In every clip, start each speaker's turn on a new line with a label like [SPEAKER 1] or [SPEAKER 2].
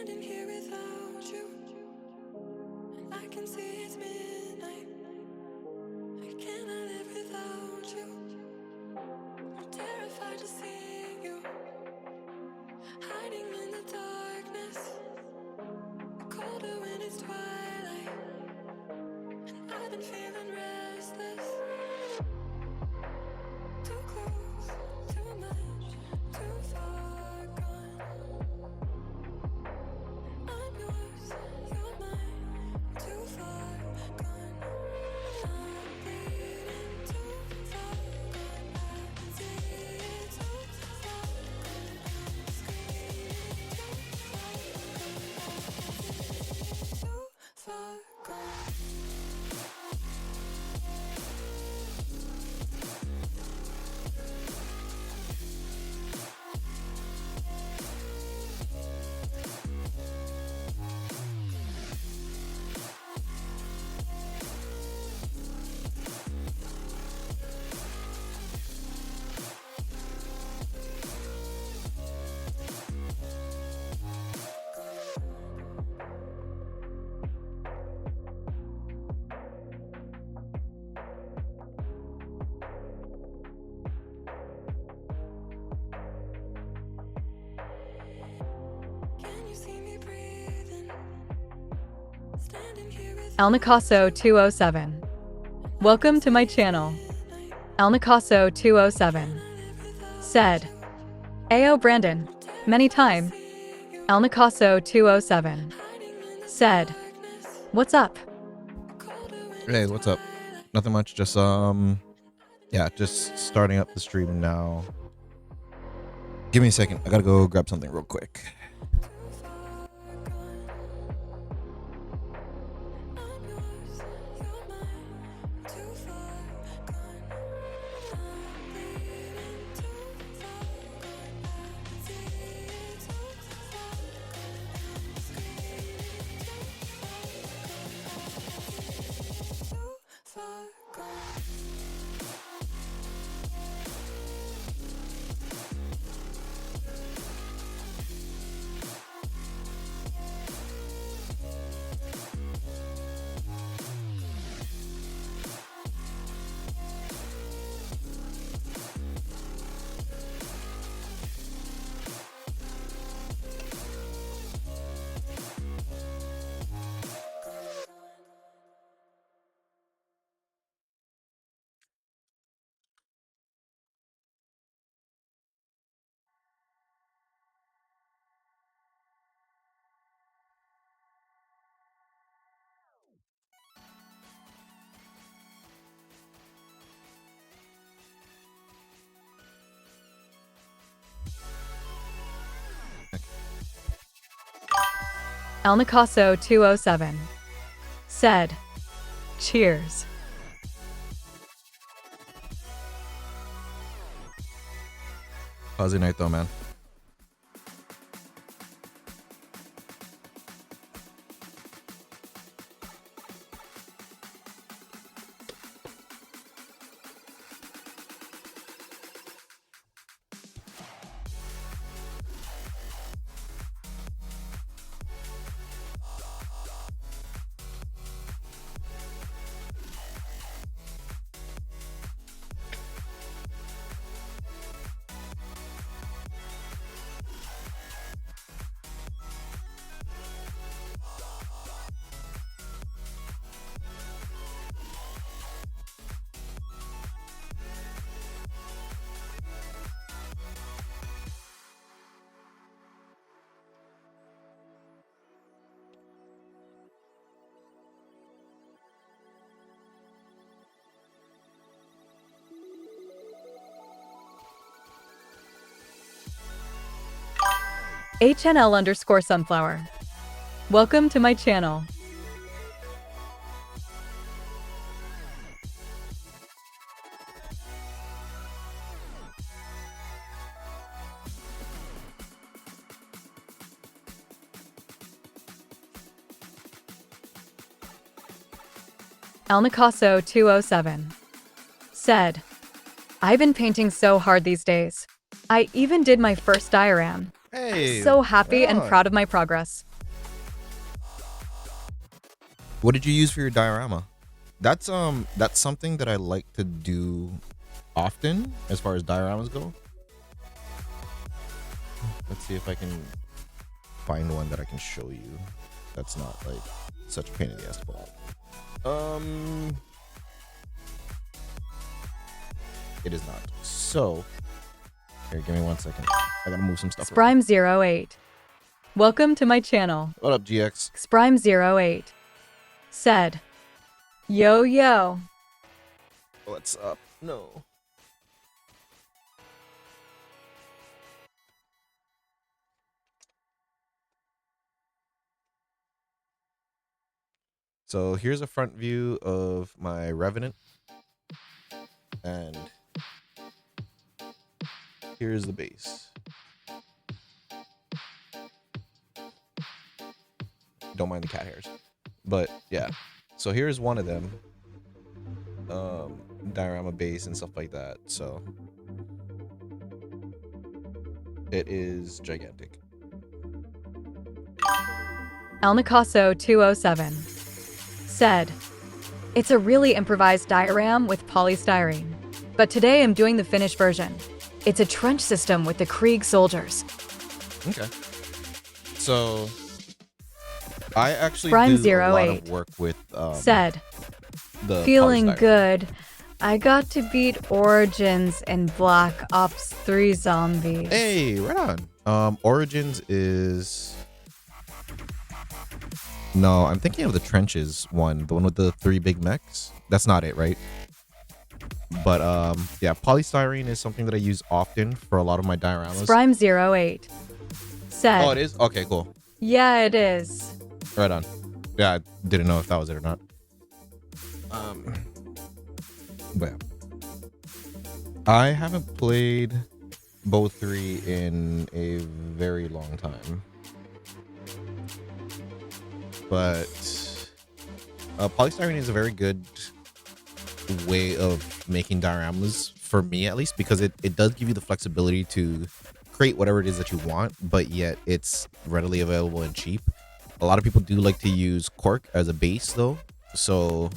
[SPEAKER 1] Standing here without you, and I can see it's midnight. I cannot live without you. I'm terrified to see you, hiding in the darkness. Colder when it's twilight, and I've been feeling restless. Too close, too much, too far gone. I'm yours, you're mine, too far gone. I'm bleeding too far gone. I can see it too far gone. I'm screaming too far gone. Can you see me breathing? Standing here with
[SPEAKER 2] Alnicasso 207. Welcome to my channel. Alnicasso 207 said, Ayo Brandon, many time. Alnicasso 207 said, what's up?
[SPEAKER 3] Hey, what's up? Nothing much. Just yeah, just starting up the stream now. Give me a second. I gotta go grab something real quick.
[SPEAKER 2] Alnicasso 207 said, cheers.
[SPEAKER 3] How's your night though, man?
[SPEAKER 2] HNL_sunflower. Welcome to my channel. Alnicasso 207 said, I've been painting so hard these days. I even did my first diorama.
[SPEAKER 3] Hey.
[SPEAKER 2] So happy
[SPEAKER 3] right
[SPEAKER 2] and
[SPEAKER 3] on.
[SPEAKER 2] proud of my progress.
[SPEAKER 3] What did you use for your diorama? That's something that I like to do often as far as dioramas go. Let's see if I can find one that I can show you that's not like such a pain in the ass to pull out. It is not. So here, give me 1 second. I gotta move some stuff around.
[SPEAKER 2] Sprime08. Welcome to my channel.
[SPEAKER 3] What up, GX?
[SPEAKER 2] Sprime08 said, yo, yo.
[SPEAKER 3] What's up? No. So here's a front view of my Revenant. And here's the base. Don't mind the cat hairs. But yeah. So here's one of them. Diorama base and stuff like that. So it is gigantic.
[SPEAKER 2] El Nicasso 207 said, it's a really improvised diorama with polystyrene, but today I'm doing the finished version. It's a trench system with the Krieg soldiers.
[SPEAKER 3] Okay. So I actually
[SPEAKER 2] Prime
[SPEAKER 3] do a lot
[SPEAKER 2] 08
[SPEAKER 3] of work with
[SPEAKER 2] said,
[SPEAKER 3] the
[SPEAKER 2] feeling
[SPEAKER 3] polystyrene.
[SPEAKER 2] good. I got to beat Origins and Black Ops 3 zombies.
[SPEAKER 3] Hey, right on. Origins is... No, I'm thinking of the Trenches one, the one with the 3 big mechs. That's not it, right? But yeah, polystyrene is something that I use often for a lot of my dioramas.
[SPEAKER 2] Sprime08 said,
[SPEAKER 3] Oh, it is? Okay, cool.
[SPEAKER 2] yeah, it is.
[SPEAKER 3] Right on. Yeah, I didn't know if that was it or not. But yeah. I haven't played Bo 3 in a very long time. But polystyrene is a very good way of making dioramas, for me at least, because it does give you the flexibility to create whatever it is that you want, but yet it's readily available and cheap. A lot of people do like to use cork as a base though, so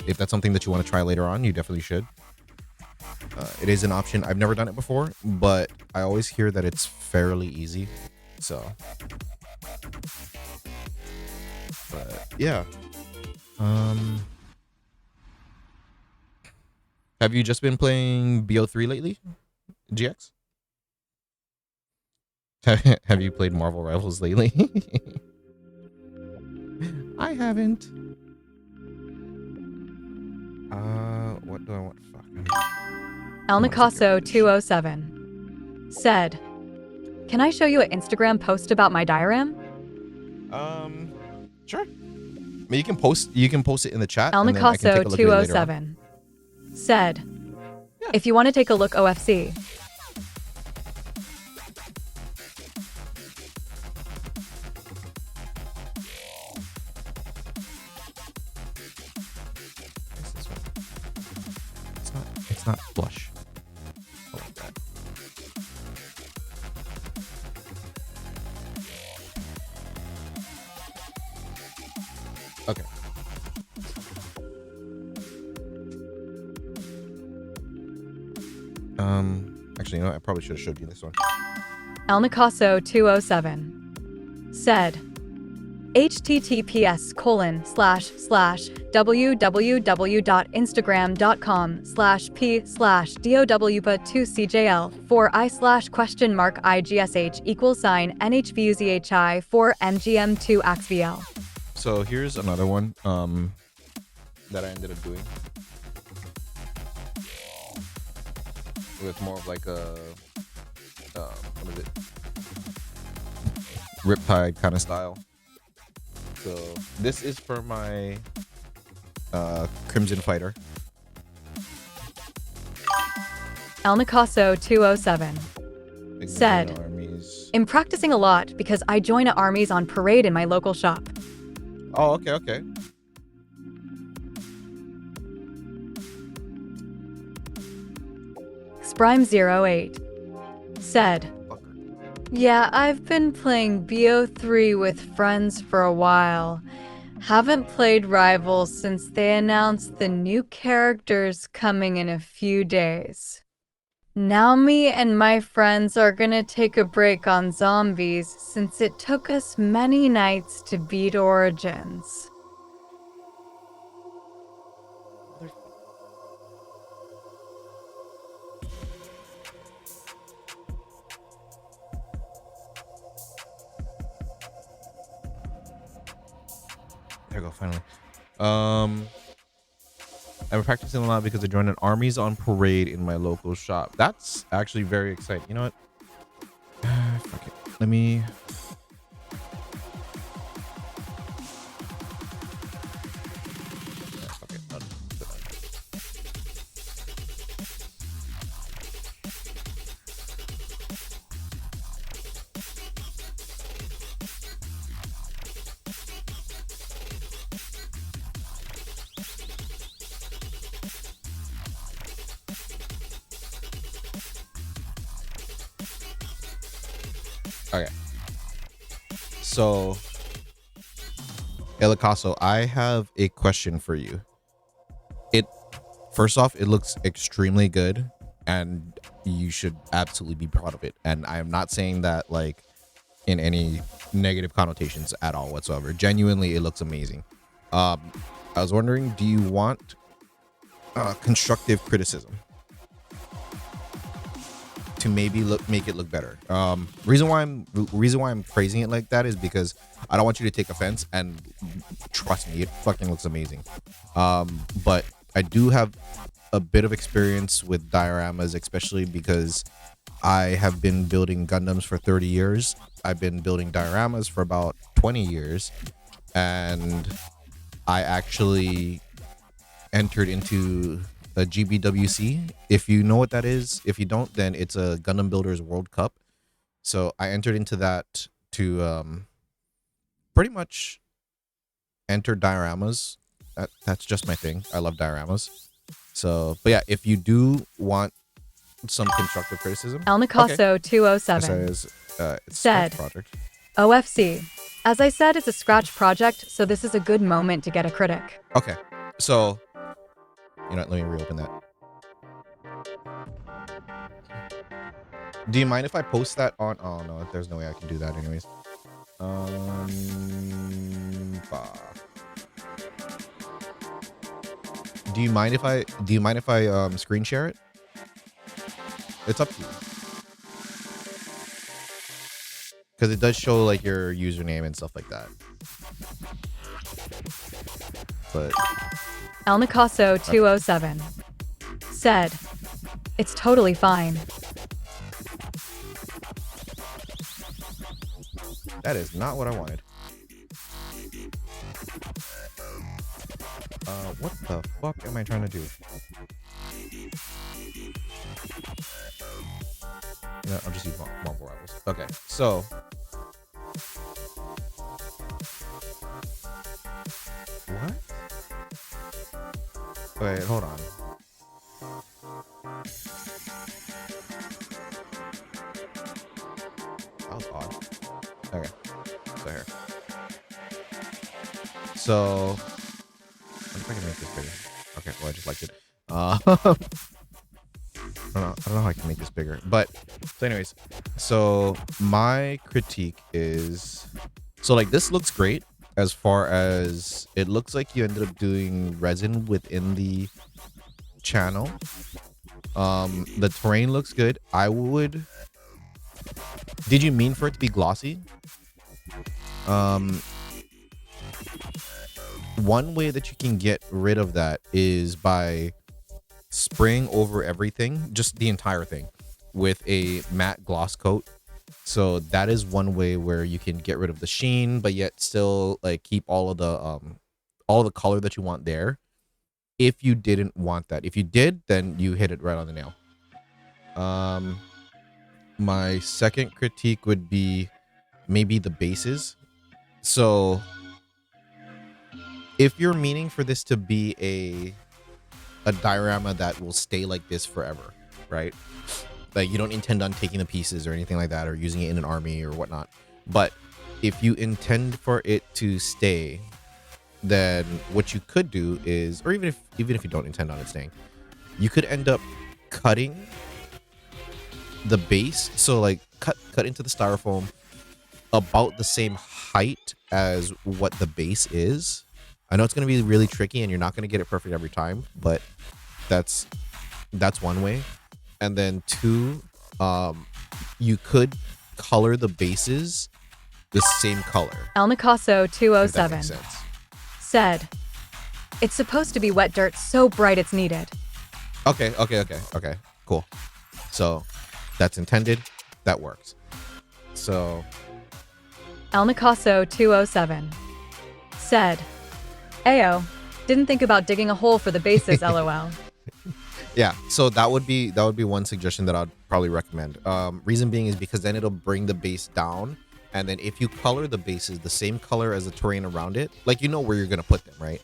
[SPEAKER 3] if that's something that you want to try later on, you definitely should. It is an option. I've never done it before, but I always hear that it's fairly easy, so but yeah. Have you just been playing BO3 lately, GX? Have you played Marvel Rivals lately? I haven't. What do I want? Fucking.
[SPEAKER 2] El Nicasso 207 said, can I show you an Instagram post about my diorama?
[SPEAKER 3] Sure. I mean, you can post it in the chat.
[SPEAKER 2] El
[SPEAKER 3] and then I can take
[SPEAKER 2] Nicasso
[SPEAKER 3] a look at it later on.
[SPEAKER 2] 207 said, if you want to take a look OFC.
[SPEAKER 3] What's this one? It's not flush. I like that. Okay. Actually, you know what? I probably should have showed you this one.
[SPEAKER 2] El Nicasso 207 said, https://www.instagram.com/p/dowpa2cjl4I/?NHVUZHI4MGM2axVL.
[SPEAKER 3] So here's another one that I ended up doing with more of like a what is it, Riptide kind of style. So this is for my Crimson Fighter.
[SPEAKER 2] El Nicasso 207
[SPEAKER 3] Big
[SPEAKER 2] said,
[SPEAKER 3] Nintendo armies.
[SPEAKER 2] I'm practicing a lot because I join armies on parade in my local shop.
[SPEAKER 3] Oh, okay.
[SPEAKER 2] Sprime08 said, yeah, I've been playing BO3 with friends for a while. Haven't played Rivals since they announced the new characters coming in a few days. Now me and my friends are gonna take a break on zombies since it took us many nights to beat Origins.
[SPEAKER 3] There we go, finally. I've been practicing a lot because I joined an Armies on Parade in my local shop. That's actually very exciting. You know what? Fuck it. Let me... Yeah, fuck it. Done. Okay. So, Elikaso, I have a question for you. First off, it looks extremely good, and you should absolutely be proud of it. And I am not saying that like in any negative connotations at all whatsoever. Genuinely, it looks amazing. I was wondering, do you want constructive criticism to maybe make it look better? Reason why I'm phrasing it like that is because I don't want you to take offense, and trust me, it fucking looks amazing. But I do have a bit of experience with dioramas, especially because I have been building Gundams for 30 years. I've been building dioramas for about 20 years, and I actually entered into a GBWC. If you know what that is, if you don't, then it's a Gundam Builders World Cup. So I entered into that to pretty much enter dioramas. That's just my thing. I love dioramas. So, but yeah, if you do want some constructive criticism,
[SPEAKER 2] El Nicaso 207
[SPEAKER 3] says, it's
[SPEAKER 2] said,
[SPEAKER 3] project.
[SPEAKER 2] OFC. As I said, it's a scratch project, so this is a good moment to get a critic.
[SPEAKER 3] Okay, so you know, let me reopen that. Do you mind if I post that on? Oh no, there's no way I can do that anyways. Do you mind if I screen share it? It's up to you. Because it does show like your username and stuff like that. But
[SPEAKER 2] El Nicaso 207 said, it's totally fine.
[SPEAKER 3] that is not what I wanted. What the fuck am I trying to do? Yeah, I'll just use Marvel Rivals. Okay, so what? Wait, hold on. That was odd. Okay, so here. So I can make this bigger. Okay, well I just liked it. I don't know how I can make this bigger. But so anyways, so my critique is, so like this looks great as far as it looks like you ended up doing resin within the channel. The terrain looks good. Did you mean for it to be glossy? One way that you can get rid of that is by spraying over everything, just the entire thing, with a matte gloss coat. So that is one way where you can get rid of the sheen, but yet still like keep all of the color that you want there. If you didn't want that, if you did, then you hit it right on the nail. My second critique would be maybe the bases. So if you're meaning for this to be a diorama that will stay like this forever, right? Like you don't intend on taking the pieces or anything like that, or using it in an army or whatnot. But if you intend for it to stay, then what you could do is, or even if you don't intend on it staying, you could end up cutting the base. So like cut into the styrofoam about the same height as what the base is. I know it's going to be really tricky and you're not going to get it perfect every time, but that's one way. And then two, you could color the bases the same color.
[SPEAKER 2] El Nicaso
[SPEAKER 3] If that
[SPEAKER 2] 207
[SPEAKER 3] makes sense.
[SPEAKER 2] said, "It's supposed to be wet dirt so bright it's needed."
[SPEAKER 3] Okay, cool. So that's intended. That works. So
[SPEAKER 2] El Nicaso 207 said, "Ayo, didn't think about digging a hole for the bases, lol."
[SPEAKER 3] yeah, so that would be one suggestion that I'd probably recommend. Reason being is because then it'll bring the base down, and then if you color the bases the same color as the terrain around it, like you know where you're gonna put them, right?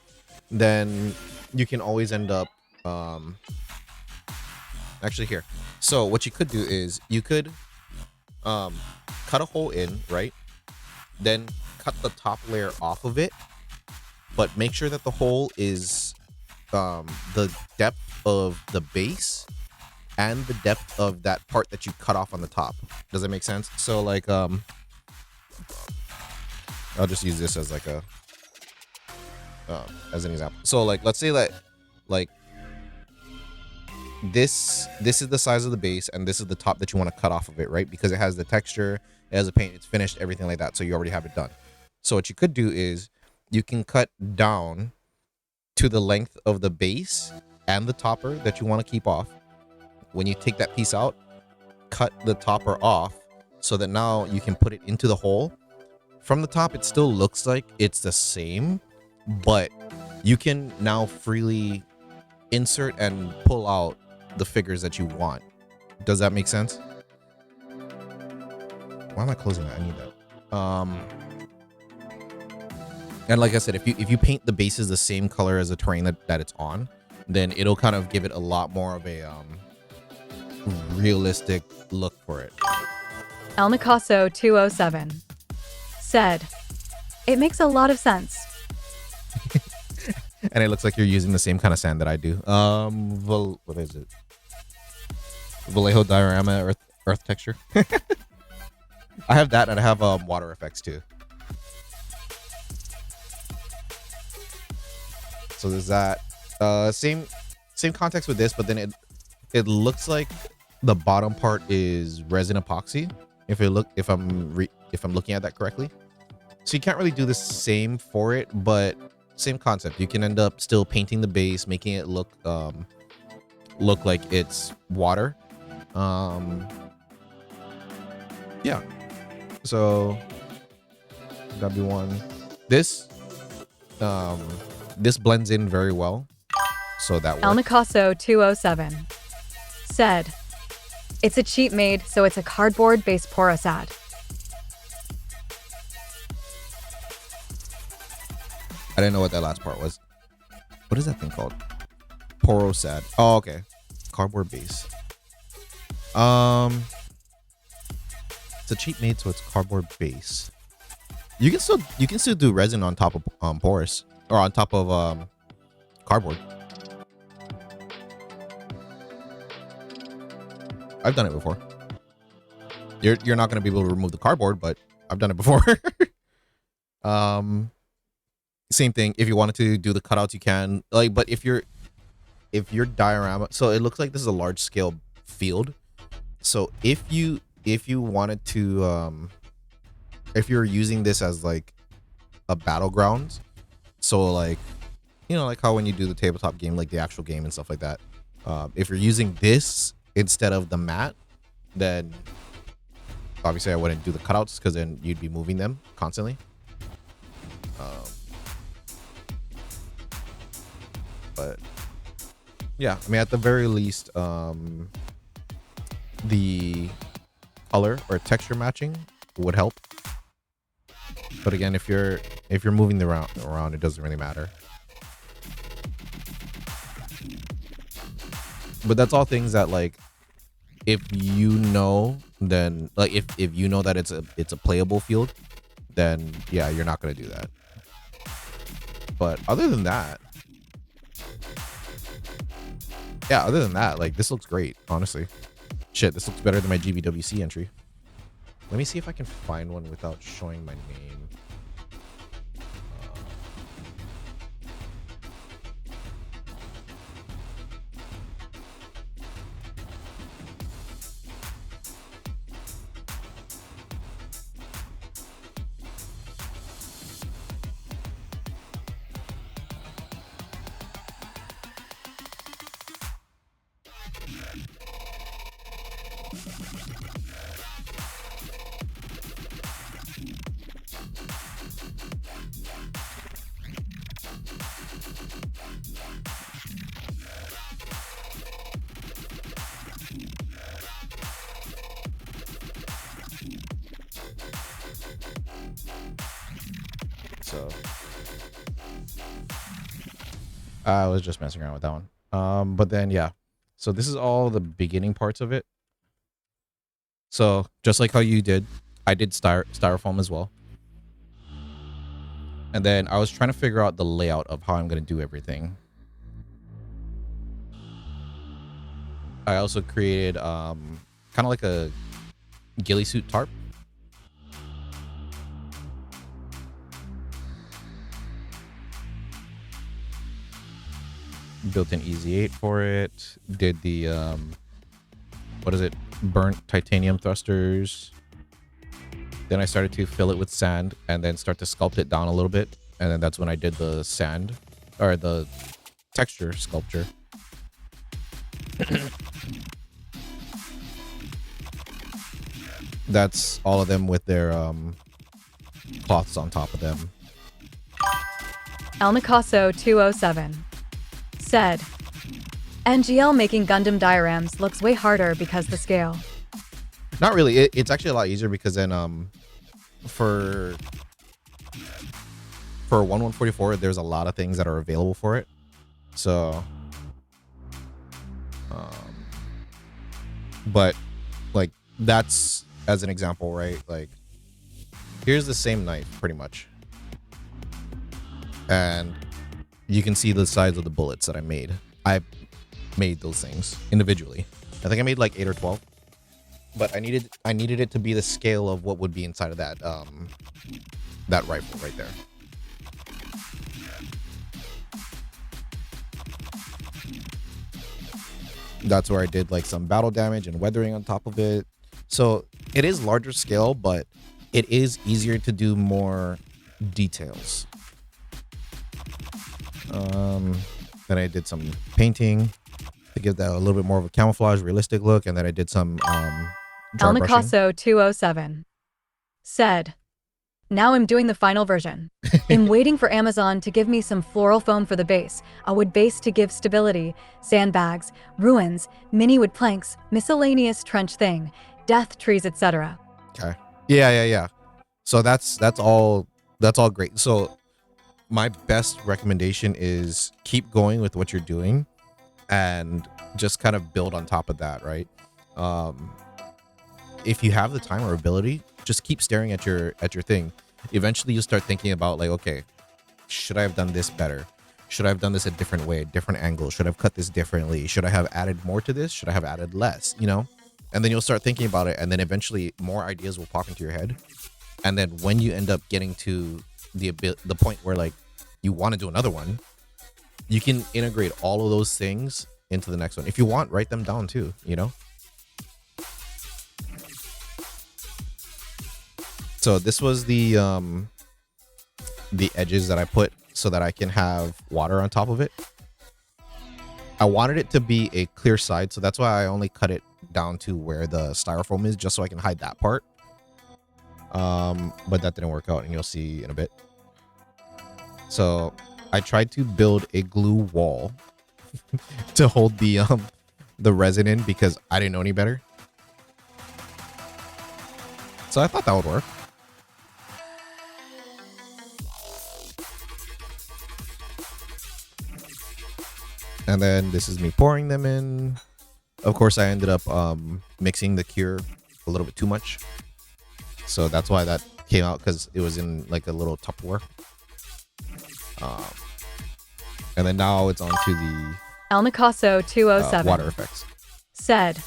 [SPEAKER 3] Then you can always end up actually here. So what you could do is you could cut a hole in, right? Then cut the top layer off of it, but make sure that the hole is the depth of the base and the depth of that part that you cut off on the top. Does that make sense? So like I'll just use this as like a as an example. So like let's say that like this is the size of the base and this is the top that you want to cut off of it, right? Because it has the texture, it has the paint, it's finished, everything like that. So you already have it done. So what you could do is you can cut down to the length of the base and the topper that you want to keep off. When you take that piece out, cut the topper off so that now you can put it into the hole. From the top, it still looks like it's the same, but you can now freely insert and pull out the figures that you want. Does that make sense? Why am I closing that? I need that. And like I said, if you paint the bases the same color as the terrain that it's on, then it'll kind of give it a lot more of a realistic look for it.
[SPEAKER 2] El Nicaso 207 said, "It makes a lot of sense."
[SPEAKER 3] And it looks like you're using the same kind of sand that I do. What is it? Vallejo diorama earth texture. I have that, and I have water effects too. So there's that. Same context with this, but then it looks like the bottom part is resin epoxy. If I'm looking at that correctly. So you can't really do the same for it, but same concept. You can end up still painting the base, making it look like it's water. Yeah. So that'd be one. This blends in very well. So that
[SPEAKER 2] El
[SPEAKER 3] works.
[SPEAKER 2] Nicaso 207 said, "It's a cheap made, so it's a cardboard-based porosad."
[SPEAKER 3] I didn't know what that last part was. What is that thing called? Porosad. Oh, okay. Cardboard base. It's a cheap made, so it's cardboard base. You can still do resin on top of porous, or on top of cardboard. I've done it before. You're not gonna be able to remove the cardboard, but I've done it before. Same thing. If you wanted to do the cutouts, you can. Like, but if your diorama, so it looks like this is a large scale field. So if you wanted to, if you're using this as like a battlegrounds, so like, you know, like how when you do the tabletop game, like the actual game and stuff like that, if you're using this instead of the mat, then obviously I wouldn't do the cutouts because then you'd be moving them constantly. But yeah, I mean, at the very least, the color or texture matching would help. But again, if you're moving the around, it doesn't really matter. But that's all things that, like, if you know, then like if you know that it's a playable field, then yeah, you're not gonna do that. But other than that, yeah, other than that, like this looks great, honestly. Shit, this looks better than my GBWC entry. Let me see if I can find one without showing my name. So I was just messing around with that one. But then yeah, so this is all the beginning parts of it. So just like how you did, I did styrofoam as well. And then I was trying to figure out the layout of how I'm going to do everything. I also created kind of like a ghillie suit tarp. Built an Easy 8 for it. Did the what is it? Burnt titanium thrusters. Then I started to fill it with sand and then start to sculpt it down a little bit. And then that's when I did the sand or the texture sculpture. That's all of them with their cloths on top of them.
[SPEAKER 2] El Nicasso 207 said, NGL making Gundam dioramas looks way harder because the scale.
[SPEAKER 3] Not really. It's actually a lot easier because then for 1144 there's a lot of things that are available for it. So but like that's as an example, right? Like here's the same knife pretty much. And you can see the size of the bullets that I made. I made those things individually. I think I made like 8 or 12. But I needed it to be the scale of what would be inside of that that rifle right there. That's where I did like some battle damage and weathering on top of it. So it is larger scale, but it is easier to do more details. Then I did some painting to give that a little bit more of a camouflage, realistic look, and then I did some
[SPEAKER 2] El
[SPEAKER 3] dry brushing.
[SPEAKER 2] Nicasso 207 said, now I'm doing the final version. I'm waiting for Amazon to give me some floral foam for the base, a wood base to give stability, sandbags, ruins, mini wood planks, miscellaneous trench thing, death trees, etc.
[SPEAKER 3] Okay. Yeah. So that's all great. So my best recommendation is keep going with what you're doing and just kind of build on top of that, right? If you have the time or ability, just keep staring at your thing. Eventually you'll start thinking about like, okay, should I have done this better? Should I have done this a different way, different angle? Should I have cut this differently? Should I have added more to this? Should I have added less? You know? And then you'll start thinking about it, and then eventually more ideas will pop into your head. And then when you end up getting to the point where like you want to do another one, you can integrate all of those things into the next one. If you want, write them down too, you know? So this was the edges that I put so that I can have water on top of it. I wanted it to be a clear side, so that's why I only cut it down to where the styrofoam is, just so I can hide that part. But that didn't work out, and you'll see in a bit. So I tried to build a glue wall to hold the resin in because I didn't know any better. So I thought that would work. And then this is me pouring them in. Of course, I ended up mixing the cure a little bit too much. So that's why that came out, because it was in like a little Tupperware. And then now it's on to the
[SPEAKER 2] El Nicaso 207
[SPEAKER 3] water effects.
[SPEAKER 2] said,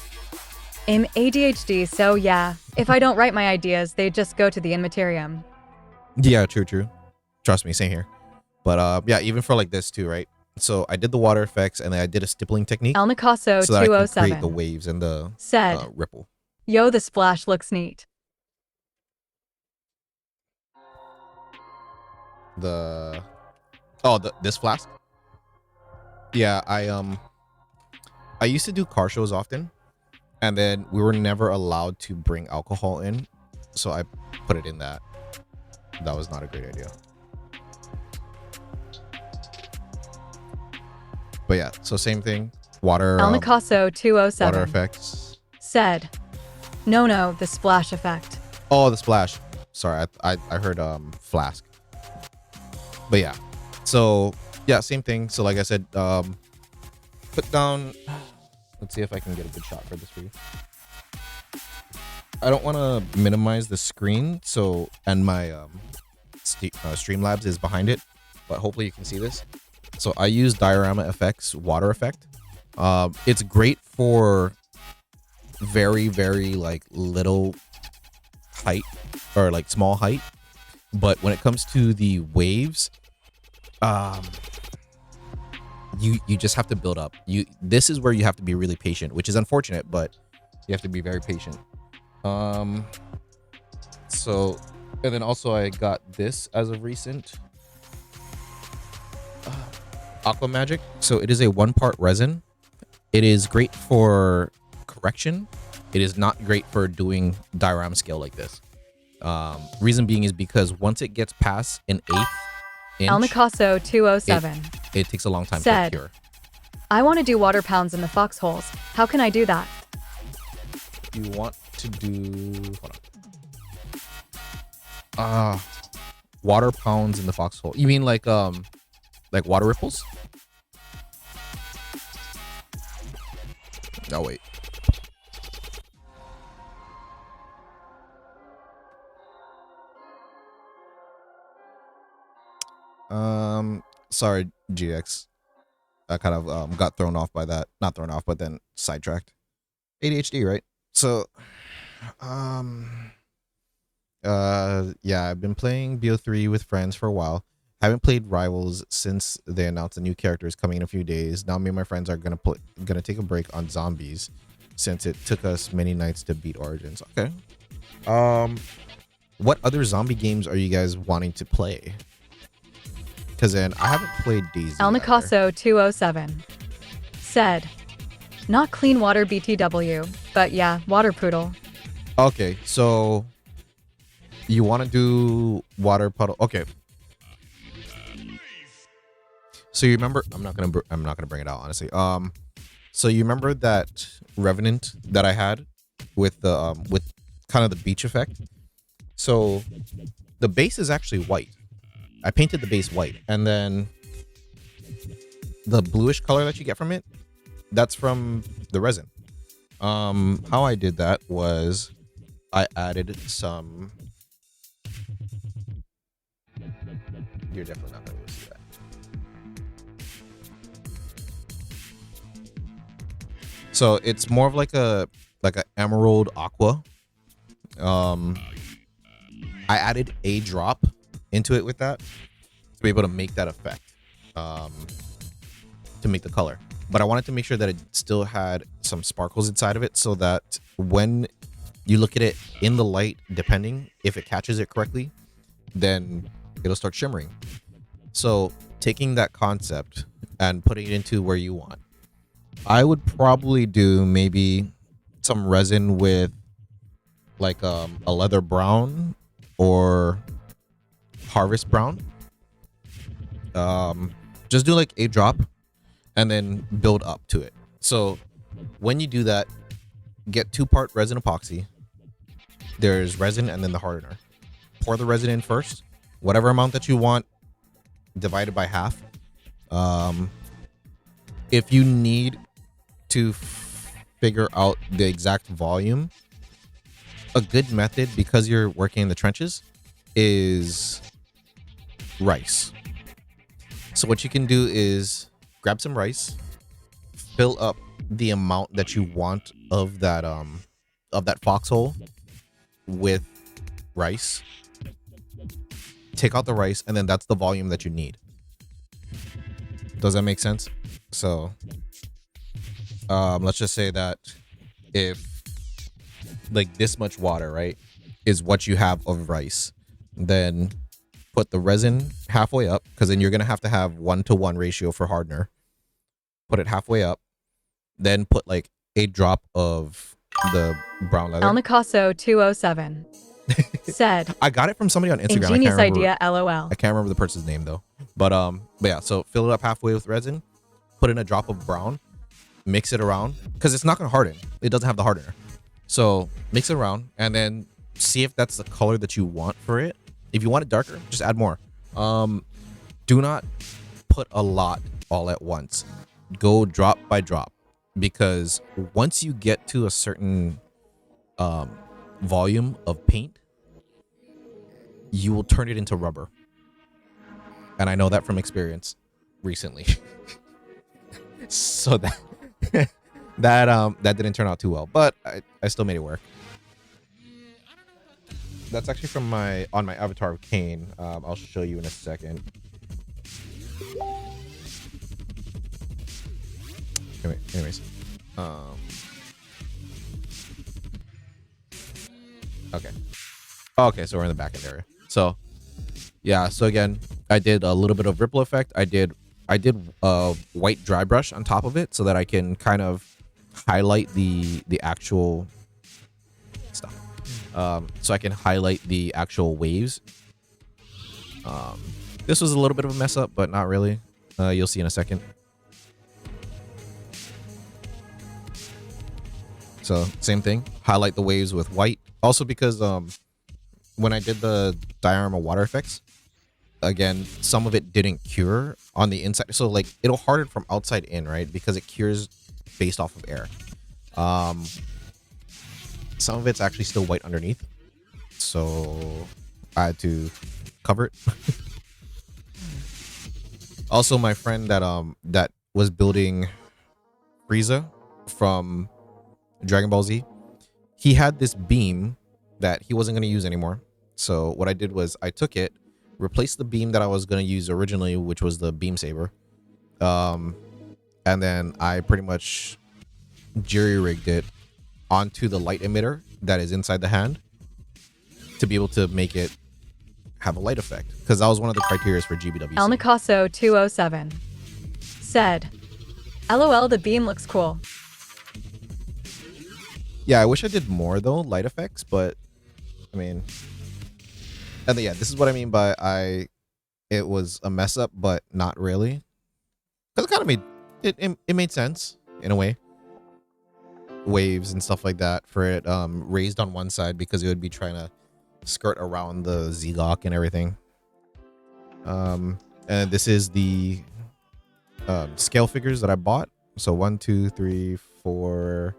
[SPEAKER 2] I'm ADHD, so yeah, if I don't write my ideas, they just go to the Immaterium.
[SPEAKER 3] Yeah, true. Trust me, same here. But yeah, even for like this too, right? So I did the water effects and then I did a stippling technique
[SPEAKER 2] El Nicaso
[SPEAKER 3] so that I can
[SPEAKER 2] 207
[SPEAKER 3] create the waves and the
[SPEAKER 2] said,
[SPEAKER 3] ripple.
[SPEAKER 2] yo, the splash looks neat.
[SPEAKER 3] This flask. Yeah, I used to do car shows often, and then we were never allowed to bring alcohol in, so I put it in that. That was not a great idea. But yeah, so same thing. Water.
[SPEAKER 2] El Nicaso
[SPEAKER 3] Water
[SPEAKER 2] 207
[SPEAKER 3] effects.
[SPEAKER 2] said, no, the splash effect.
[SPEAKER 3] Oh, the splash. Sorry, I heard flask. But yeah, so yeah, same thing. So like I said, put down. Let's see if I can get a good shot for this for you. I don't want to minimize the screen, so and my Streamlabs is behind it, but hopefully you can see this. So I use Diorama FX water effect. It's great for very like little height or like small height, but when it comes to the waves, you just have to build up. This is where you have to be really patient, which is unfortunate, but you have to be very patient. So, and then also I got this as of recent. Aqua Magic. So it is a 1-part resin. It is great for correction. It is not great for doing diorama scale like this. Reason being is because once it gets past an 1/8 inch,
[SPEAKER 2] El Nicaso 207
[SPEAKER 3] it takes a long time
[SPEAKER 2] said,
[SPEAKER 3] to cure.
[SPEAKER 2] I want to do water pounds in the foxholes. How can I do that?
[SPEAKER 3] You want to do hold on. Water pounds in the foxhole. You mean like water ripples? No, wait. Sorry, GX. I kind of got thrown off by that. Not thrown off, but then sidetracked. ADHD, right? So, yeah, I've been playing BO3 with friends for a while. Haven't played Rivals since they announced a new character is coming in a few days. Now me and my friends are gonna take a break on zombies since it took us many nights to beat Origins. Okay. What other zombie games are you guys wanting to play? Because then I haven't played DayZ.
[SPEAKER 2] El
[SPEAKER 3] either.
[SPEAKER 2] Nicaso 207 said, not clean water BTW, but yeah, water poodle.
[SPEAKER 3] Okay, so you want to do water puddle? Okay. So you remember? I'm not gonna bring it out honestly. So you remember that Revenant that I had with the with kind of the beach effect? So the base is actually white. I painted the base white, and then the bluish color that you get from it, that's from the resin. How I did that was I added some. You're definitely not gonna be able to see that. So it's more of like a emerald aqua. I added a drop into it with that to be able to make that effect, to make the color. But I wanted to make sure that it still had some sparkles inside of it so that when you look at it in the light, depending if it catches it correctly, then it'll start shimmering. So taking that concept and putting it into where you want, I would probably do maybe some resin with like a leather brown or harvest brown. Just do like a drop and then build up to it. So when you do that, get 2-part resin epoxy. There's resin and then the hardener. Pour the resin in first, whatever amount that you want, divided by half. If you need to figure out the exact volume, a good method, because you're working in the trenches, is rice. So what you can do is grab some rice, fill up the amount that you want of that foxhole with rice. Take out the rice, and then that's the volume that you need. Does that make sense? So let's just say that if like this much water, right, is what you have of rice, then put the resin halfway up, because then you're gonna have to have 1-to-1 ratio for hardener. Put it halfway up, then put like a drop of the brown leather.
[SPEAKER 2] El Nicasso 207 said,
[SPEAKER 3] I got it from somebody on Instagram.
[SPEAKER 2] ingenious idea, LOL.
[SPEAKER 3] I can't remember the person's name though. But yeah, so fill it up halfway with resin, put in a drop of brown, mix it around, because it's not gonna harden. It doesn't have the hardener. So mix it around and then see if that's the color that you want for it. If you want it darker, just add more. Do not put a lot all at once. Go drop by drop, because once you get to a certain volume of paint, you will turn it into rubber. And I know that from experience recently. So that that didn't turn out too well, but I still made it work. That's actually from my avatar of Kane. I'll show you in a second. Anyways, okay, so we're in the back end area. So yeah, so again, I did a little bit of ripple effect. I did a white dry brush on top of it so that I can kind of highlight the actual stuff. So I can highlight the actual waves. This was a little bit of a mess up, but not really. You'll see in a second. So same thing, highlight the waves with white. Also because when I did the diorama water effects, again, some of it didn't cure on the inside. So like it'll harden from outside in, right? Because it cures based off of air. Some of it's actually still white underneath. So I had to cover it. Also, my friend that was building Frieza from Dragon Ball Z, he had this beam that he wasn't going to use anymore. So what I did was I took it, replaced the beam that I was going to use originally, which was the beam saber, and then I pretty much jerry-rigged it onto the light emitter that is inside the hand to be able to make it have a light effect, because that was one of the criteria for GBWC.
[SPEAKER 2] El Nicasso 207 said, LOL, the beam looks cool.
[SPEAKER 3] Yeah, I wish I did more though, light effects, but I mean, and then, yeah, this is what I mean by it was a mess up, but not really, because it kind of made it made sense in a way. Waves and stuff like that for it raised on one side because it would be trying to skirt around the Zegok and everything. And this is the scale figures that I bought. So 1, 2, 3, 4.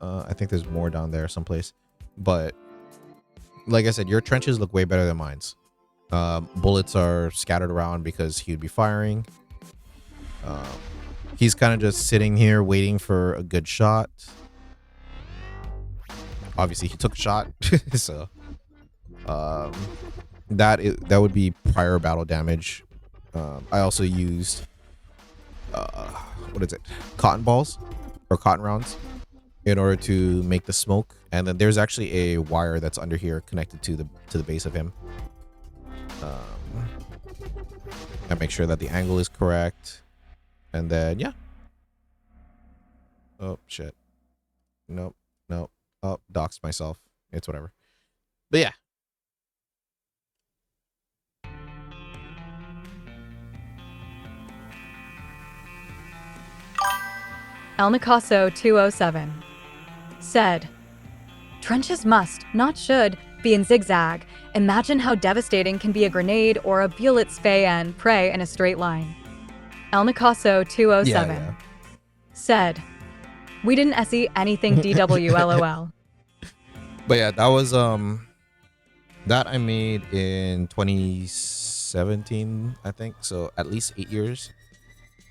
[SPEAKER 3] I think there's more down there someplace. But like I said, your trenches look way better than mine's. Bullets are scattered around because he would be firing. He's kind of just sitting here waiting for a good shot. Obviously, he took a shot, so that would be prior battle damage. I also used what is it? Cotton balls or cotton rounds in order to make the smoke. And then there's actually a wire that's under here connected to the base of him. And make sure that the angle is correct. And then, yeah. Oh, shit. Nope. Oh, doxed myself. It's whatever. But yeah.
[SPEAKER 2] El Nicasso 207 said, trenches must, not should, be in zigzag. Imagine how devastating can be a grenade or a Bullets Fay and Prey in a straight line. El Nicasso 207 said, we didn't SE anything DW LOL.
[SPEAKER 3] But yeah, that was that I made in 2017. 2017, I think. So at least 8 years,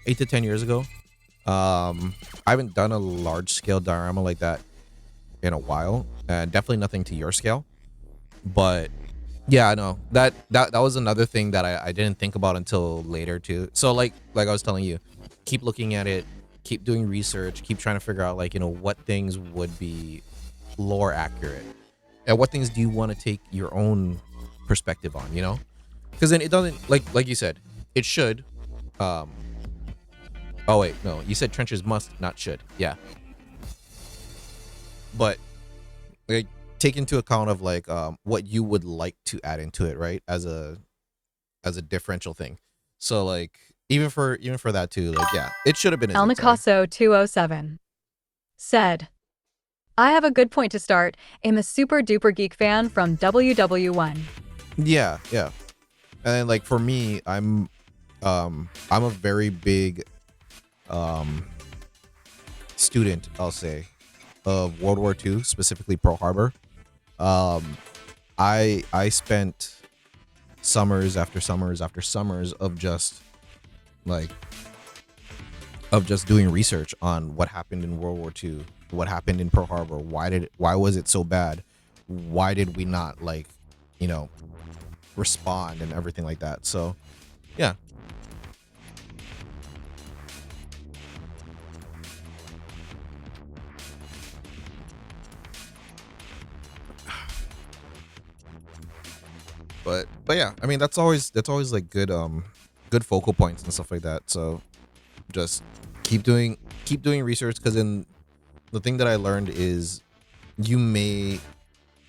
[SPEAKER 3] 8 to 10 years ago. I haven't done a large scale diorama like that in a while, and definitely nothing to your scale. But yeah, I know that was another thing that I didn't think about until later too. So like I was telling you, keep looking at it, keep doing research, keep trying to figure out like, what things would be lore accurate, and what things do you want to take your own perspective on, because then it doesn't, like you said, it should. Oh wait, no, you said trenches must, not should. Yeah, but like, take into account of like what you would like to add into it, right, as a differential thing. So like even for that too, like, yeah, it should have been a
[SPEAKER 2] El
[SPEAKER 3] zip zone.
[SPEAKER 2] Nicasso 207 said, I have a good point to start. I'm a super duper geek fan from WW1.
[SPEAKER 3] Yeah, and then like for me, I'm a very big student, I'll say, of World War II, specifically Pearl Harbor. I spent summers after summers after summers of just doing research on what happened in World War II, what happened in Pearl Harbor, why was it so bad, why did we not respond, and everything like that. So yeah. But yeah, I mean, that's always like good focal points and stuff like that. So just keep doing research, because then the thing that I learned is you may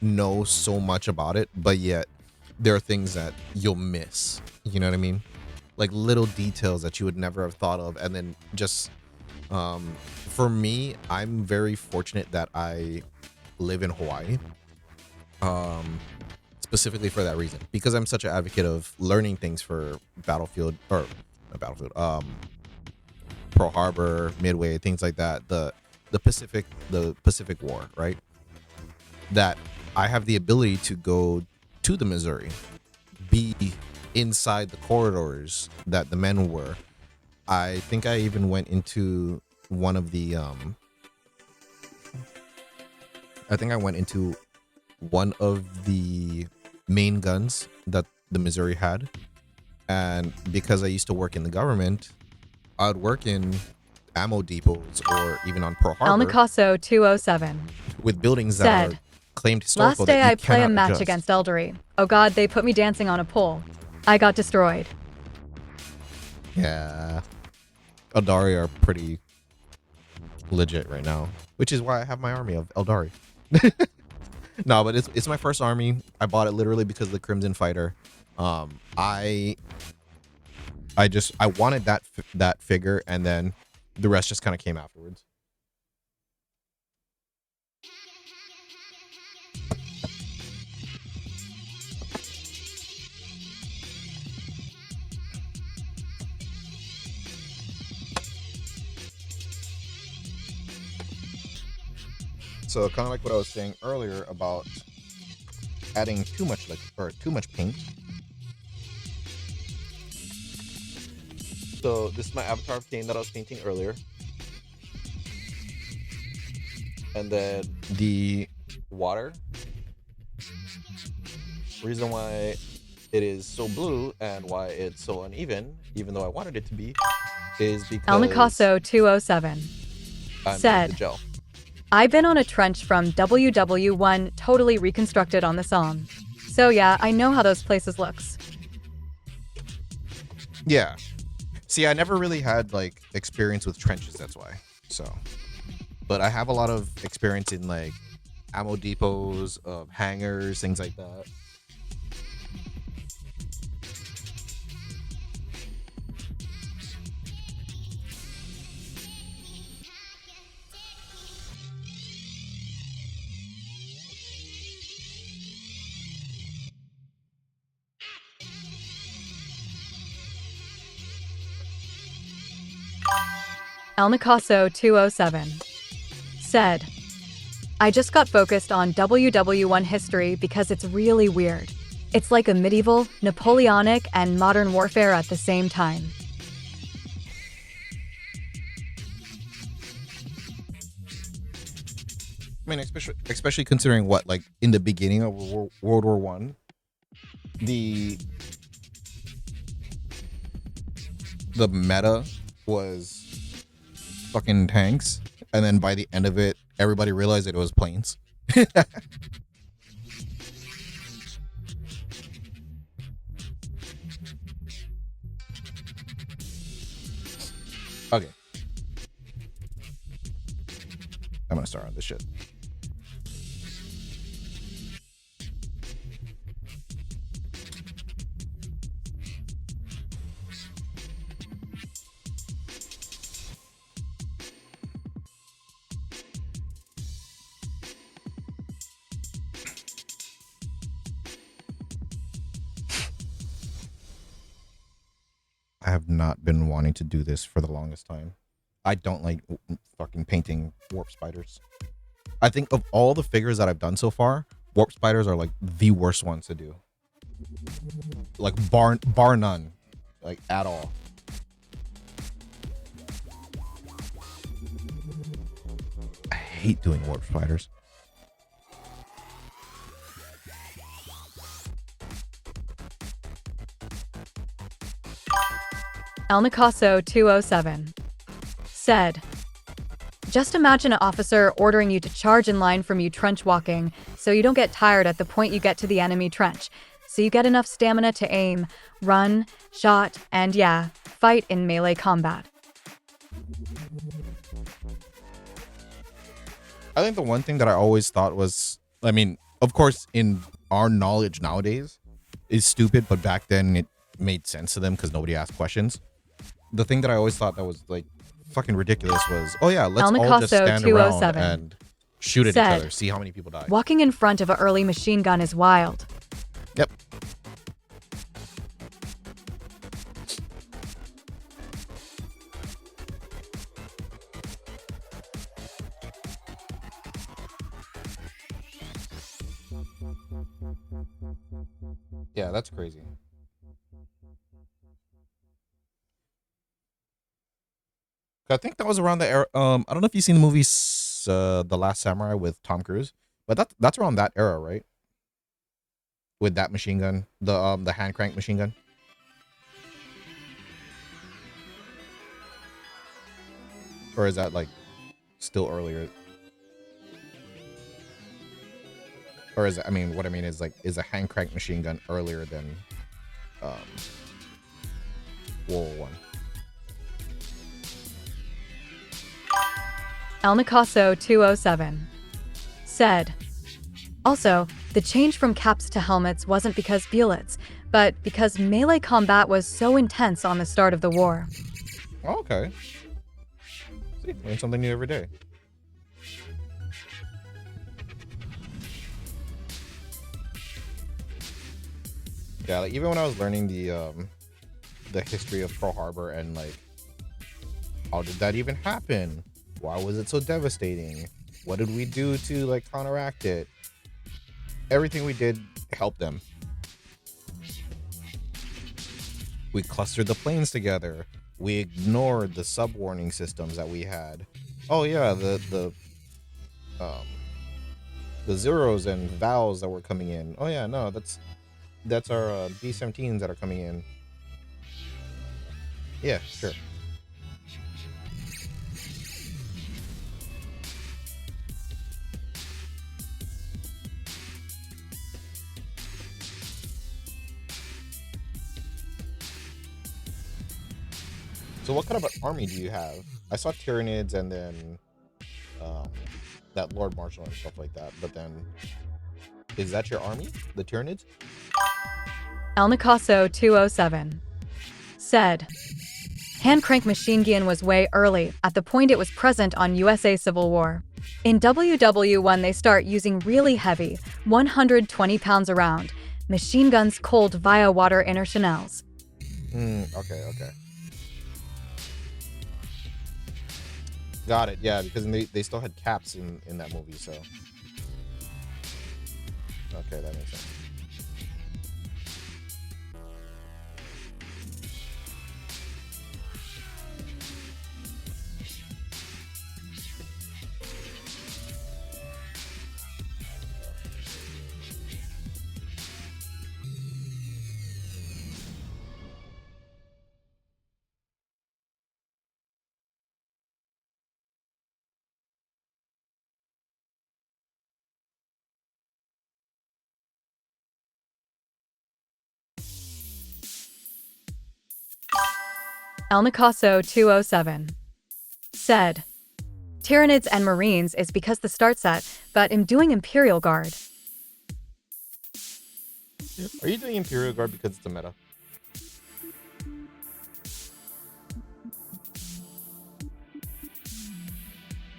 [SPEAKER 3] know so much about it, but yet there are things that you'll miss. You know what I mean? Like little details that you would never have thought of. And then just for me, I'm very fortunate that I live in Hawaii. Specifically for that reason, because I'm such an advocate of learning things for Battlefield, or not Battlefield, Pearl Harbor, Midway, things like that, the Pacific War, right? That I have the ability to go to the Missouri, be inside the corridors that the men were. I think I even went into one of the main guns that the Missouri had. And because I used to work in the government, I would work in ammo depots or even on Pearl
[SPEAKER 2] El
[SPEAKER 3] Harbor
[SPEAKER 2] Nicasso 207
[SPEAKER 3] with buildings that
[SPEAKER 2] said,
[SPEAKER 3] are claimed historical.
[SPEAKER 2] last day
[SPEAKER 3] that you
[SPEAKER 2] I play a
[SPEAKER 3] cannot
[SPEAKER 2] match
[SPEAKER 3] adjust.
[SPEAKER 2] against Eldery. Oh god, they put me dancing on a pole. I got destroyed.
[SPEAKER 3] Yeah, Eldari are pretty legit right now, which is why I have my army of Eldari. No, but it's my first army. I bought it literally because of the Crimson Fighter. I wanted that figure, and then the rest just kind of came afterwards. So kind of like what I was saying earlier about adding too much too much paint. So this is my avatar theme that I was painting earlier. And then the water. Reason why it is so blue and why it's so uneven, even though I wanted it to be, is because
[SPEAKER 2] El Nicasso 207
[SPEAKER 3] I'm
[SPEAKER 2] said,
[SPEAKER 3] the gel.
[SPEAKER 2] I've been on a trench from WW1 totally reconstructed on the Somme. So yeah, I know how those places looks.
[SPEAKER 3] Yeah. See, I never really had like experience with trenches, that's why. So, but I have a lot of experience in like ammo depots, hangars, things like that.
[SPEAKER 2] El Nicasso 207 said, I just got focused on WW1 history because it's really weird. It's like a medieval, Napoleonic, and modern warfare at the same time.
[SPEAKER 3] I mean, especially considering what, like, in the beginning of World War One, the meta was fucking tanks, and then by the end of it, everybody realized that it was planes. Okay, I'm gonna start on this shit. I have not been wanting to do this for the longest time. I don't like fucking painting warp spiders. I think of all the figures that I've done so far, warp spiders are like the worst ones to do. Like bar none, like at all. I hate doing warp spiders.
[SPEAKER 2] El Nicaso 207 said, "Just imagine an officer ordering you to charge in line from you trench walking so you don't get tired at the point you get to the enemy trench, so you get enough stamina to aim, run, shot, and yeah, fight in melee combat."
[SPEAKER 3] I think the one thing that I always thought was, I mean, of course, in our knowledge nowadays, is stupid, but back then it made sense to them because nobody asked questions. The thing that I always thought that was like fucking ridiculous was, oh yeah, let's all just stand around and shoot at each
[SPEAKER 2] said,
[SPEAKER 3] other, see how many people die.
[SPEAKER 2] "Walking in front of an early machine gun is wild."
[SPEAKER 3] Yep. Yeah, that's crazy. I think that was around the era. I don't know if you've seen the movie The Last Samurai with Tom Cruise, but that's around that era, right? With that machine gun, the hand crank machine gun. Or is that like still earlier? Or is it, I mean, what I mean is like, is a hand crank machine gun earlier than World War One?
[SPEAKER 2] El Nicaso 207 said, "Also, the change from caps to helmets wasn't because bullets, but because melee combat was so intense on the start of the war."
[SPEAKER 3] Oh, okay. See, learn something new every day. Yeah, like even when I was learning the history of Pearl Harbor and like, how did that even happen? Why was it so devastating? What did we do to like counteract it? Everything we did helped them. We clustered the planes together. We ignored the sub-warning systems that we had. Oh yeah, the zeros and vowels that were coming in. Oh yeah, no, that's our B-17s that are coming in. Yeah, sure. So what kind of an army do you have? I saw Tyranids and then that Lord Marshal and stuff like that. But then, is that your army? The Tyranids?
[SPEAKER 2] El Nicaso 207 said, "Hand crank machine gun was way early, at the point it was present on USA Civil War. In WW1 they start using really heavy, 120 pounds a round, machine guns cold via water inner channels."
[SPEAKER 3] Okay. Got it. Yeah, because they still had caps in that movie, so. Okay, that makes sense.
[SPEAKER 2] El Nicaso 207 said, Tyranids and Marines is because the start set, but I'm doing Imperial Guard.
[SPEAKER 3] Are you doing Imperial Guard because it's a meta?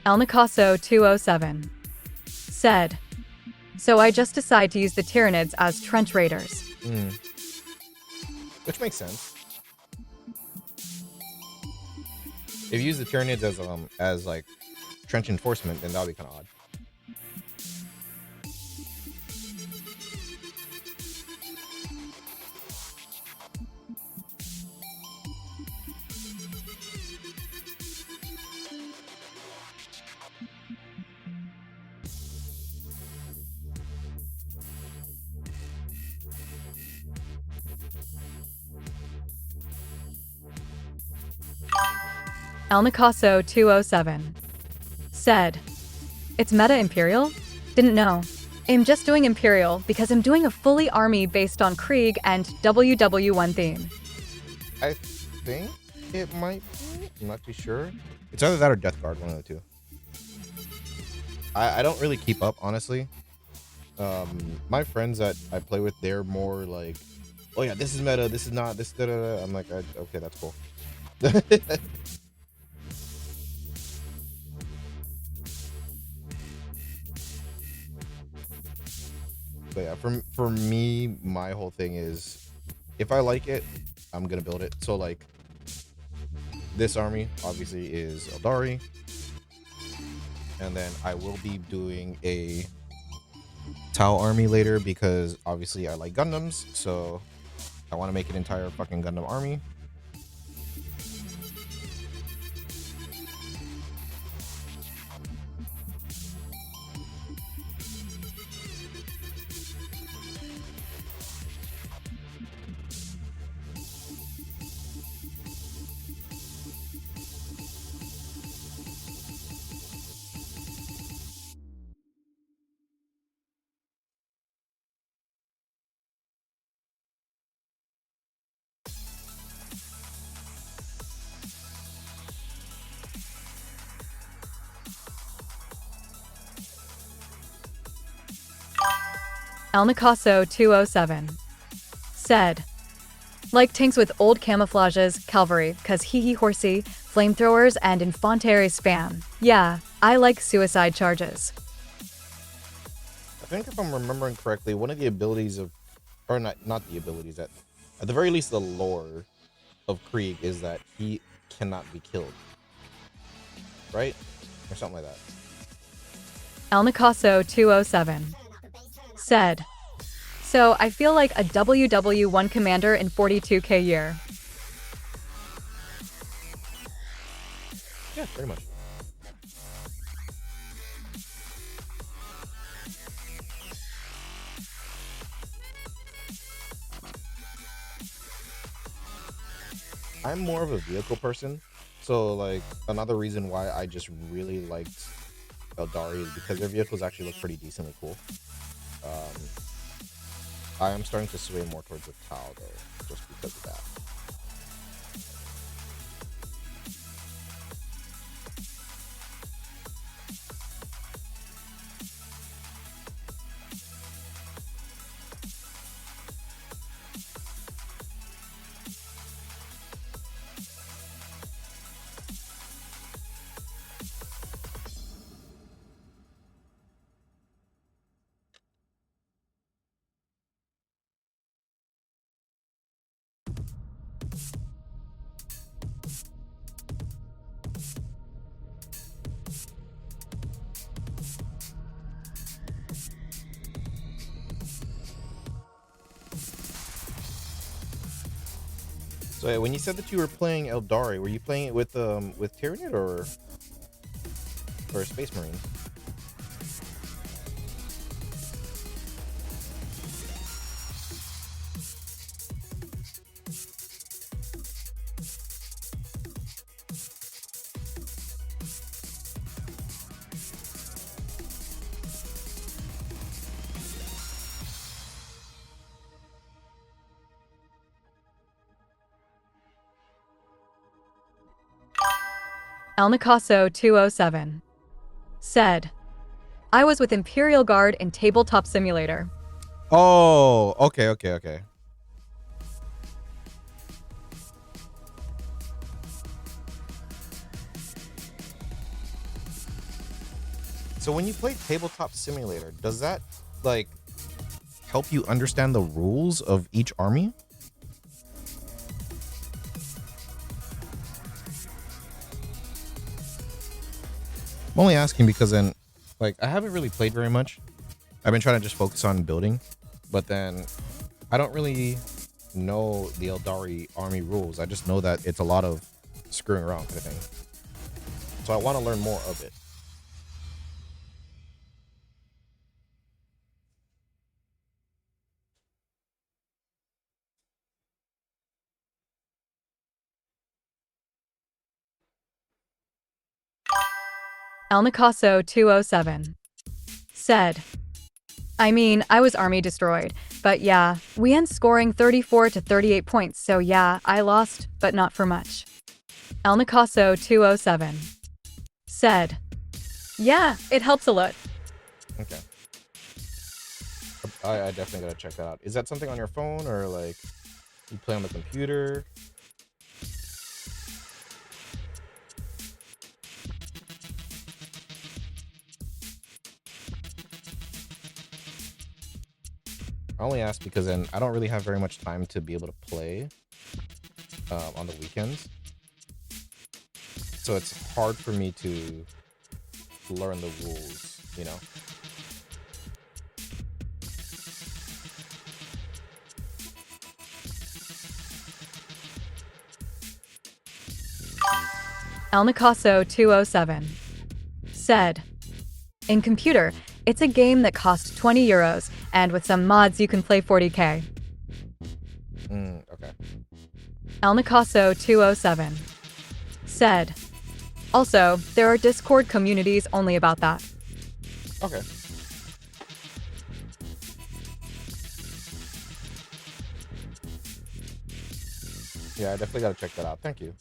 [SPEAKER 2] El Nicaso 207 said, so I just decide to use the Tyranids as trench raiders.
[SPEAKER 3] Which makes sense. If you use the Tyranids as like trench enforcement, then that would be kind of odd.
[SPEAKER 2] El Nicaso 207 said, it's meta Imperial? Didn't know. I'm just doing Imperial because I'm doing a fully army based on Krieg and WW1 theme.
[SPEAKER 3] I think it might be. I'm not too sure. It's either that or Death Guard, one of the two. I don't really keep up, honestly. My friends that I play with, they're more like, oh yeah, this is meta, this is not, this da da da. I'm like, okay, that's cool. But yeah, for me, my whole thing is, if I like it, I'm gonna build it. So like, this army obviously is Eldari, and then I will be doing a Tau army later because obviously I like Gundams, so I want to make an entire fucking Gundam army.
[SPEAKER 2] El Nicaso 207 said, like tanks with old camouflages, cavalry, cause hee horsey, flamethrowers, and infanterie spam. Yeah, I like suicide charges.
[SPEAKER 3] I think if I'm remembering correctly, one of the abilities of, or not the abilities, that at the very least the lore of Krieg is that he cannot be killed, right? Or something like that.
[SPEAKER 2] El Nicaso 207 said, so I feel like a WW1 commander in 42k year.
[SPEAKER 3] Yeah, pretty much. I'm more of a vehicle person, so like another reason why I just really liked Eldari is because their vehicles actually look pretty decently cool. I am starting to sway more towards the Tau though, just because of that. So when you said that you were playing Eldari, were you playing it with Tyranid or Space Marines?
[SPEAKER 2] El Nicaso 207 said, I was with Imperial Guard in Tabletop Simulator.
[SPEAKER 3] Oh, okay. So when you play Tabletop Simulator, does that like help you understand the rules of each army? I'm only asking because then, like, I haven't really played very much. I've been trying to just focus on building, but then I don't really know the Eldari army rules. I just know that it's a lot of screwing around kind of thing. So I want to learn more of it.
[SPEAKER 2] El Nicaso 207 said, I mean, I was army destroyed, but yeah, we end scoring 34 to 38 points, so yeah, I lost, but not for much. El Nicaso 207 said, yeah, it helps a lot.
[SPEAKER 3] Okay. I definitely gotta check that out. Is that something on your phone or like you play on the computer? I only ask because then I don't really have very much time to be able to play on the weekends. So it's hard for me to learn the rules, you know?
[SPEAKER 2] El Nicaso 207 said, in computer, it's a game that costs 20 euros, and with some mods you can play 40k.
[SPEAKER 3] Okay.
[SPEAKER 2] El Nicaso 207 said, also, there are Discord communities only about that.
[SPEAKER 3] Okay. Yeah, I definitely gotta check that out. Thank you.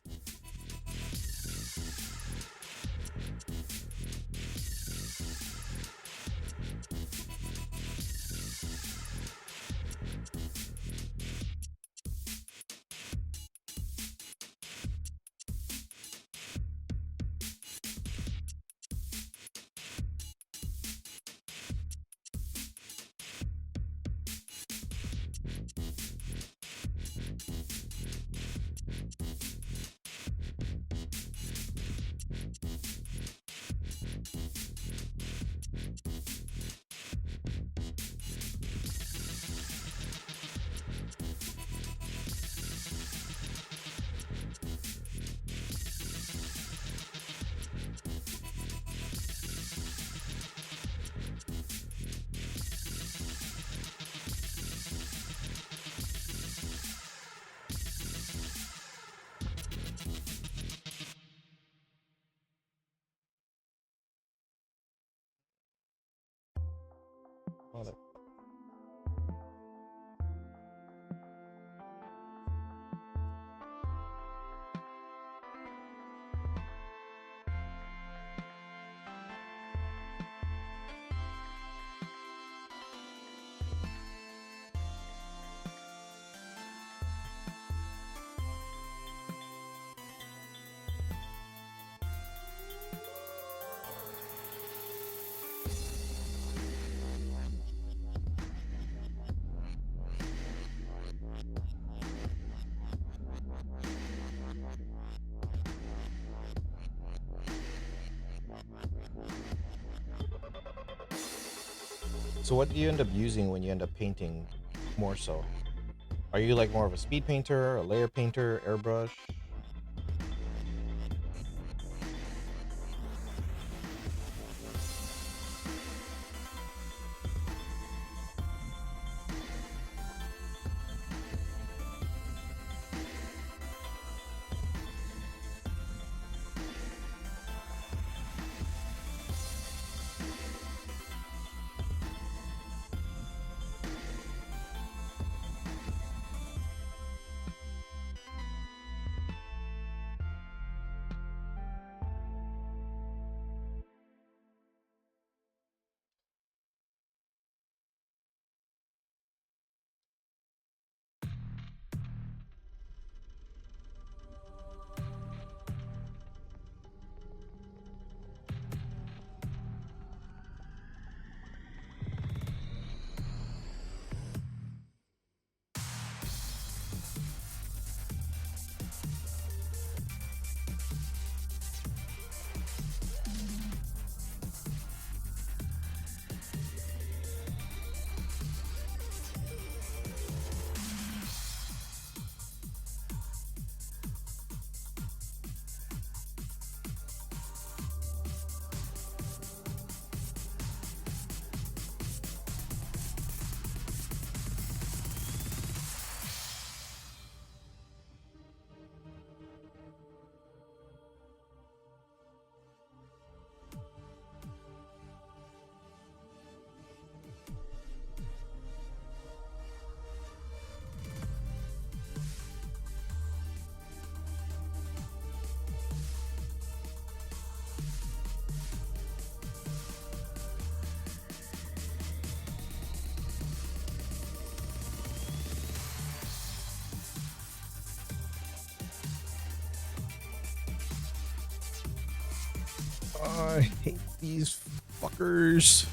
[SPEAKER 3] Oh, that- So what do you end up using when you end up painting more so? Are you like more of a speed painter, a layer painter, airbrush? I hate these fuckers.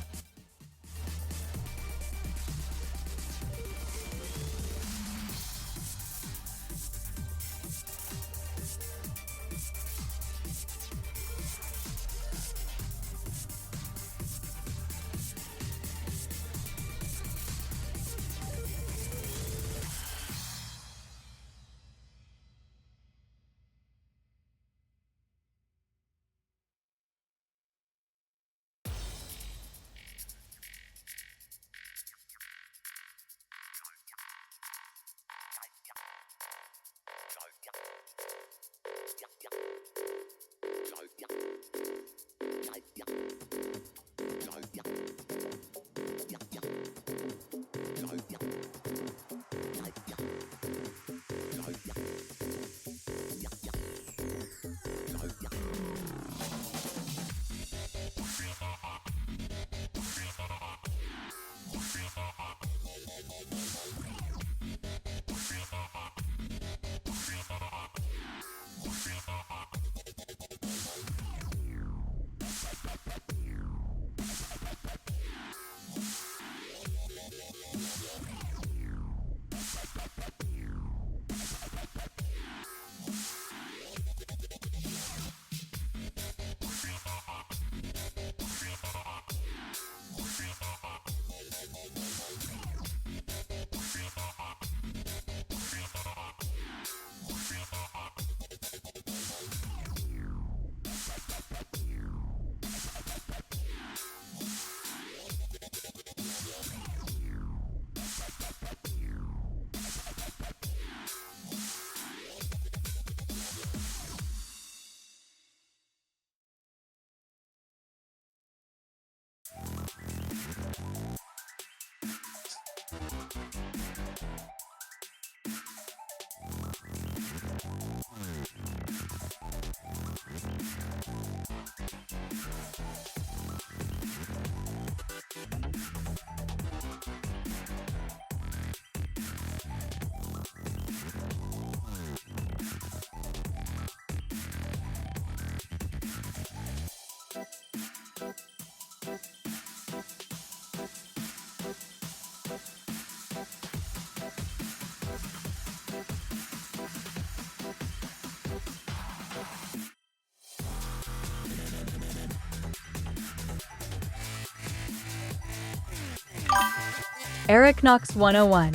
[SPEAKER 2] Eric Knox 101.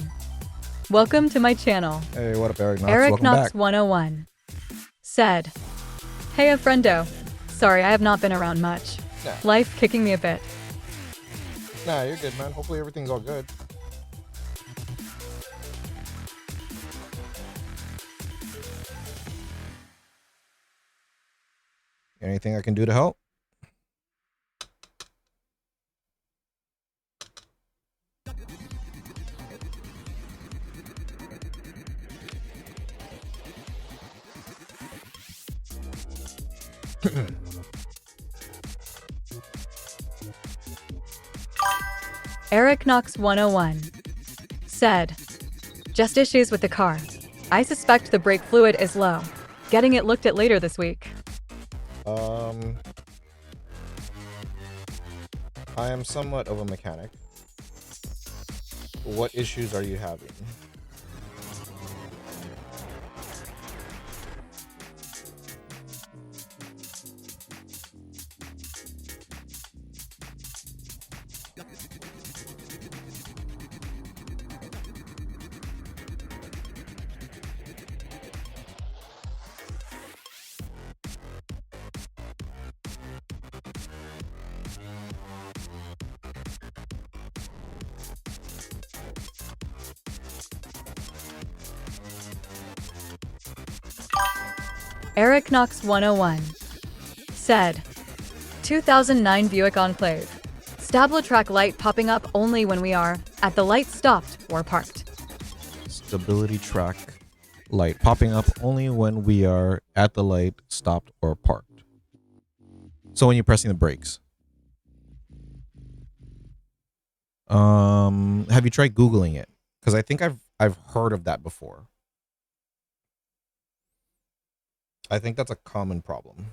[SPEAKER 2] Welcome to my channel.
[SPEAKER 3] Hey, what up, Eric Knox?
[SPEAKER 2] Eric
[SPEAKER 3] Welcome
[SPEAKER 2] Knox
[SPEAKER 3] back.
[SPEAKER 2] 101 said, "Hey, a friendo. Sorry, I have not been around much.
[SPEAKER 3] Yeah.
[SPEAKER 2] Life kicking me a bit.
[SPEAKER 3] Nah, you're good, man. Hopefully everything's all good. Anything I can do to help?
[SPEAKER 2] Eric Knox 101 said, "Just issues with the car. I suspect the brake fluid is low. Getting it looked at later this week."
[SPEAKER 3] I am somewhat of a mechanic. What issues are you having?
[SPEAKER 2] Eric Knox 101 said, 2009 Buick Enclave. Stablo-track light popping up only when we are at the light stopped or parked.
[SPEAKER 3] Stability track light popping up only when we are at the light, stopped, or parked. So when you're pressing the brakes. Have you tried Googling it? Because I think I've heard of that before. I think that's a common problem.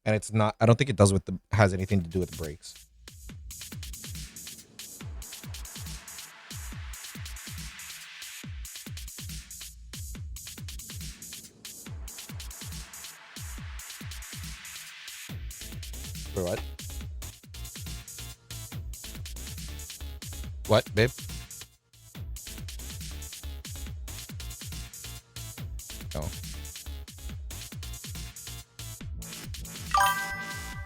[SPEAKER 3] and it's not. I don't think it does with the has anything to do with the brakes. For what? What, babe? Oh.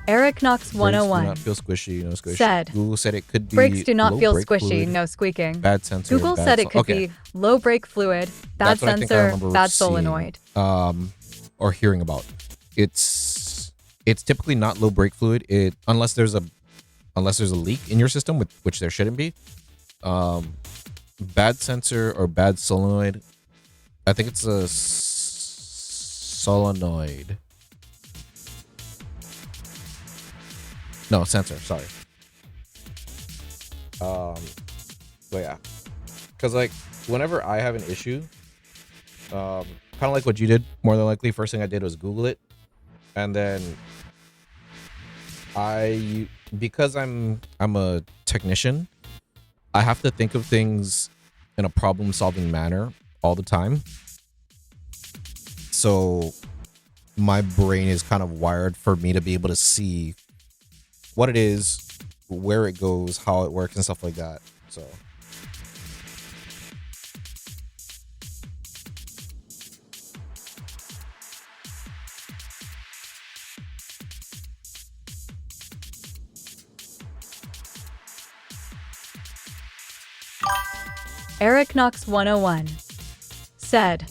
[SPEAKER 2] Eric Knox
[SPEAKER 3] Brakes do
[SPEAKER 2] 101
[SPEAKER 3] not feel squishy, no squish.
[SPEAKER 2] said,
[SPEAKER 3] Google said it could be
[SPEAKER 2] brakes do not
[SPEAKER 3] low
[SPEAKER 2] feel
[SPEAKER 3] brake
[SPEAKER 2] squishy,
[SPEAKER 3] fluid,
[SPEAKER 2] no squeaking.
[SPEAKER 3] bad sensor.
[SPEAKER 2] Google
[SPEAKER 3] bad
[SPEAKER 2] said it could
[SPEAKER 3] okay.
[SPEAKER 2] be low brake fluid, bad
[SPEAKER 3] That's what I think I
[SPEAKER 2] sensor,
[SPEAKER 3] remember
[SPEAKER 2] bad
[SPEAKER 3] seeing,
[SPEAKER 2] solenoid.
[SPEAKER 3] Or hearing about. It's typically not low brake fluid. Unless there's a leak in your system, which there shouldn't be. Bad sensor or bad solenoid. I think it's a solenoid. No, sensor. Sorry. But yeah, because like whenever I have an issue, kind of like what you did, more than likely, first thing I did was Google it, and then because I'm a technician, I have to think of things in a problem-solving manner all the time. So my brain is kind of wired for me to be able to see what it is, where it goes, how it works, and stuff like that. So
[SPEAKER 2] Eric Knox 101 said,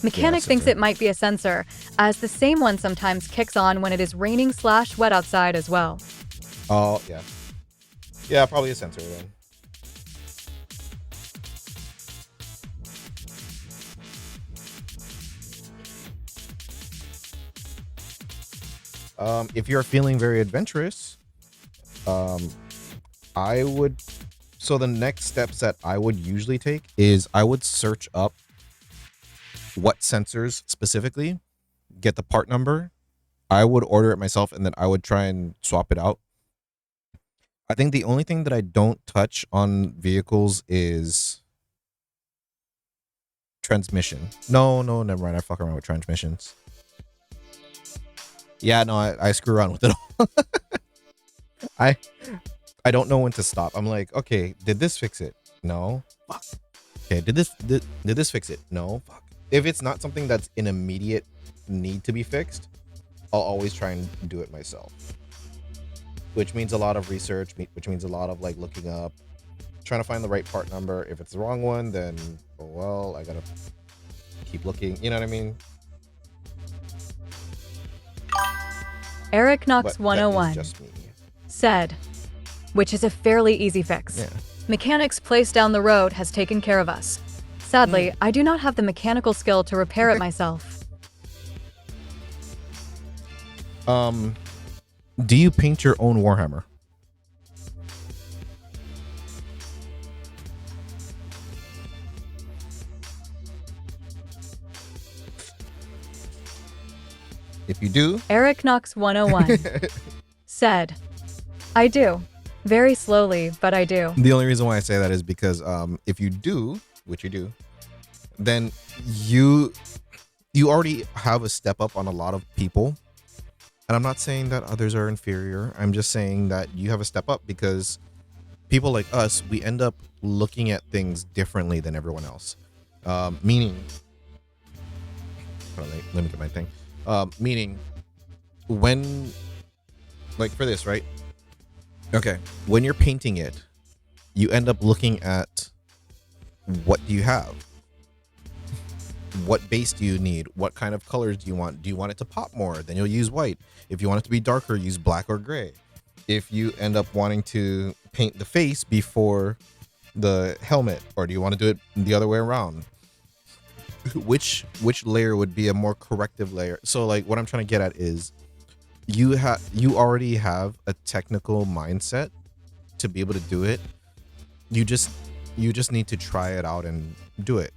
[SPEAKER 2] mechanic thinks
[SPEAKER 3] sensor.
[SPEAKER 2] it might be a sensor, as the same one sometimes kicks on when it is raining / wet outside as well.
[SPEAKER 3] oh yeah. Yeah, probably a sensor then. If you're feeling very adventurous, I would. So the next steps that I would usually take is I would search up what sensors specifically, get the part number. I would order it myself, and then I would try and swap it out. I think the only thing that I don't touch on vehicles is transmission. No, never mind. I fuck around with transmissions. Yeah, no, I screw around with it all. I don't know when to stop. I'm like, okay, did this fix it? No. Fuck. Okay, did this fix it? No. Fuck. If it's not something that's an immediate need to be fixed, I'll always try and do it myself. Which means a lot of research, which means a lot of like looking up, trying to find the right part number. If it's the wrong one, then oh well, I gotta keep looking. You know what I mean?
[SPEAKER 2] Eric Knox
[SPEAKER 3] But that is
[SPEAKER 2] 101
[SPEAKER 3] just me.
[SPEAKER 2] said, which is a fairly easy fix.
[SPEAKER 3] Yeah.
[SPEAKER 2] Mechanic's place down the road has taken care of us. Sadly, I do not have the mechanical skill to repair it myself.
[SPEAKER 3] Do you paint your own Warhammer? If you do,
[SPEAKER 2] Eric Knox 101 said, I do. Very slowly, but I do.
[SPEAKER 3] the only reason why I say that is because if you do, which you do, then you already have a step up on a lot of people. And I'm not saying that others are inferior. I'm just saying that you have a step up because people like us, we end up looking at things differently than everyone else. Meaning, hold on, let me get my thing. Meaning, when, like for this, right? Okay, when you're painting it, you end up looking at what do you have? What base do you need? What kind of colors do you want? Do you want it to pop more? Then you'll use white. If you want it to be darker, use black or gray. If you end up wanting to paint the face before the helmet, or do you want to do it the other way around? Which layer would be a more corrective layer? So like what I'm trying to get at is you already have a technical mindset to be able to do it. You just need to try it out and do it.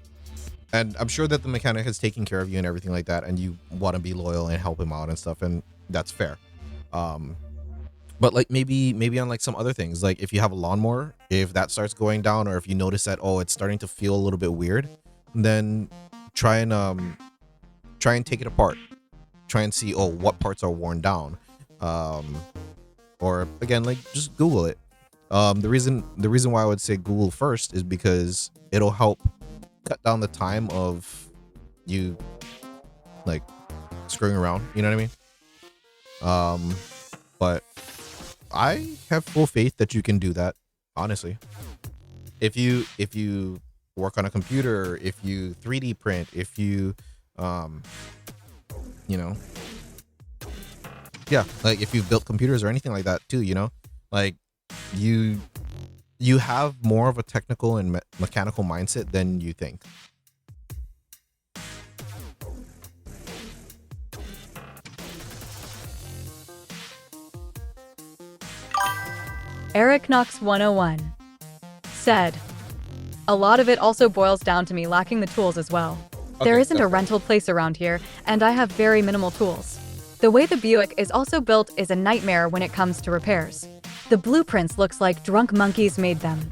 [SPEAKER 3] And I'm sure that the mechanic has taken care of you and everything like that, and you want to be loyal and help him out and stuff, and that's fair. Um, but like maybe on like some other things, like if you have a lawnmower, if that starts going down, or if you notice that it's starting to feel a little bit weird, then try and take it apart. Try and see what parts are worn down. Or again, like just Google it. The reason why I would say Google first is because it'll help cut down the time of you like screwing around, you know what I mean? But I have full faith that you can do that, honestly. If you work on a computer, if you 3D print, if you you know, yeah, like if you've built computers or anything like that too, you know, like you have more of a technical and mechanical mindset than you think.
[SPEAKER 2] Eric Knox 101 said, "A lot of it also boils down to me lacking the tools as well. There
[SPEAKER 3] Okay,
[SPEAKER 2] isn't a
[SPEAKER 3] that's fair.
[SPEAKER 2] rental place around here, and I have very minimal tools. The way the Buick is also built is a nightmare when it comes to repairs. The blueprints looks like drunk monkeys made them."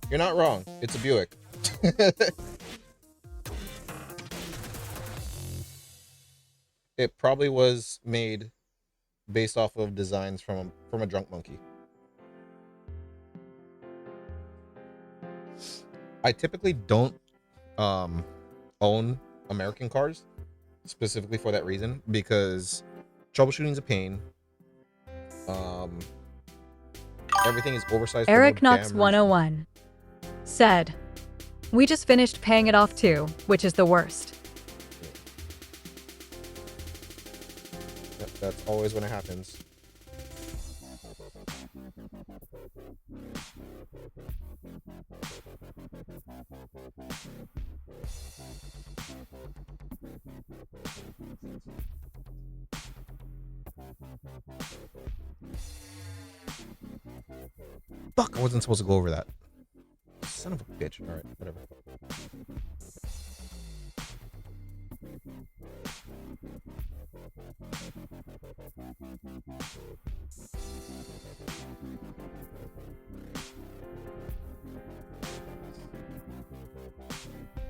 [SPEAKER 3] You're not wrong. It's a Buick. It probably was made based off of designs from a drunk monkey. I typically don't own American cars specifically for that reason, because troubleshooting is a pain. Everything is oversized.
[SPEAKER 2] Eric Knox 101 said, "We just finished paying it off too, which is the worst."
[SPEAKER 3] That's always when it happens. Fuck, I wasn't supposed to go over that. Son of a bitch. Alright, whatever.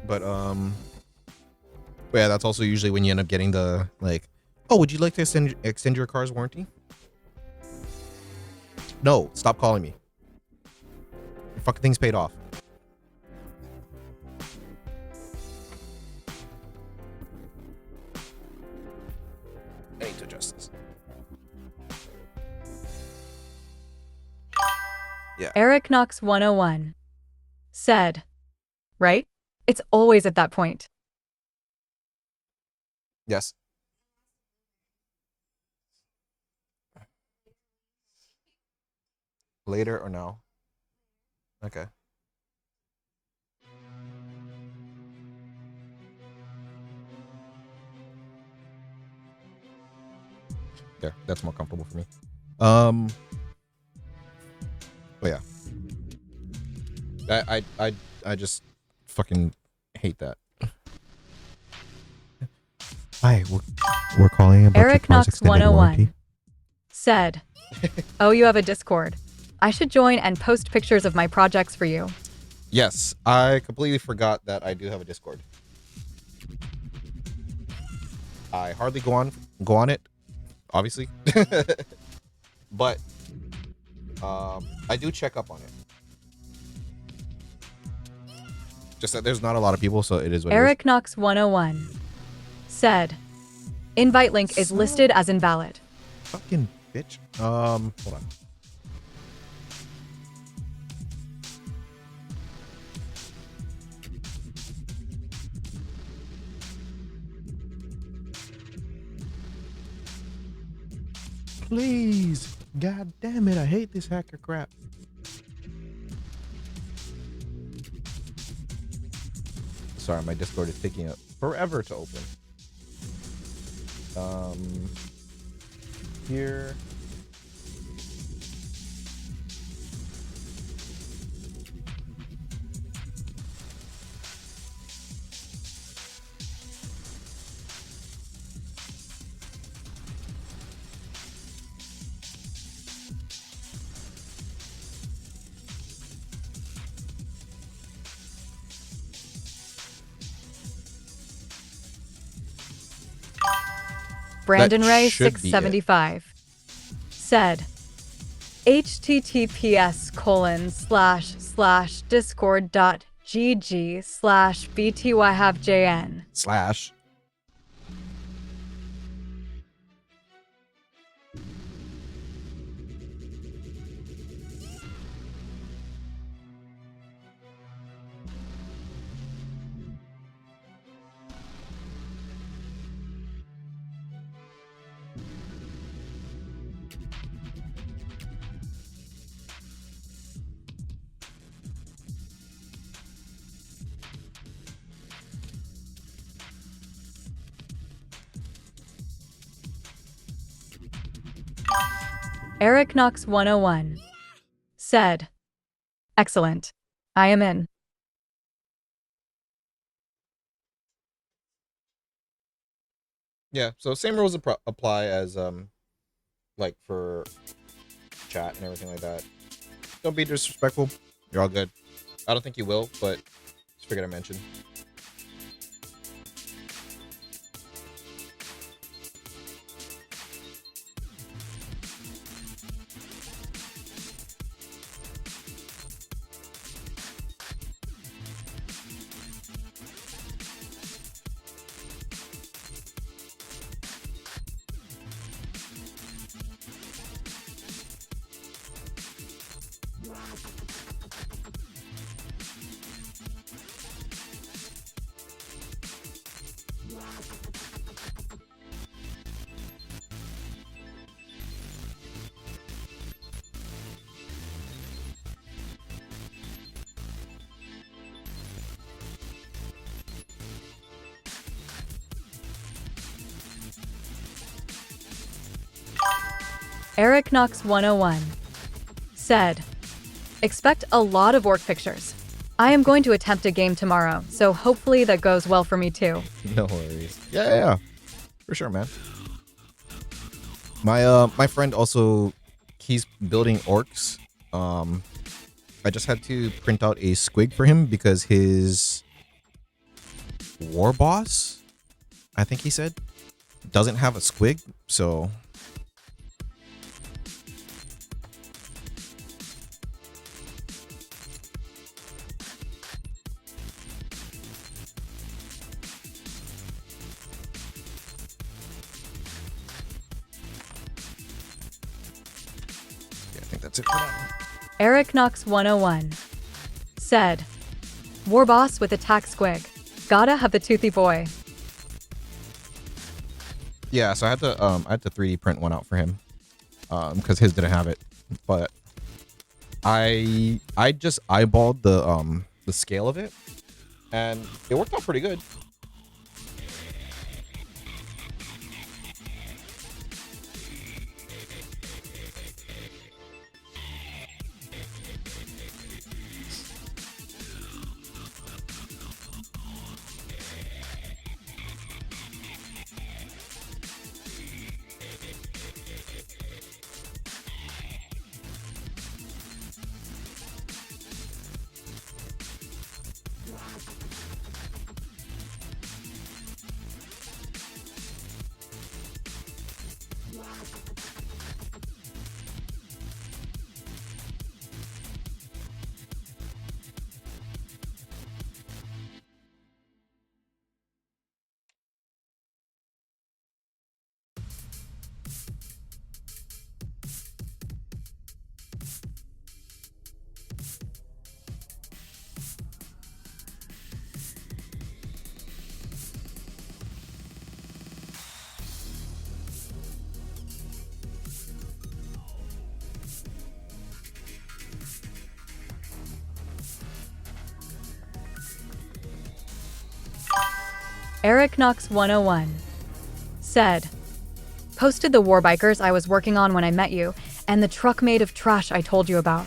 [SPEAKER 3] But yeah, that's also usually when you end up getting the like, oh, would you like to extend your car's warranty? No, stop calling me. Your fucking thing's paid off. I need to adjust this. Yeah.
[SPEAKER 2] Eric Knox 101 said, "Right? It's always at that point."
[SPEAKER 3] Yes. Later or now? Okay. There, that's more comfortable for me. But yeah. I just fucking hate that. Hi, we're calling about
[SPEAKER 2] Eric
[SPEAKER 3] your car's
[SPEAKER 2] Knox
[SPEAKER 3] extended warranty.
[SPEAKER 2] 101 said, "Oh, you have a Discord. I should join and post pictures of my projects for you."
[SPEAKER 3] Yes, I completely forgot that I do have a Discord. I hardly go on it, obviously, but I do check up on it. Just that there's not a lot of people, so it is what
[SPEAKER 2] Eric Knox 101 said, "Invite link is listed as invalid."
[SPEAKER 3] it is. Fucking bitch. Hold on. Please, god damn it, I hate this hacker crap. Sorry, my Discord is taking forever to open. Here.
[SPEAKER 2] Brandon Ray
[SPEAKER 3] should be it.
[SPEAKER 2] 675 said, https://discord.gg/btyhavejn.
[SPEAKER 3] Slash.
[SPEAKER 2] Eric Knox 101 said, excellent. I am in.
[SPEAKER 3] Yeah, so same rules apply as like for chat and everything like that. Don't be disrespectful. You're all good. I don't think you will, but just figured I mention.
[SPEAKER 2] Eric Knox 101 said, expect a lot of orc pictures. I am going to attempt a game tomorrow, so hopefully that goes well for me too.
[SPEAKER 3] No worries. Yeah. For sure, man. My friend also, he's building orcs. I just had to print out a squig for him because his war boss, I think he said, doesn't have a squig, so I think that's it for now.
[SPEAKER 2] Eric Knox 101 said, war boss with attack squig. Gotta have the toothy boy.
[SPEAKER 3] Yeah, so I had to 3D print one out for him, because his didn't have it. But I just eyeballed the scale of it, and it worked out pretty good.
[SPEAKER 2] Eric Knox 101 said, posted the war bikers I was working on when I met you, and the truck made of trash I told you about.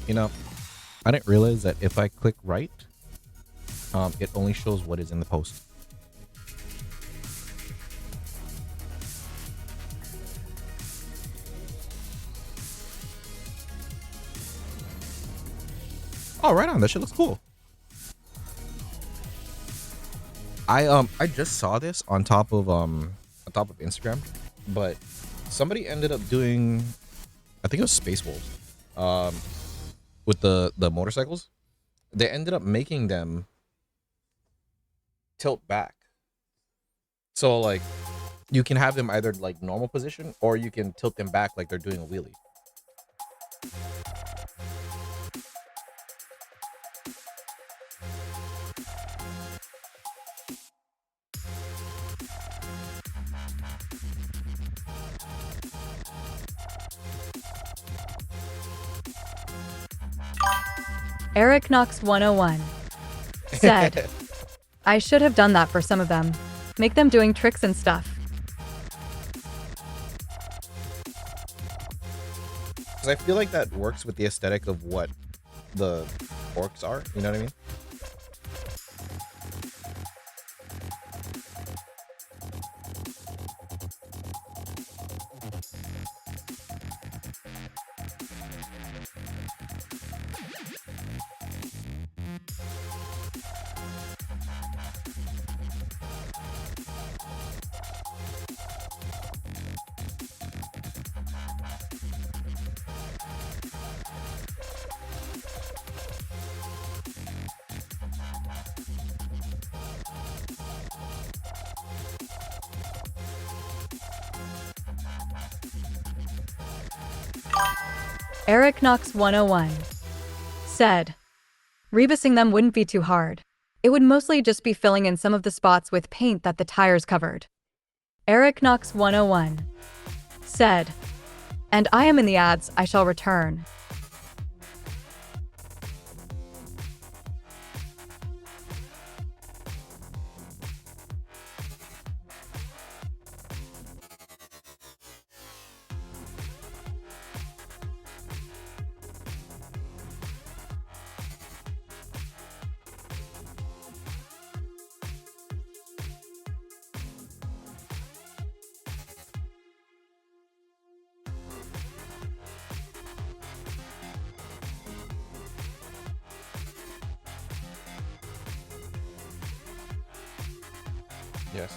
[SPEAKER 3] You know, I didn't realize that if I click right, it only shows what is in the post. Oh, right on. That shit looks cool. I just saw this on top of Instagram, but somebody ended up doing, I think it was Space Wolves, with the motorcycles. They ended up making them tilt back, so like you can have them either like normal position or you can tilt them back like they're doing a wheelie.
[SPEAKER 2] Eric Knox 101 said, I should have done that for some of them. Make them doing tricks and stuff.
[SPEAKER 3] Because I feel like that works with the aesthetic of what the orcs are. You know what I mean?
[SPEAKER 2] Eric Knox 101 said, rebusing them wouldn't be too hard. It would mostly just be filling in some of the spots with paint that the tires covered. Eric Knox 101 said, and I am in the ads, I shall return.
[SPEAKER 3] Yes.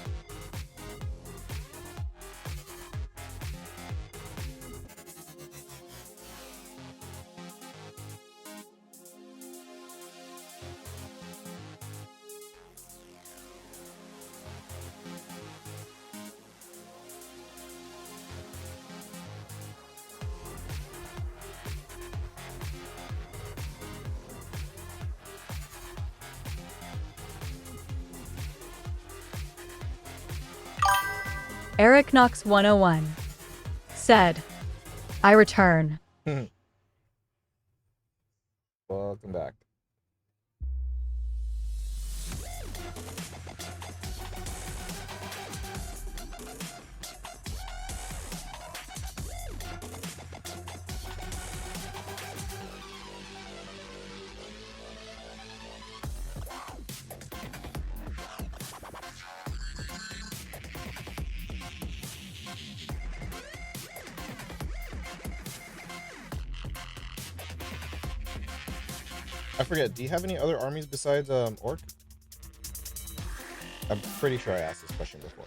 [SPEAKER 2] Eric Knox 101 said, I return.
[SPEAKER 3] Welcome back. I forget, do you have any other armies besides Orc? I'm pretty sure I asked this question before.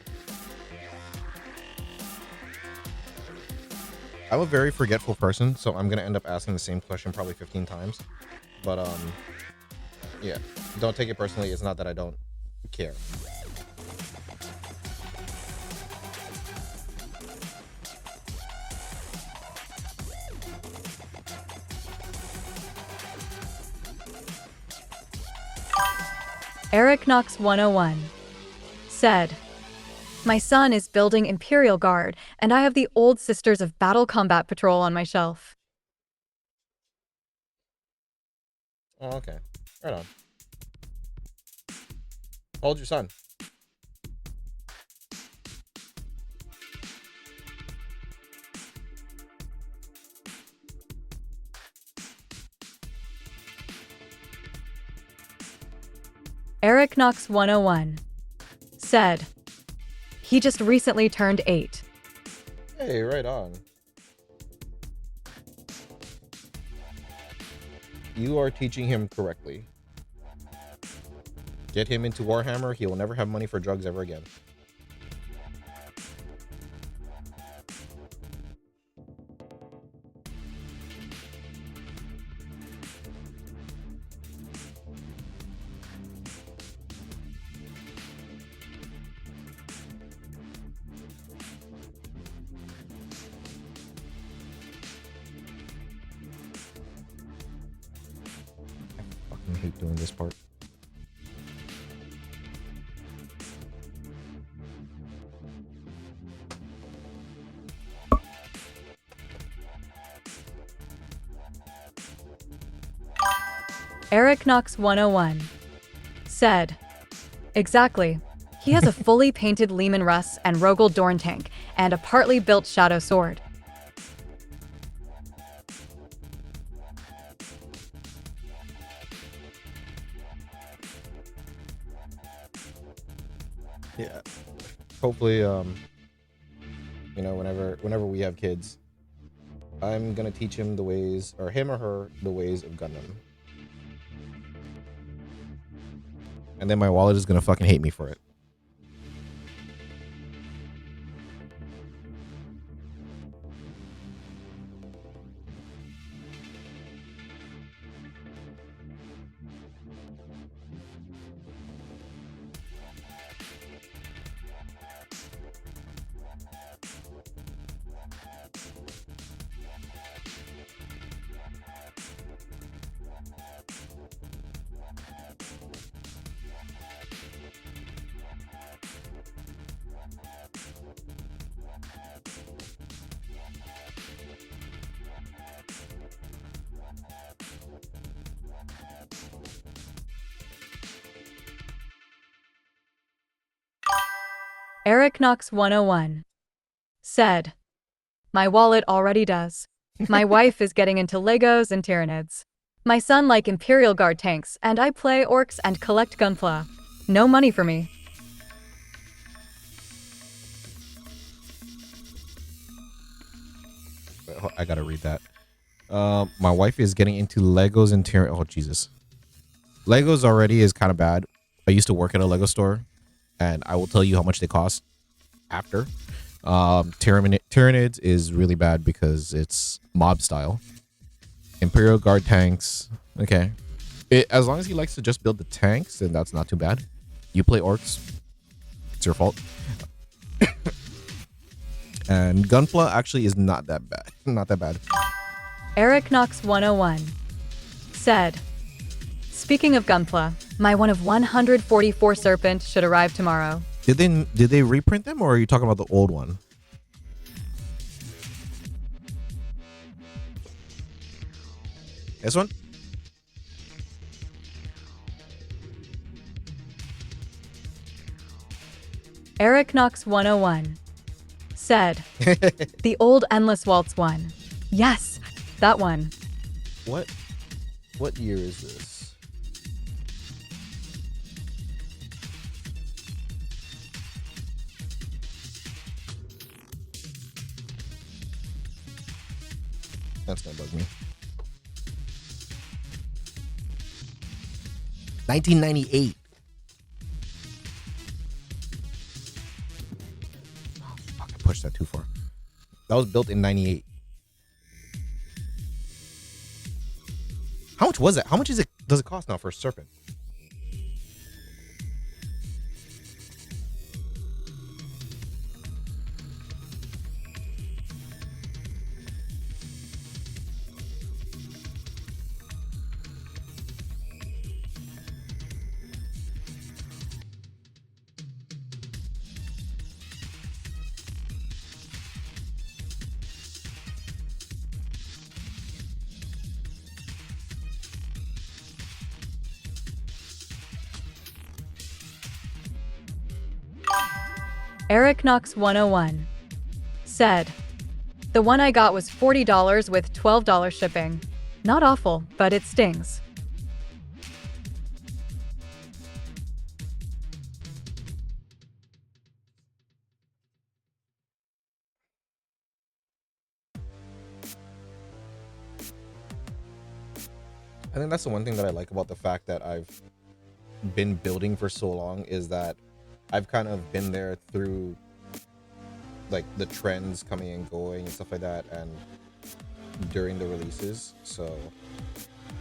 [SPEAKER 3] I'm a very forgetful person, so I'm gonna end up asking the same question probably 15 times. But yeah, don't take it personally. It's not that I don't care.
[SPEAKER 2] Eric Knox 101 said, my son is building Imperial Guard, and I have the Old Sisters of Battle Combat Patrol on my shelf.
[SPEAKER 3] Oh, okay. Right on. How old's your son?
[SPEAKER 2] Eric Knox 101 said, he just recently turned 8.
[SPEAKER 3] Hey, right on. You are teaching him correctly. Get him into Warhammer. He will never have money for drugs ever again. I fucking hate doing this part.
[SPEAKER 2] Eric Knox 101 said, exactly. He has a fully painted Leman Russ and Rogel Dorn tank and a partly built Shadow sword.
[SPEAKER 3] Yeah. Hopefully, you know, whenever we have kids, I'm gonna teach him the ways, or him or her, the ways of Gundam. And then my wallet is gonna fucking hate me for it.
[SPEAKER 2] Eric Knox 101 said, my wallet already does. My wife is getting into Legos and Tyranids. My son like Imperial Guard tanks, and I play orcs and collect Gunpla. No money for me.
[SPEAKER 3] I gotta read that. My wife is getting into Legos and Oh Jesus, Legos already is kind of bad. I used to work at a Lego store, and I will tell you how much they cost after. Tyranids is really bad because it's mob style. Imperial Guard tanks, okay. As long as he likes to just build the tanks, then that's not too bad. You play orcs, it's your fault. And Gunpla actually is not that bad. Not that bad.
[SPEAKER 2] Eric Knox 101 said, speaking of Gunpla, my one of 144 Serpent should arrive tomorrow.
[SPEAKER 3] Did they reprint them, or are you talking about the old one? This one?
[SPEAKER 2] Eric Knox 101 said, the old Endless Waltz one. Yes, that one.
[SPEAKER 3] What year is this? That's gonna bug me. 1998. Oh, fuck, I pushed that too far. That was built in 98. How much was it? How much does it cost now for a Serpent?
[SPEAKER 2] Eric Knox 101 said, the one I got was $40 with $12 shipping. Not awful, but it stings.
[SPEAKER 3] I think that's the one thing that I like about the fact that I've been building for so long is that I've kind of been there through like the trends coming and going and stuff like that, and during the releases. So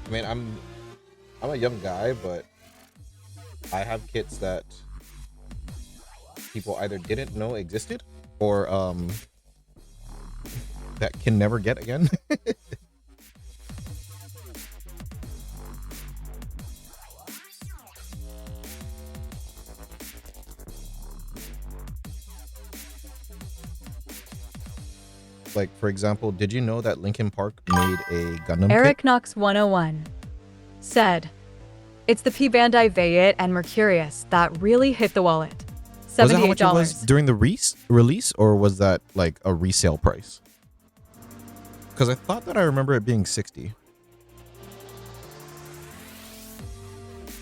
[SPEAKER 3] I mean, I'm a young guy, but I have kits that people either didn't know existed or that can never get again. Like, for example, did you know that Linkin Park made a Gundam
[SPEAKER 2] Eric
[SPEAKER 3] kit?
[SPEAKER 2] Knox 101 said, "It's the P Bandai Vayet and Mercurius that really hit the wallet.
[SPEAKER 3] Was that how much it was
[SPEAKER 2] $78.
[SPEAKER 3] during the release, or was that like a resale price? Because I thought that I remember it being 60.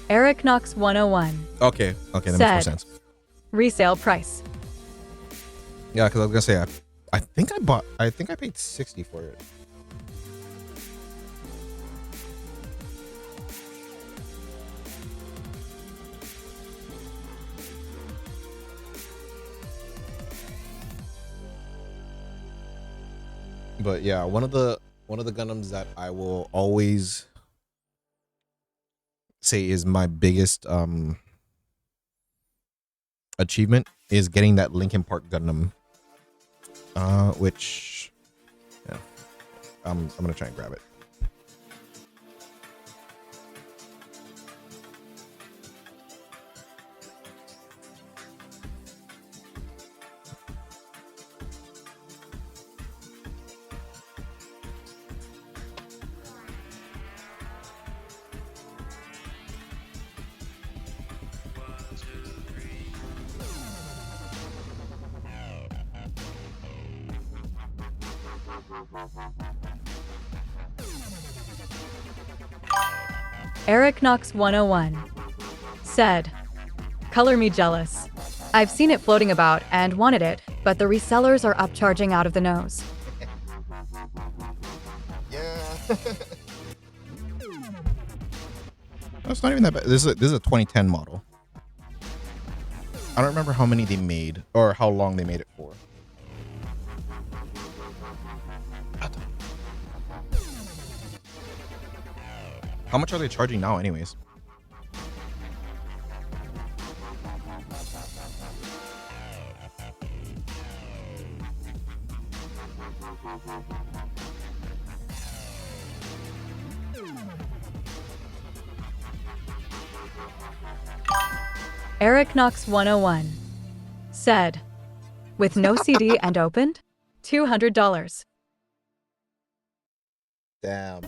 [SPEAKER 2] Eric Knox 101
[SPEAKER 3] Okay, that makes more
[SPEAKER 2] said,
[SPEAKER 3] sense.
[SPEAKER 2] resale price.
[SPEAKER 3] Yeah, because I was gonna say I think I paid 60 for it. But yeah, one of the Gundams that I will always say is my biggest achievement is getting that Linkin Park Gundam. Which yeah, I'm gonna try and grab it.
[SPEAKER 2] Eric Knox 101 said, "Color me jealous. I've seen it floating about and wanted it, but the resellers are upcharging out of the nose."
[SPEAKER 3] Yeah. That's not even that bad. This is a 2010 model. I don't remember how many they made or how long they made it for. How much are they charging now, anyways?
[SPEAKER 2] Eric Knox 101 said, "With no CD and opened, $200.
[SPEAKER 3] Damn.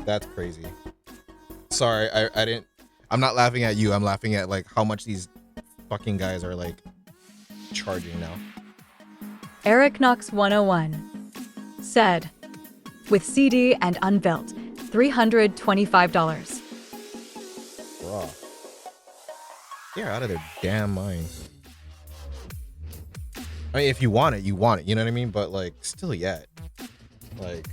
[SPEAKER 3] That's crazy. Sorry, I didn't. I'm not laughing at you. I'm laughing at like how much these fucking guys are like charging now.
[SPEAKER 2] Eric Knox 101 said, "With CD and unbuilt, $325.
[SPEAKER 3] Bruh. They're out of their damn minds. I mean, if you want it, you want it. You know what I mean? But like, still yet. Like,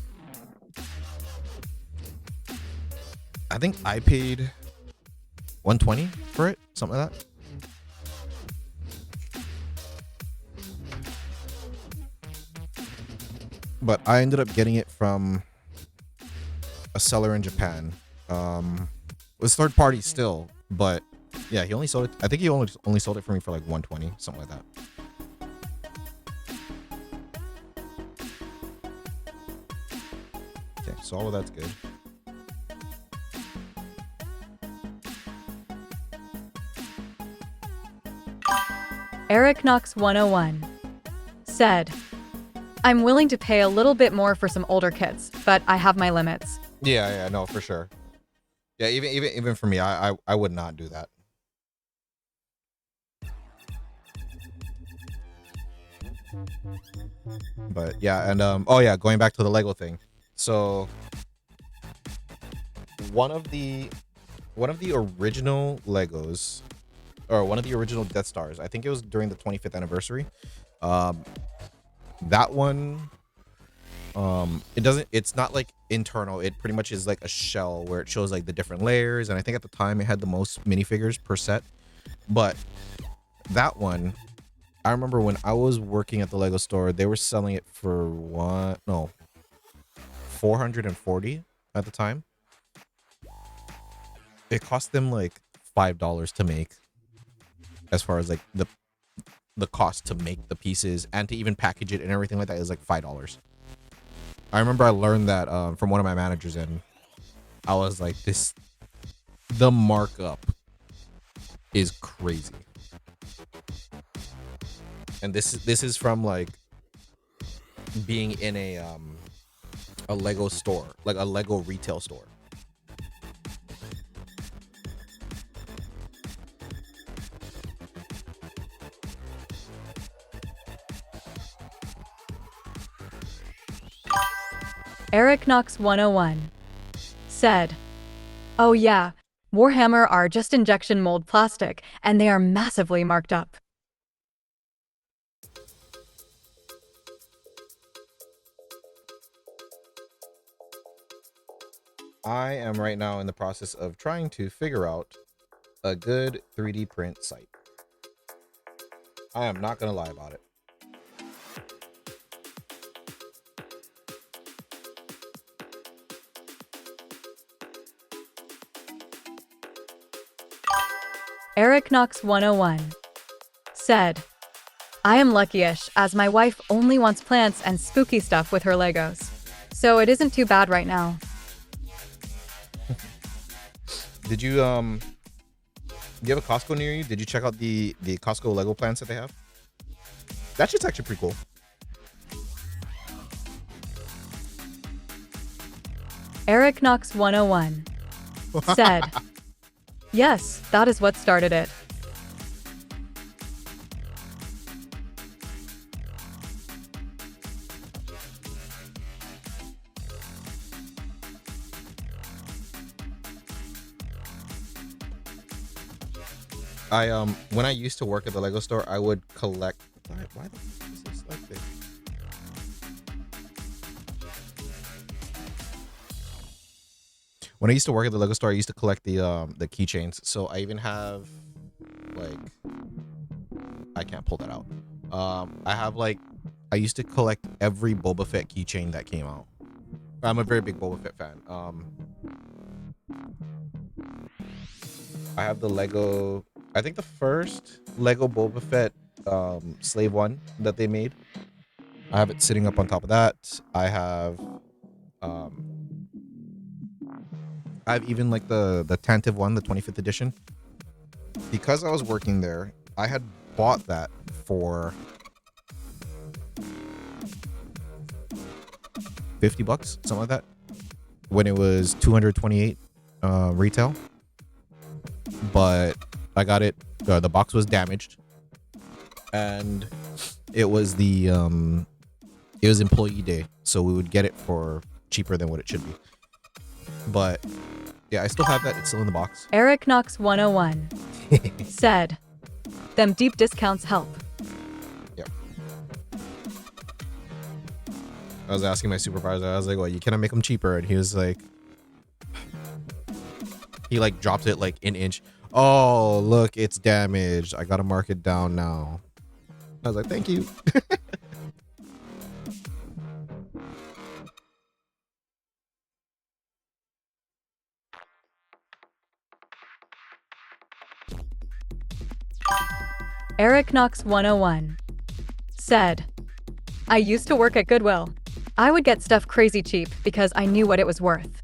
[SPEAKER 3] I think I paid 120 for it, something like that. But I ended up getting it from a seller in Japan. It was third party still, but yeah, he only sold it. I think he only sold it for me for like 120, something like that. Okay, so all of that's good.
[SPEAKER 2] Eric Knox 101 said, "I'm willing to pay a little bit more for some older kits, but I have my limits."
[SPEAKER 3] Yeah, no, for sure. Yeah, even for me, I would not do that. But yeah, and oh yeah, going back to the Lego thing. So one of the original Legos, or one of the original Death Stars, I think it was during the 25th anniversary. That one, it's not like internal. It pretty much is like a shell where it shows like the different layers, and I think at the time it had the most minifigures per set. But that one, I remember when I was working at the Lego store, they were selling it for 440 at the time. It cost them like $5 to make, as far as like the cost to make the pieces and to even package it and everything like that is like $5. I remember I learned that from one of my managers, and I was like, the markup is crazy. And this is from like being in a Lego store, like a Lego retail store.
[SPEAKER 2] Eric Knox 101 said, "Oh yeah, Warhammer are just injection mold plastic, and they are massively marked up."
[SPEAKER 3] I am right now in the process of trying to figure out a good 3D print site. I am not gonna lie about it.
[SPEAKER 2] Eric Knox 101 said, "I am lucky-ish, as my wife only wants plants and spooky stuff with her Legos. So it isn't too bad right now."
[SPEAKER 3] Did you do you have a Costco near you? Did you check out the Costco Lego plants that they have? That shit's actually pretty cool.
[SPEAKER 2] Eric Knox 101 said, "Yes, that is what started it."
[SPEAKER 3] When I used to work at the Lego store, I would collect. Why the fuck is this like this? When I used to work at the Lego store, I used to collect the keychains. So I even have like, I can't pull that out. I have like, I used to collect every Boba Fett keychain that came out. I'm a very big Boba Fett fan. I have the Lego. I think the first Lego Boba Fett Slave One that they made. I have it sitting up on top of that. I have even like the Tantive one, the 25th edition. Because I was working there, I had bought that for $50, something like that, when it was 228 retail. But I got it. The box was damaged, and it was it was employee day, so we would get it for cheaper than what it should be. But yeah, I still have that. It's still in the box.
[SPEAKER 2] Eric Knox 101 said, "Them deep discounts help."
[SPEAKER 3] Yeah. I was asking my supervisor. I was like, "Well, you cannot make them cheaper," and he was like, he like dropped it like an inch. "Oh, look, it's damaged. I gotta mark it down now." I was like, "Thank you."
[SPEAKER 2] Eric Knox 101 said, "I used to work at Goodwill. I would get stuff crazy cheap because I knew what it was worth."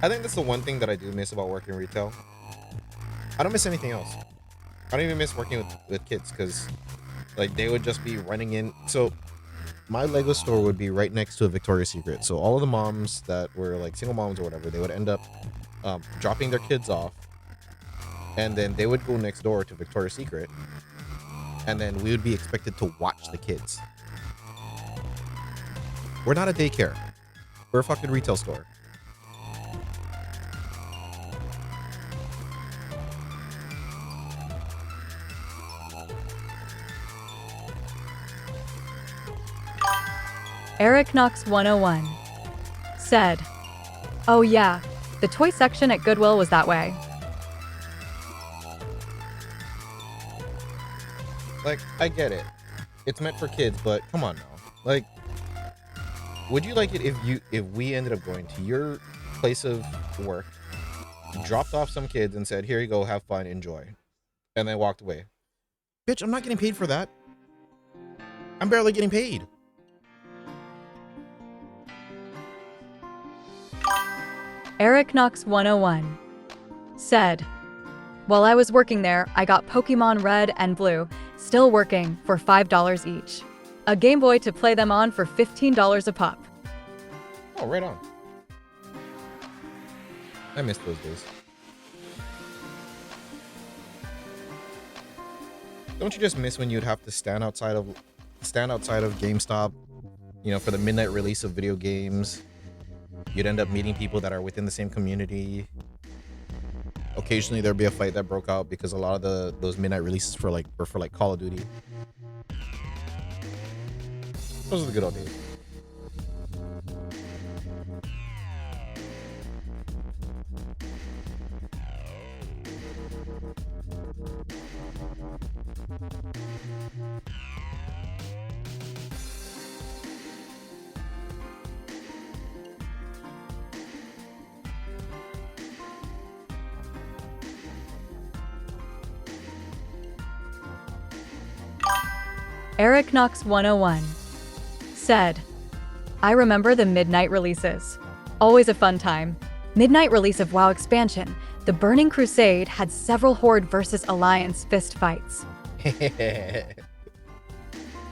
[SPEAKER 2] I think that's the one thing that I do miss about working retail. I don't miss anything else. I don't even miss working with kids, because like they would just be running in. So my Lego store would be right next to a Victoria's Secret. So all of the moms that were like single moms or whatever, they would end up dropping their kids off, and then they would go next door to Victoria's Secret, and then we would be expected to watch the kids. We're not a daycare. We're a fucking retail store. Eric Knox 101 said, "Oh yeah, the toy section at Goodwill was that way."
[SPEAKER 3] Like, I get it. It's meant for kids, but come on now. Like, would you like it if we ended up going to your place of work, dropped off some kids and said, "Here you go, have fun, enjoy," and then walked away? Bitch, I'm not getting paid for that. I'm barely getting paid.
[SPEAKER 2] Eric Knox 101 said, "While I was working there, I got Pokemon Red and Blue, still working, for $5 each. A Game Boy to play them on for $15 a pop."
[SPEAKER 3] Oh, right on. I missed those days. Don't you just miss when you'd have to stand outside of GameStop, for the midnight release of video games? You'd end up meeting people that are within the same community. Occasionally there'd be a fight that broke out because a lot of those midnight releases were for Call of Duty. Those are the good old days.
[SPEAKER 2] Eric Knox 101 said, "I remember the midnight releases. Always a fun time. Midnight release of WoW expansion. The Burning Crusade had several Horde versus Alliance fist fights."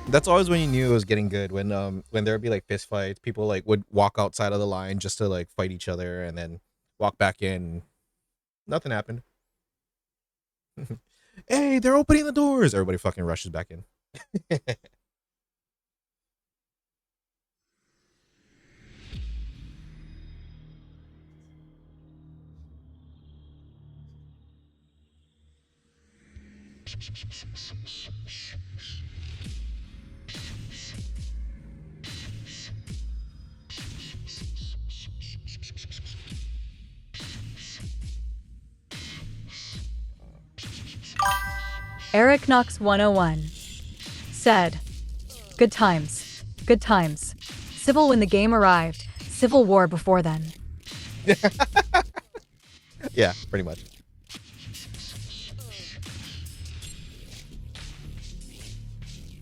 [SPEAKER 3] That's always when you knew it was getting good, when there would be fist fights. People would walk outside of the line just to fight each other and then walk back in. Nothing happened. Hey, they're opening the doors. Everybody fucking rushes back in.
[SPEAKER 2] Eric Knox 101 said, "Good times. Good times. Civil when the game arrived. Civil War before then."
[SPEAKER 3] Yeah, pretty much.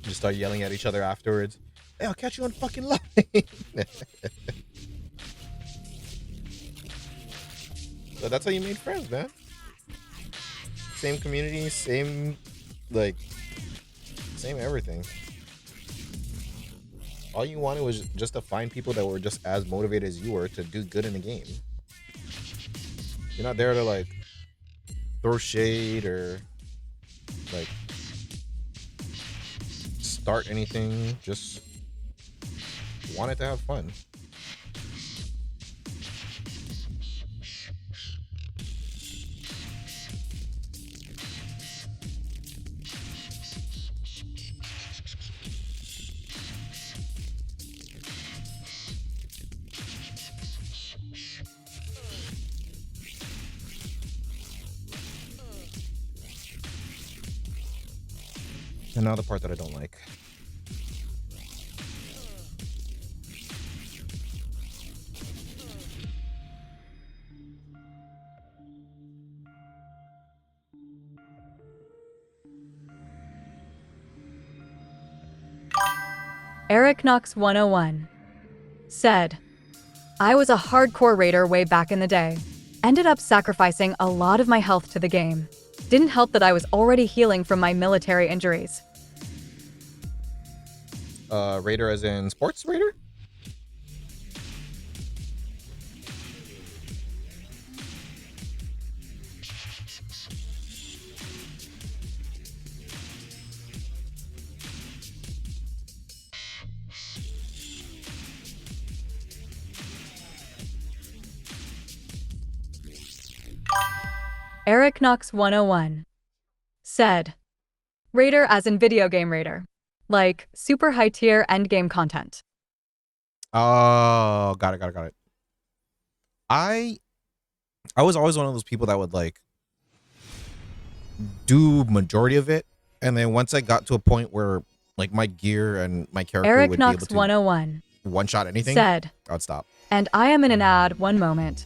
[SPEAKER 3] Just start yelling at each other afterwards. Hey, I'll catch you on fucking line. So that's how you made friends, man. Same community, same everything. All you wanted was just to find people that were just as motivated as you were to do good in the game. You're not there to throw shade or start anything. Just wanted to have fun. And now the part that I don't like.
[SPEAKER 2] Eric Knox 101 said, "I was a hardcore raider way back in the day. Ended up sacrificing a lot of my health to the game. Didn't help that I was already healing from my military injuries."
[SPEAKER 3] Raider as in sports raider?
[SPEAKER 2] Eric Knox 101 said, "Raider as in video game raider. Like super high tier endgame content."
[SPEAKER 3] Oh, got it, got it, got it. I I was always one of those people that would like do majority of it, and then once I got to a point where like my gear and my character
[SPEAKER 2] Eric
[SPEAKER 3] would be able
[SPEAKER 2] Knox
[SPEAKER 3] to
[SPEAKER 2] 101
[SPEAKER 3] one shot anything,
[SPEAKER 2] said,
[SPEAKER 3] I would stop.
[SPEAKER 2] and I am in an ad, one moment.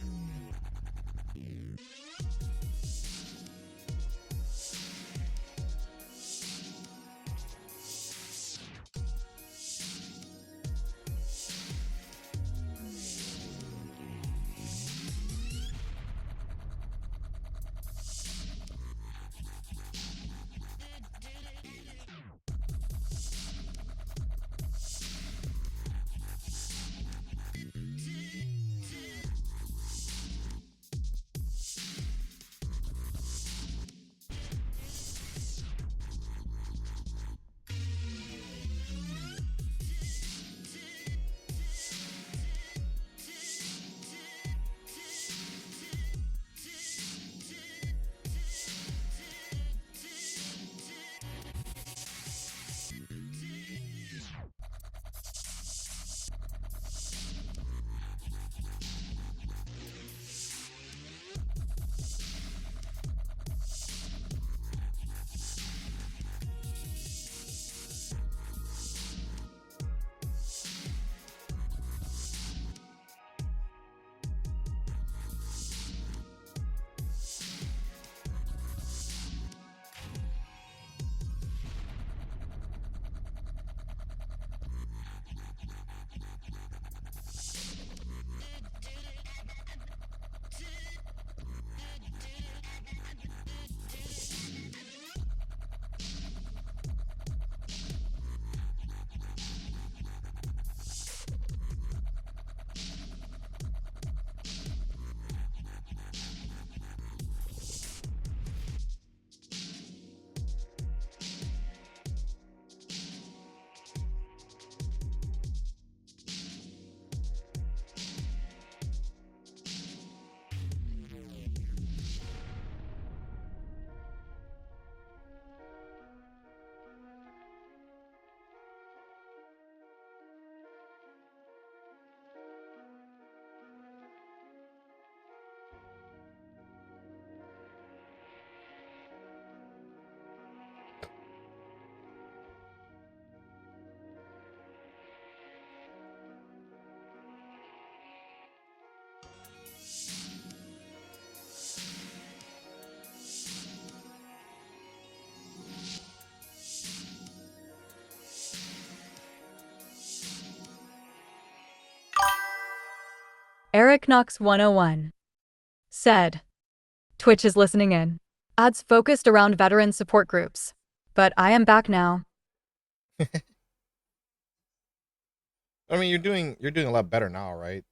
[SPEAKER 2] Eric Knox 101 said, Twitch is listening in. Ads focused around veteran support groups. But I am back now.
[SPEAKER 3] I mean, you're doing a lot better now, right?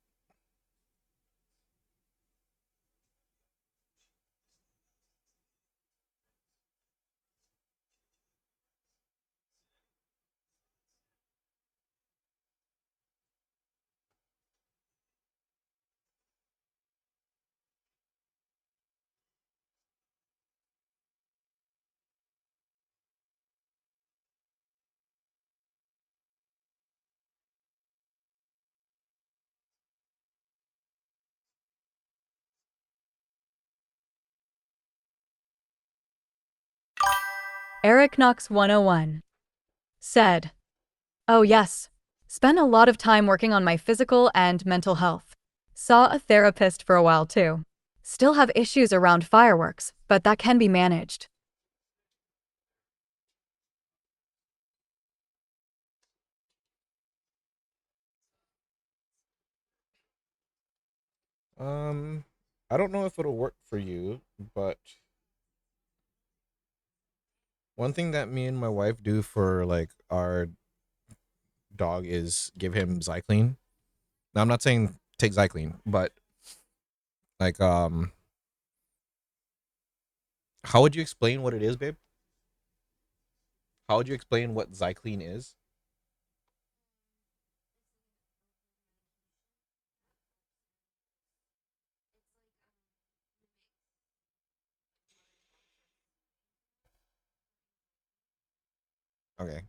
[SPEAKER 2] Eric Knox 101 said, Oh, yes. Spent a lot of time working on my physical and mental health. Saw a therapist for a while too. Still have issues around fireworks, but that can be managed.
[SPEAKER 3] Um, I don't know if it'll work for you, but one thing that me and my wife do for like our dog is give him Zycline. Now I'm not saying take Zycline, but like how would you explain what it is, babe? How would you explain what Zycline is? Okay.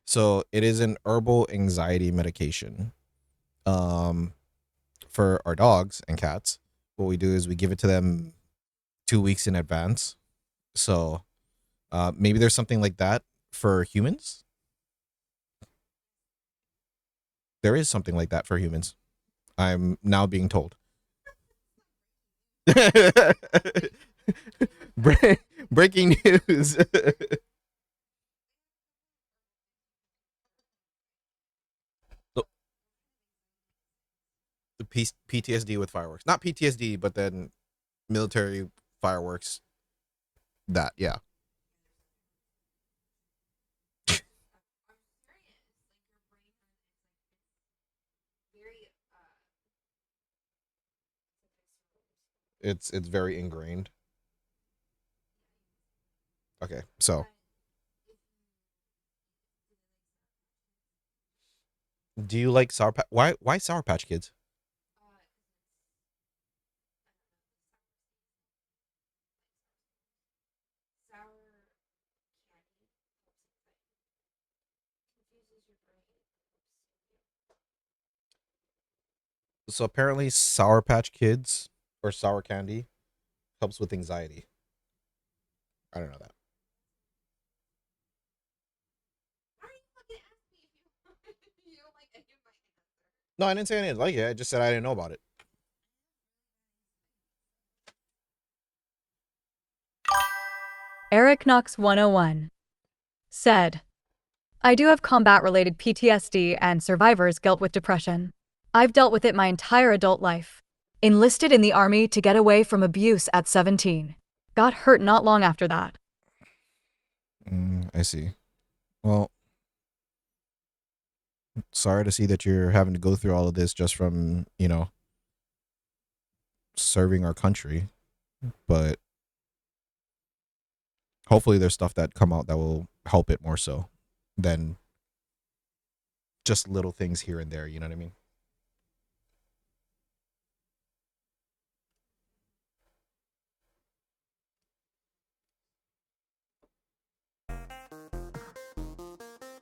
[SPEAKER 3] So it is an herbal anxiety medication. Um, for our dogs and cats, what we do is we give it to them 2 weeks in advance. So maybe there's something like that for humans. There is something like that for humans. I'm now being told. Breaking news. The PTSD with fireworks. Not PTSD, but then military fireworks. That, yeah. It's very ingrained. Okay, so do you like Sour Patch? Why Sour Patch Kids? So apparently Sour Patch Kids or sour candy helps with anxiety. I don't know that. No, I didn't say I didn't like it. I just said I didn't know about it.
[SPEAKER 2] Eric Knox 101 said, I do have combat related PTSD and survivor's guilt with depression. I've dealt with it my entire adult life. Enlisted in the army to get away from abuse at 17. Got hurt not long after that.
[SPEAKER 3] I see. Well, sorry to see that you're having to go through all of this just from, serving our country. But hopefully there's stuff that come out that will help it more so than just little things here and there, you know what I mean?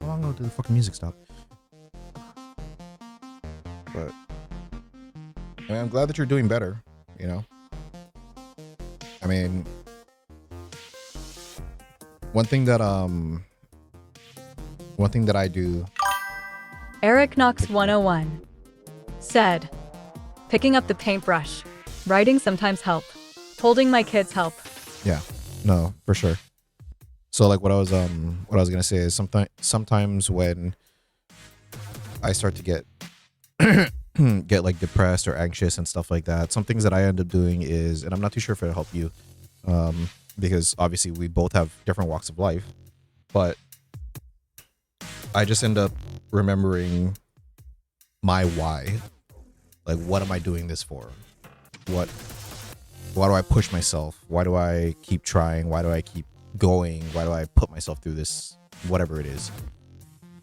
[SPEAKER 3] How long ago did the fucking music stop? But I'm glad that you're doing better, you know? I mean, one thing that I do.
[SPEAKER 2] Eric Knox 101 said, picking up the paintbrush. Writing sometimes help. Holding my kids help.
[SPEAKER 3] Yeah, no, for sure. So like what I was gonna say is sometimes when I start to get get like depressed or anxious and stuff like that, some things that I end up doing is, and I'm not too sure if it'll help you, because obviously we both have different walks of life, but I just end up remembering my why. Like, what am I doing this for? Why do I push myself? Why do I keep trying? Why do I keep going? Why do I put myself through this, whatever it is?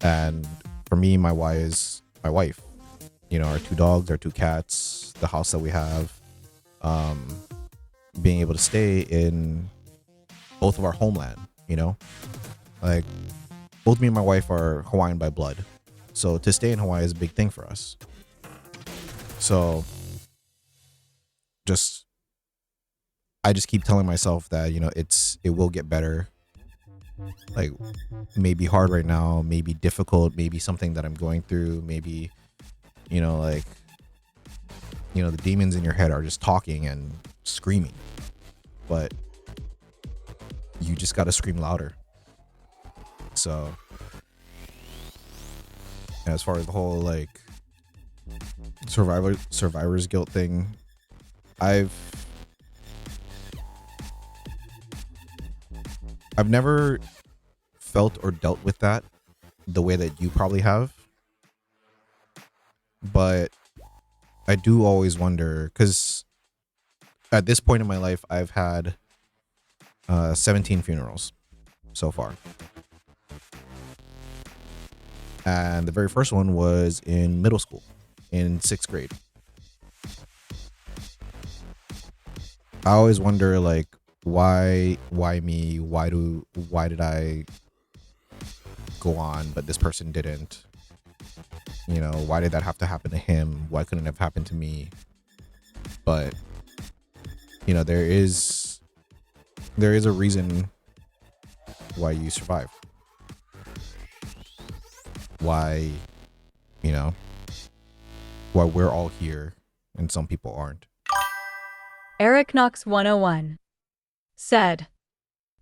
[SPEAKER 3] And for me, my why is my wife. Our 2 dogs, our 2 cats, the house that we have, being able to stay in both of our homeland, like both me and my wife are Hawaiian by blood. So to stay in Hawaii is a big thing for us. So I just keep telling myself that, it will get better. Like, maybe hard right now, maybe difficult, maybe something that I'm going through, maybe, the demons in your head are just talking and screaming. But you just got to scream louder. So as far as the whole like survivor's guilt thing, I've never felt or dealt with that the way that you probably have. But I do always wonder, because at this point in my life, I've had 17 funerals so far. And the very first one was in middle school, in 6th grade. I always wonder, like, why me? Why did I go on, but this person didn't? You know, why did that have to happen to him? Why couldn't it have happened to me? But you know, there is a reason why you survived. Why, you know, why we're all here and some people aren't.
[SPEAKER 2] Eric Knox 101 said,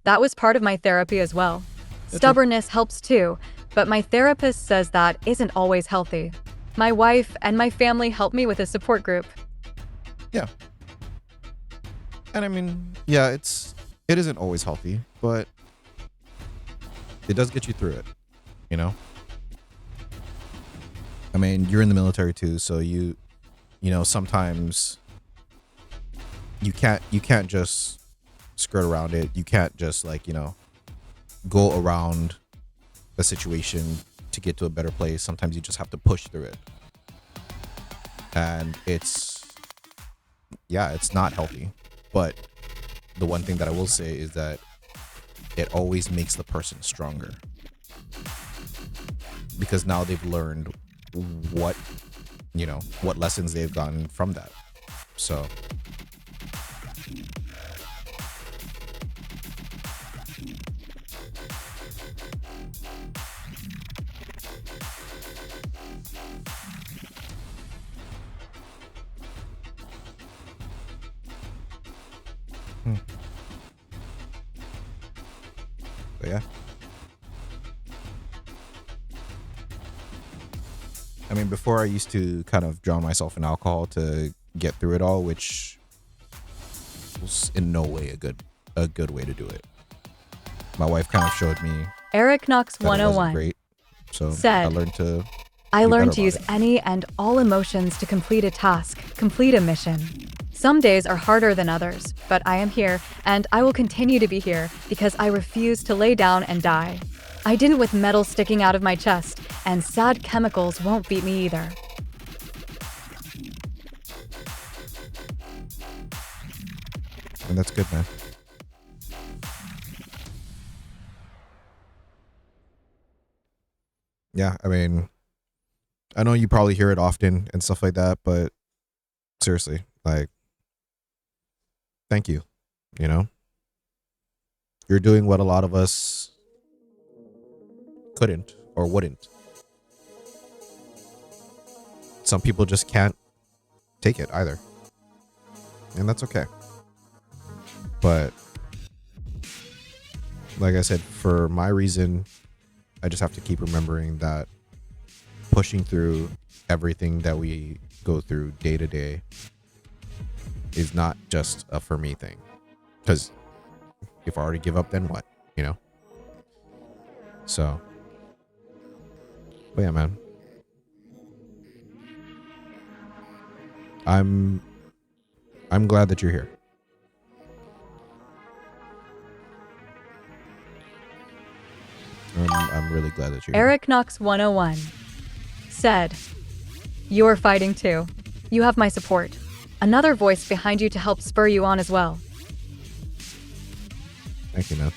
[SPEAKER 2] "That was part of my therapy as well. Stubbornness helps too, but my therapist says that isn't always healthy. My wife and my family help me with a support group."
[SPEAKER 3] Yeah. And I mean, yeah, it isn't always healthy, but it does get you through it, you know? I mean, you're in the military too, so you know, sometimes you can't just skirt around it. You can't just like, you know, go around a situation to get to a better place. Sometimes you just have to push through it. And it's not healthy. But the one thing that I will say is that it always makes the person stronger. Because now they've learned what lessons they've gotten from that. So but yeah. I mean, before I used to kind of drown myself in alcohol to get through it all, which was in no way a good way to do it. My wife kind of showed me
[SPEAKER 2] Eric Knox
[SPEAKER 3] that it wasn't
[SPEAKER 2] 101
[SPEAKER 3] great, so
[SPEAKER 2] said,
[SPEAKER 3] I learned to.
[SPEAKER 2] I
[SPEAKER 3] be
[SPEAKER 2] learned
[SPEAKER 3] better
[SPEAKER 2] to use
[SPEAKER 3] about it.
[SPEAKER 2] any and all emotions to complete a task, complete a mission. Some days are harder than others, but I am here, and I will continue to be here because I refuse to lay down and die. I didn't with metal sticking out of my chest, and sad chemicals won't beat me either.
[SPEAKER 3] And that's good, man. Yeah, I mean, I know you probably hear it often and stuff like that, but seriously, like, thank you. You know, you're doing what a lot of us couldn't or wouldn't. Some people just can't take it either. And that's okay. But like I said, for my reason, I just have to keep remembering that pushing through everything that we go through day to day is not just a for me thing. Because if I already give up, then what? You know? So, but yeah, man. I'm glad that you're here. I'm really glad that you're here.
[SPEAKER 2] Eric Knox 101 said, "You're fighting too. You have my support. Another voice behind you to help spur you on as well."
[SPEAKER 3] Thank you, man.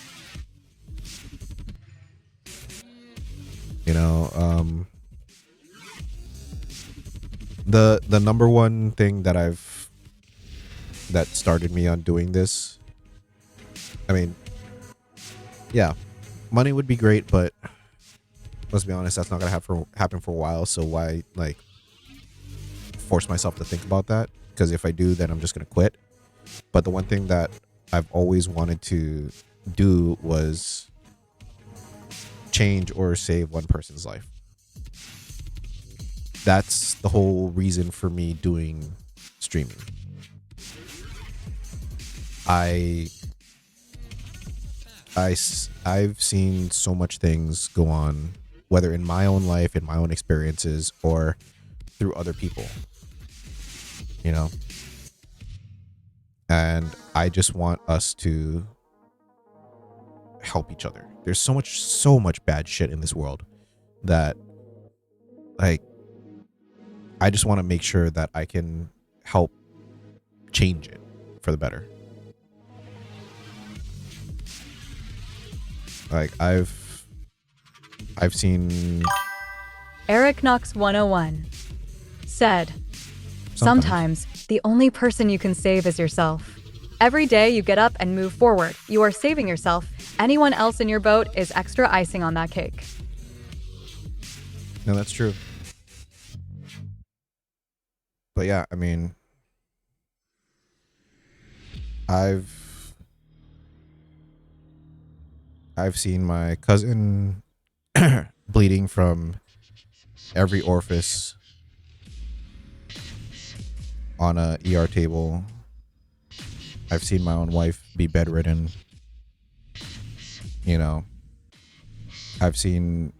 [SPEAKER 3] You know, the number one thing that started me on doing this, I mean, yeah, money would be great, but let's be honest, that's not gonna happen for a while. So why like force myself to think about that? Because if I do, then I'm just gonna quit. But the one thing that I've always wanted to do was change or save one person's life. That's the whole reason for me doing streaming. I've seen so much things go on, whether in my own life, in my own experiences, or through other people, you know? And I just want us to help each other. There's so much bad shit in this world that, like, I just want to make sure that I can help change it for the better. Like I've seen
[SPEAKER 2] Eric Knox 101 said, Sometimes the only person you can save is yourself. Every day you get up and move forward, you are saving yourself. Anyone else in your boat is extra icing on that cake.
[SPEAKER 3] No, that's true. But yeah, I mean, I've seen my cousin bleeding from every orifice on a ER table. I've seen my own wife be bedridden. You know, I've seen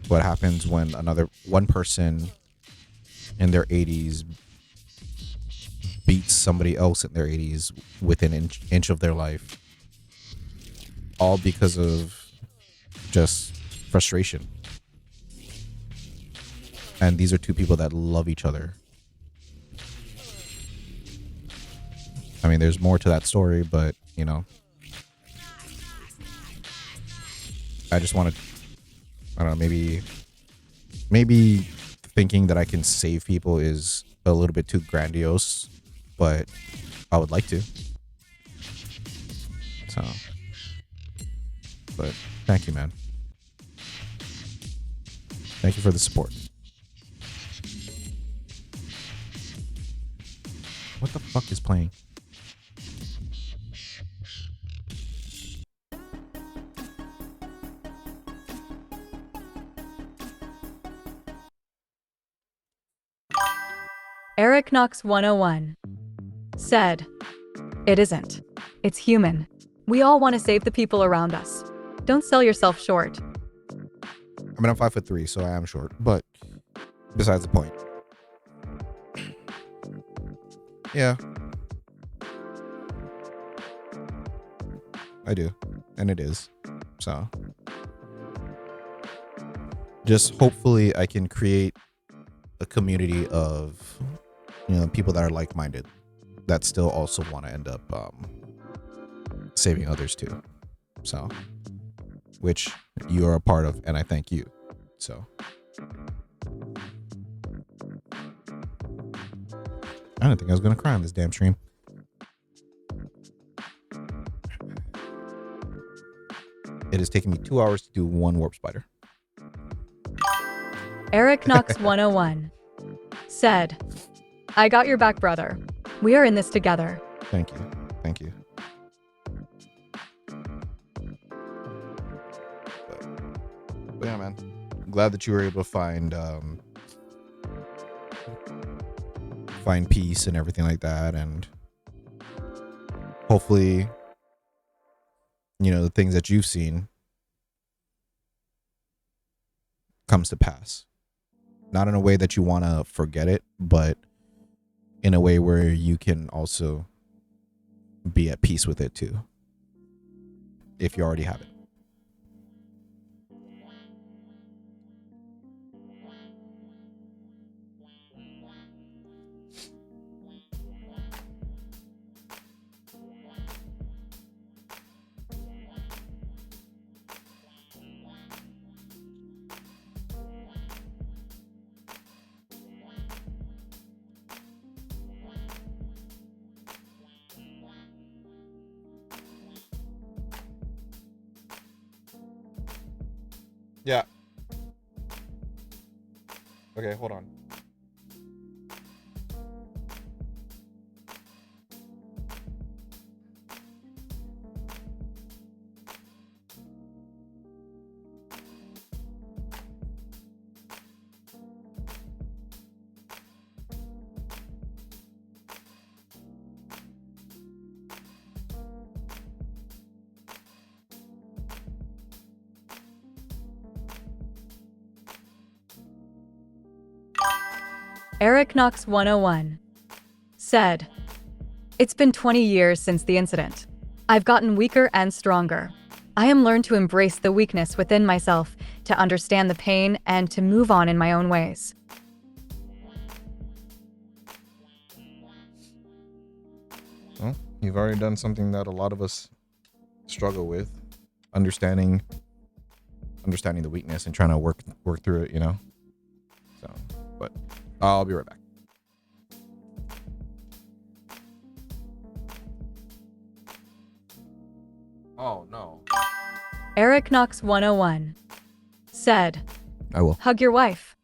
[SPEAKER 3] what happens when one person in their 80s beats somebody else in their 80s within an inch of their life, all because of just frustration. And these are two people that love each other. I mean, there's more to that story, but you know, I just wanted, I don't know, maybe thinking that I can save people is a little bit too grandiose, but I would like to. So, but thank you, man. Thank you for the support. What the fuck is playing?
[SPEAKER 2] Eric Knox 101 said, It isn't. It's human. We all want to save the people around us. Don't sell yourself short.
[SPEAKER 3] I mean, I'm 5'3", so I am short, but besides the point. Yeah. I do. And it is. So just hopefully I can create a community of, you know, people that are like-minded that still also want to end up saving others too. So, which you are a part of, and I thank you. So I didn't think I was gonna cry on this damn stream. It has taken me 2 hours to do one warp spider.
[SPEAKER 2] Eric Knox 101 said, I got your back, brother. We are in this together.
[SPEAKER 3] Thank you. Thank you. But yeah, man. I'm glad that you were able to find peace and everything like that, and hopefully, you know, the things that you've seen comes to pass. Not in a way that you want to forget it, but in a way where you can also be at peace with it too, if you already have it. Yeah. Okay, hold on.
[SPEAKER 2] Eric Knox 101 said, It's been 20 years since the incident. I've gotten weaker and stronger. I am learned to embrace the weakness within myself, to understand the pain, and to move on in my own ways.
[SPEAKER 3] Well, you've already done something that a lot of us struggle with, understanding understanding the weakness and trying to work through it, you know. So, but I'll be right back. Oh no.
[SPEAKER 2] Eric Knox 101 said,
[SPEAKER 3] I will.
[SPEAKER 2] hug your wife.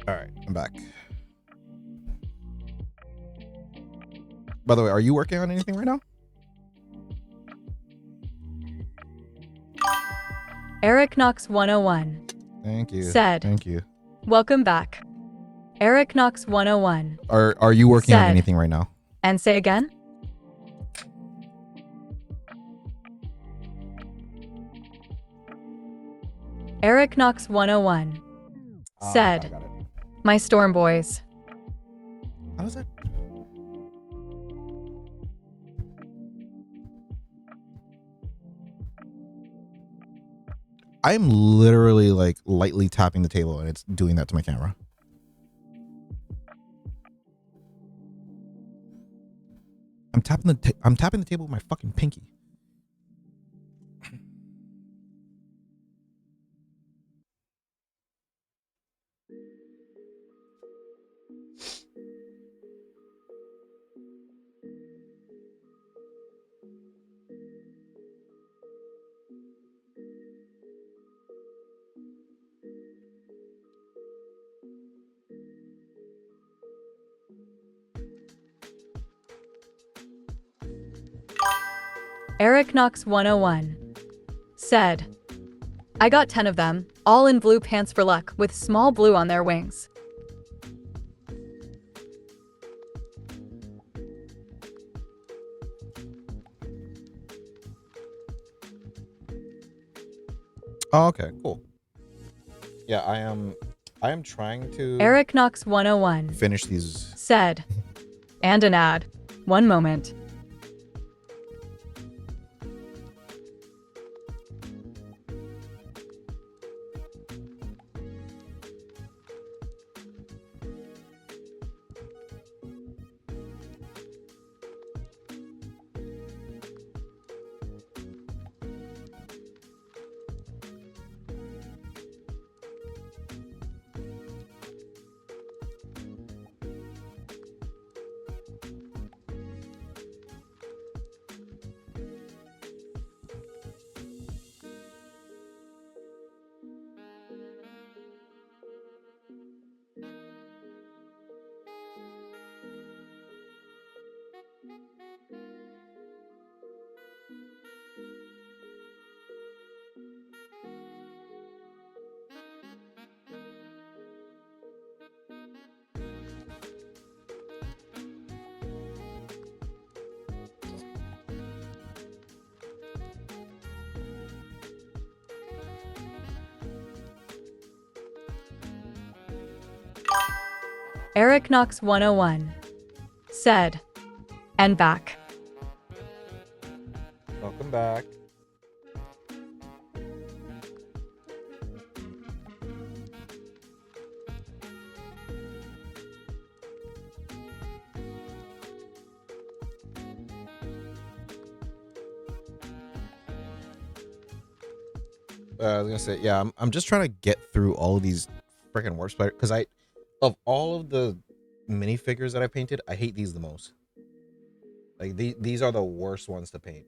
[SPEAKER 3] All right, I'm back. By the way, are you working on anything right now?
[SPEAKER 2] Eric Knox 101
[SPEAKER 3] Thank you.
[SPEAKER 2] said,
[SPEAKER 3] Thank you.
[SPEAKER 2] welcome back. Eric Knox 101
[SPEAKER 3] Are you working on
[SPEAKER 2] said,
[SPEAKER 3] anything right now?
[SPEAKER 2] and say again. Eric Knox 101 said,
[SPEAKER 3] I got it.
[SPEAKER 2] my Storm Boys.
[SPEAKER 3] How was that? I'm literally like lightly tapping the table and it's doing that to my camera. I'm tapping the table with my fucking pinky.
[SPEAKER 2] Eric Knox 101 said, I got 10 of them, all in blue pants for luck with small blue on their wings.
[SPEAKER 3] Oh, okay, cool. Yeah, I am trying to
[SPEAKER 2] Eric Knox 101
[SPEAKER 3] finish these.
[SPEAKER 2] said, and an ad. One moment. Eric Knox 101 said, and back.
[SPEAKER 3] Welcome back. I was gonna say, yeah, I'm just trying to get through all of these freaking warp spider because of all of the minifigures that I painted, I hate these the most. Like these are the worst ones to paint.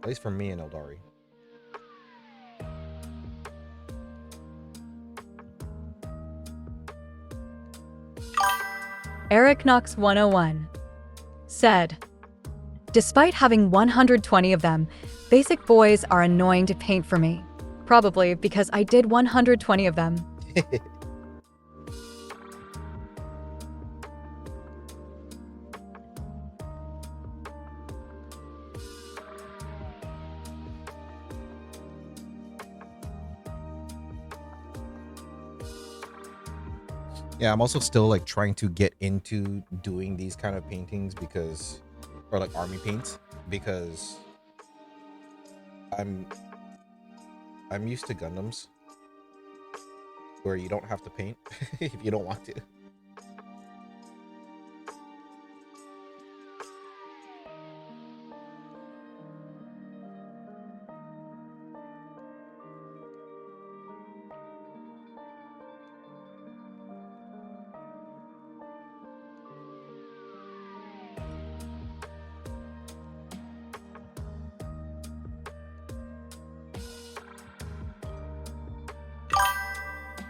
[SPEAKER 3] At least for me and Eldari.
[SPEAKER 2] Eric Knox 101 said, despite having 120 of them, basic boys are annoying to paint for me. Probably because I did 120 of them.
[SPEAKER 3] Yeah, I'm also still like trying to get into doing these kind of paintings because, or like army paints, because I'm used to Gundams where you don't have to paint if you don't want to.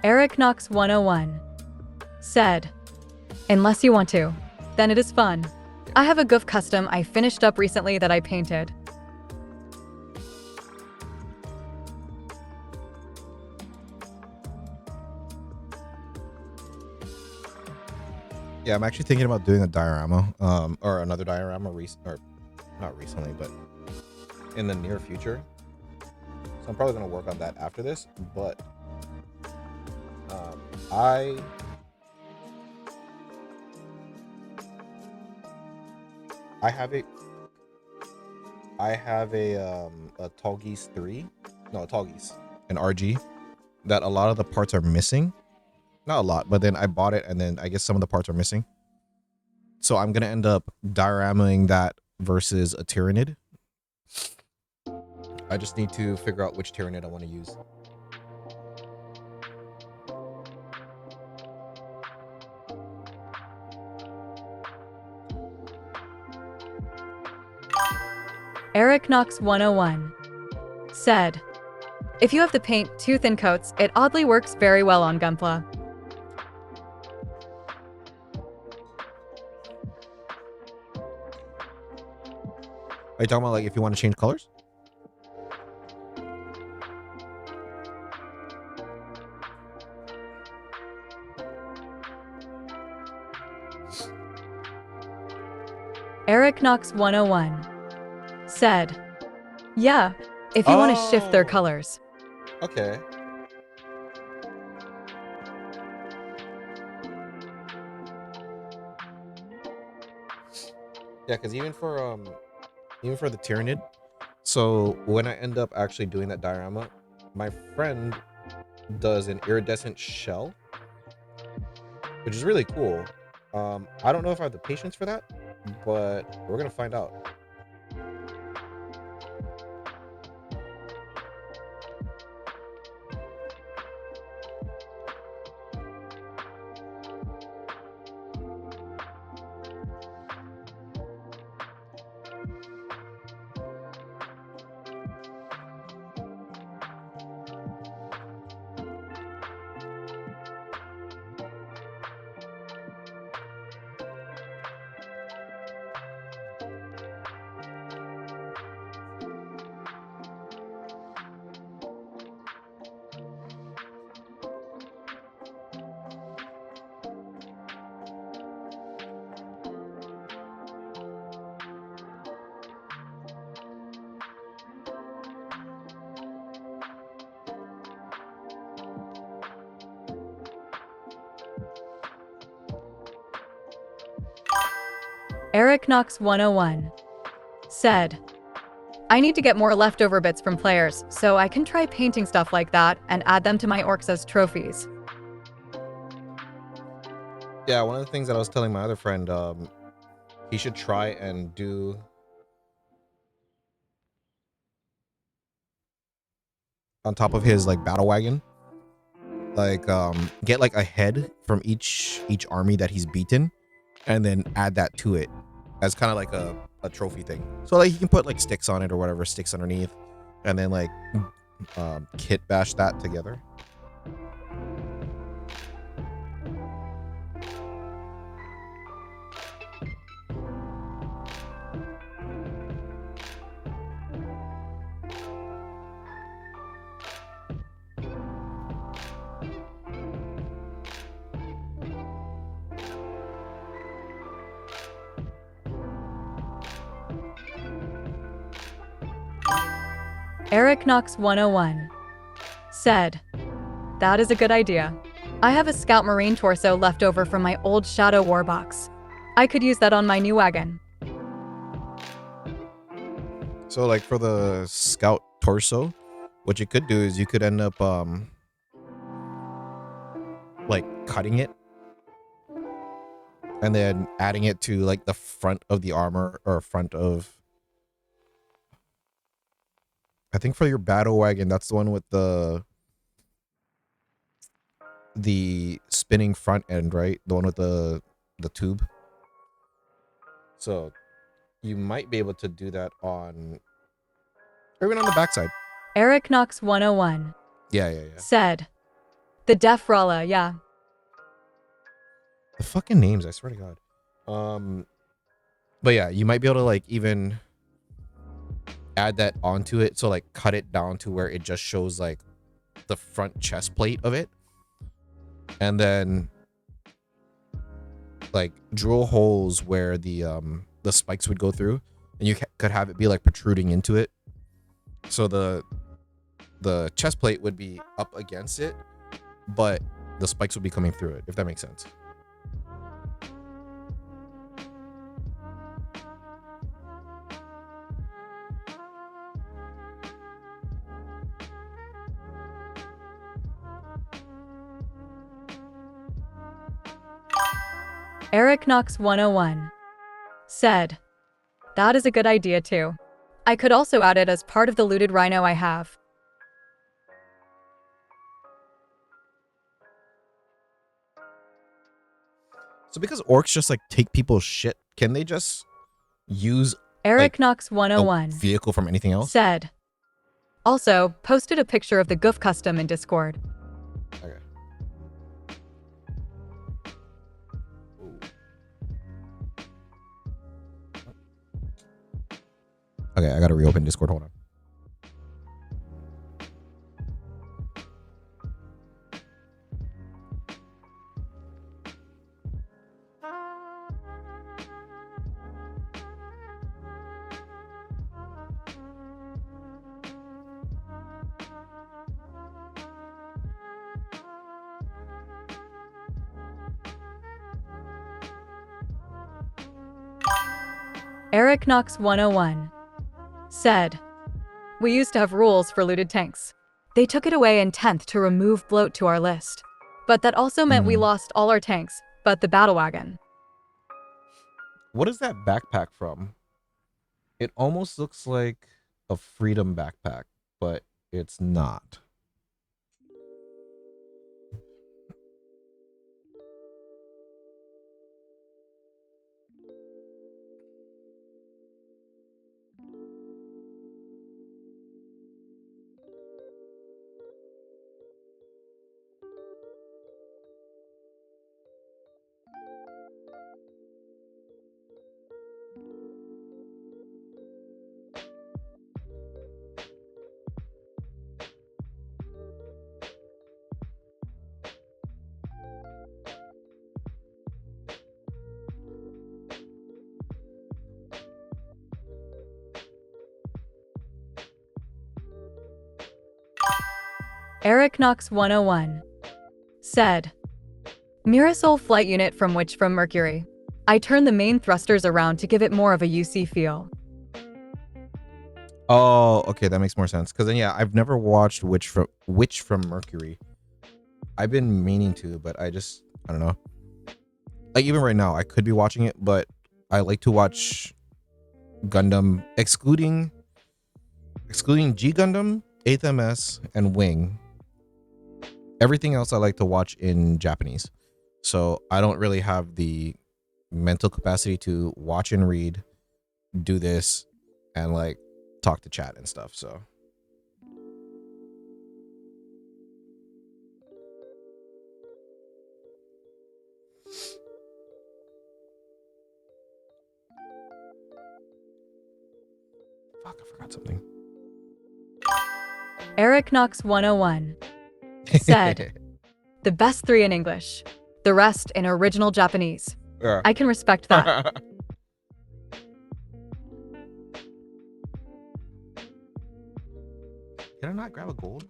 [SPEAKER 2] Eric Knox 101 said, unless you want to, then it is fun. I have a Goof custom I finished up recently that I painted.
[SPEAKER 3] Yeah, I'm actually thinking about doing a diorama, or another diorama, or not recently, but in the near future. So I'm probably gonna work on that after this, but I have a Tallgeese 3, no, a Tallgeese, an RG, that a lot of the parts are missing. Not a lot, but then I bought it and then I guess some of the parts are missing. So I'm gonna end up dioramaing that versus a Tyranid. I just need to figure out which Tyranid I want to use.
[SPEAKER 2] Eric Knox 101 said, if you have to paint 2 thin coats, it oddly works very well on Gunpla.
[SPEAKER 3] Are you talking about like if you want to change colors?
[SPEAKER 2] Eric Knox 101 said, yeah, if you want to shift their colors.
[SPEAKER 3] Okay. Yeah, because even for the Tyranid, so when I end up actually doing that diorama, my friend does an iridescent shell, which is really cool. I don't know if I have the patience for that, but we're gonna find out.
[SPEAKER 2] Eric Knox 101 said, I need to get more leftover bits from players, so I can try painting stuff like that and add them to my orcs as trophies.
[SPEAKER 3] Yeah, one of the things that I was telling my other friend, he should try and do on top of his like battle wagon, like get like a head from each army that he's beaten, and then add that to it as kind of like a trophy thing. So like he can put like sticks on it or whatever, sticks underneath, and then like kit bash that together.
[SPEAKER 2] Eric Knox 101 said, that is a good idea. I have a Scout Marine torso left over from my old Shadow War box. I could use that on my new wagon.
[SPEAKER 3] So like for the Scout torso, what you could do is you could end up like cutting it and then adding it to like the front of the armor, or front of, I think for your battle wagon, that's the one with the spinning front end, right? The one with the tube. So you might be able to do that on, or even on the backside.
[SPEAKER 2] Eric Knox 101
[SPEAKER 3] Yeah.
[SPEAKER 2] said, the Def Rala, yeah.
[SPEAKER 3] The fucking names, I swear to God. But yeah, you might be able to like even add that onto it. So like cut it down to where it just shows like the front chest plate of it, and then like drill holes where the spikes would go through, and you could have it be like protruding into it. So the chest plate would be up against it, but the spikes would be coming through it, if that makes sense.
[SPEAKER 2] Eric Knox 101 said, that is a good idea too. I could also add it as part of the looted rhino I have.
[SPEAKER 3] So because orcs just like take people's shit, can they just use
[SPEAKER 2] Eric
[SPEAKER 3] like,
[SPEAKER 2] Knox
[SPEAKER 3] a
[SPEAKER 2] 101
[SPEAKER 3] vehicle from anything else?
[SPEAKER 2] said, also posted a picture of the Goof custom in Discord.
[SPEAKER 3] Okay. Okay, I gotta reopen Discord. Hold on.
[SPEAKER 2] Eric Knox 101 said, we used to have rules for looted tanks. They took it away in 10th to remove bloat to our list. But that also meant we lost all our tanks, but the battle wagon.
[SPEAKER 3] What is that backpack from? It almost looks like a freedom backpack, but it's not.
[SPEAKER 2] Eric Knox 101 said, Mirasol flight unit from Mercury. I turned the main thrusters around to give it more of a UC feel.
[SPEAKER 3] Oh, okay, that makes more sense. Because then, yeah, I've never watched Witch from Mercury. I've been meaning to, but I don't know. Like even right now, I could be watching it, but I like to watch Gundam, excluding G Gundam, 8th MS, and Wing. Everything else I like to watch in Japanese. So I don't really have the mental capacity to watch and read, do this, and like talk to chat and stuff. So fuck, I forgot something.
[SPEAKER 2] Eric Knox 101 said, the best 3 in English, the rest in original Japanese.
[SPEAKER 3] Yeah.
[SPEAKER 2] I can respect that.
[SPEAKER 3] Did I not grab a gold?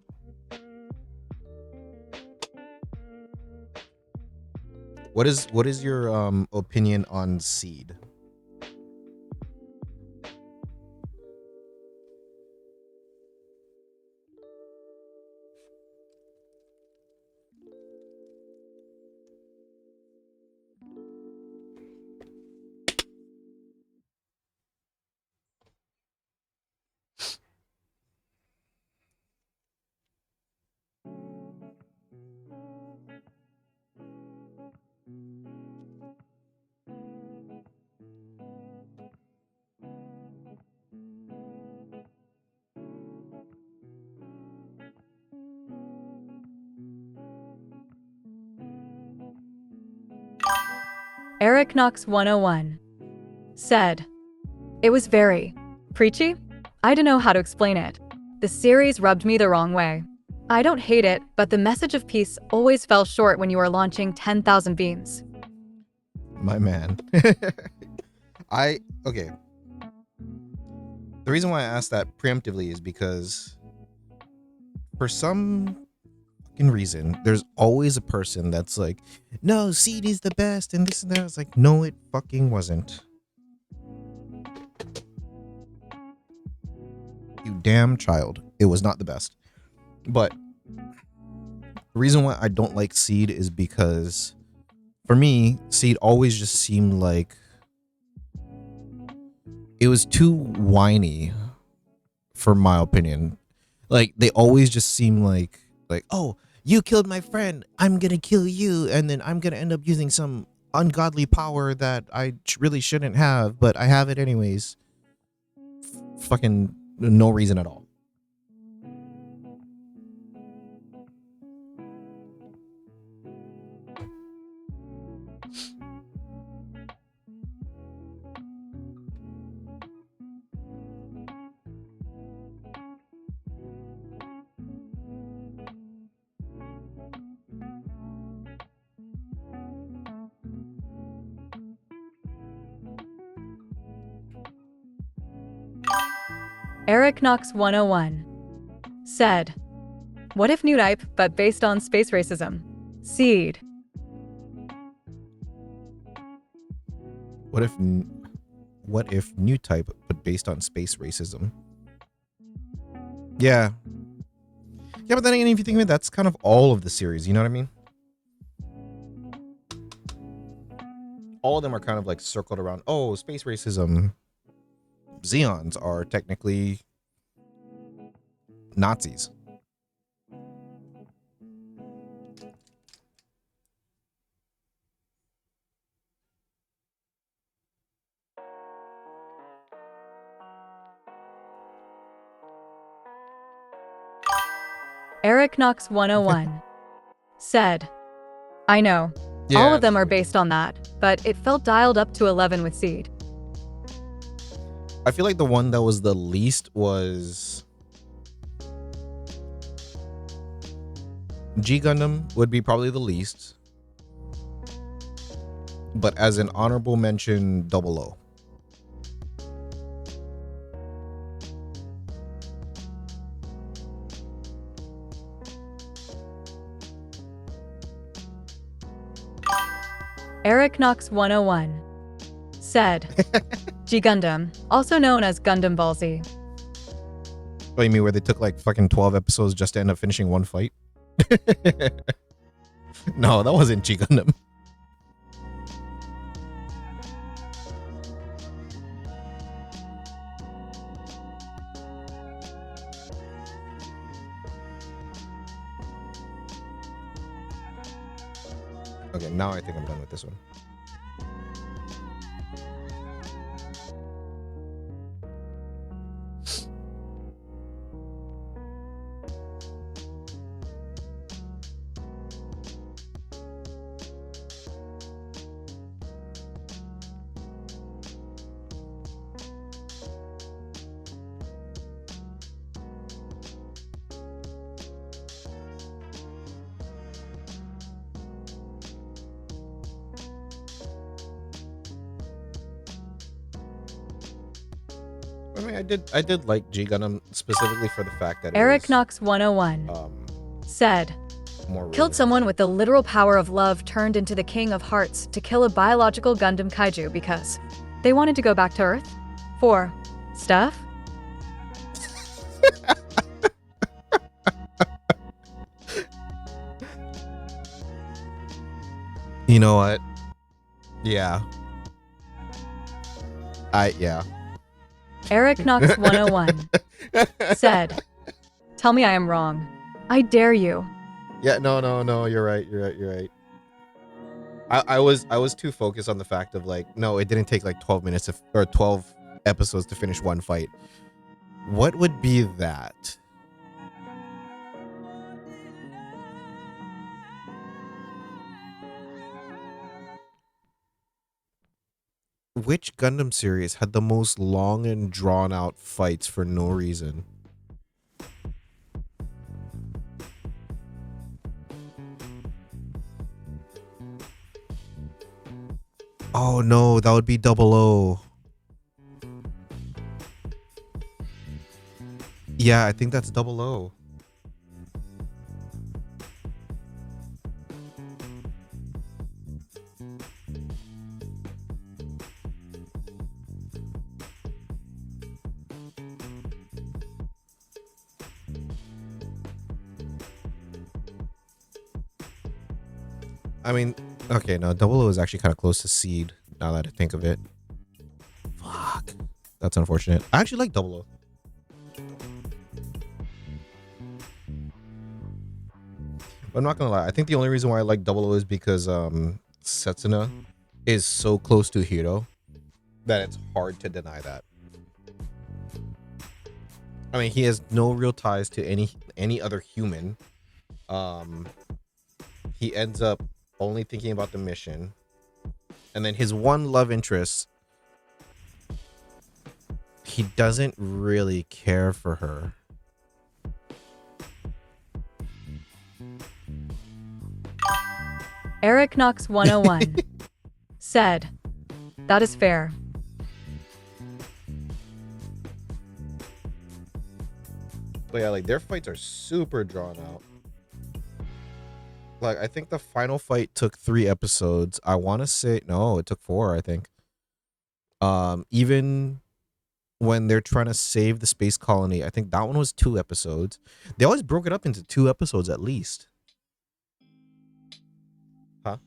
[SPEAKER 3] What is your opinion on Seed?
[SPEAKER 2] Eric Knox 101 said, it was very preachy. I don't know how to explain it. The series rubbed me the wrong way. I don't hate it, but the message of peace always fell short when you were launching 10,000 beams.
[SPEAKER 3] My man. Okay. The reason why I asked that preemptively is because for some fucking reason, there's always a person that's like, no, Seed is the best and this and that. It's like, no, it fucking wasn't. You damn child. It was not the best. But the reason why I don't like Seed is because for me, Seed always just seemed like it was too whiny for my opinion. Like they always just seem like, oh, you killed my friend, I'm gonna kill you, and then I'm gonna end up using some ungodly power that I really shouldn't have, but I have it anyways. Fucking no reason at all.
[SPEAKER 2] Eric Knox 101 said, what if new type, but based on space racism? Seed.
[SPEAKER 3] What if new type, but based on space racism? Yeah. Yeah, but then again, if you think of it, that's kind of all of the series, you know what I mean? All of them are kind of like circled around, oh, space racism. Zeons are technically Nazis.
[SPEAKER 2] Eric Knox 101 said, I know, all of them are based on that, but it felt dialed up to 11 with Seed.
[SPEAKER 3] I feel like the one that was the least was G Gundam would be probably the least. But as an honorable mention, 00.
[SPEAKER 2] Eric Knox 101 said, G Gundam, also known as Gundam Ball Z.
[SPEAKER 3] What do you mean, where they took like fucking 12 episodes just to end up finishing one fight? No, that wasn't G Gundam. Okay, now I think I'm done with this one. I mean, I did like G Gundam specifically for the fact that
[SPEAKER 2] Eric
[SPEAKER 3] it
[SPEAKER 2] Knox 101
[SPEAKER 3] was
[SPEAKER 2] said,
[SPEAKER 3] more
[SPEAKER 2] killed
[SPEAKER 3] realistic.
[SPEAKER 2] someone with the literal power of love turned into the King of Hearts to kill a biological Gundam kaiju because they wanted to go back to Earth for stuff?
[SPEAKER 3] You know what? Yeah. Yeah.
[SPEAKER 2] Eric Knox 101 said, tell me I am wrong. I dare you.
[SPEAKER 3] Yeah, no, you're right. I was too focused on the fact of like, no, it didn't take like 12 minutes or 12 episodes to finish one fight. What would be that? Which Gundam series had the most long and drawn out fights for no reason? Oh no, that would be Double O. Yeah, I think that's Double O. I mean, okay, no, Double O is actually kind of close to Seed, now that I think of it. Fuck. That's unfortunate. I actually like Double O. But I'm not gonna lie, I think the only reason why I like Double O is because Setsuna is so close to Hiro that it's hard to deny that. I mean, he has no real ties to any other human. He ends up only thinking about the mission, and then his one love interest, he doesn't really care for her.
[SPEAKER 2] Eric Knox 101 said, that is fair.
[SPEAKER 3] But yeah, like their fights are super drawn out. Like I think the final fight took 3 episodes. I want to say no, it took 4, I think. Even when they're trying to save the space colony, I think that one was 2 episodes. They always broke it up into 2 episodes at least. Huh?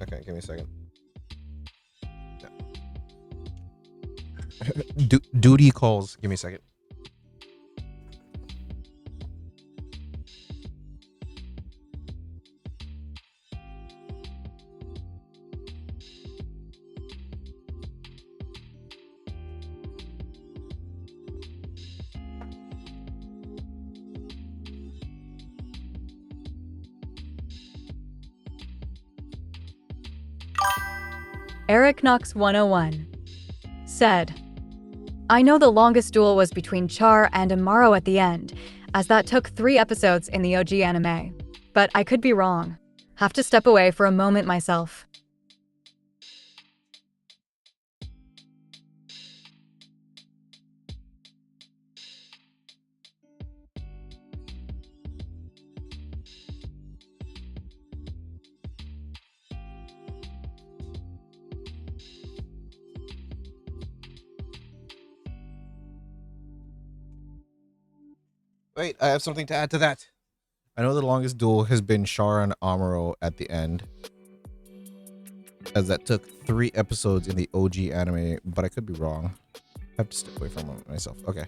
[SPEAKER 3] Okay, give me a second. Duty calls. Give me a second.
[SPEAKER 2] Eric Knox 101 said, I know the longest duel was between Char and Amaro at the end, as that took 3 episodes in the OG anime. But I could be wrong. Have to step away for a moment myself.
[SPEAKER 3] Wait, I have something to add to that. I know the longest duel has been Char and Amuro at the end, as that took 3 episodes in the OG anime, but I could be wrong. I have to step away from myself. Okay.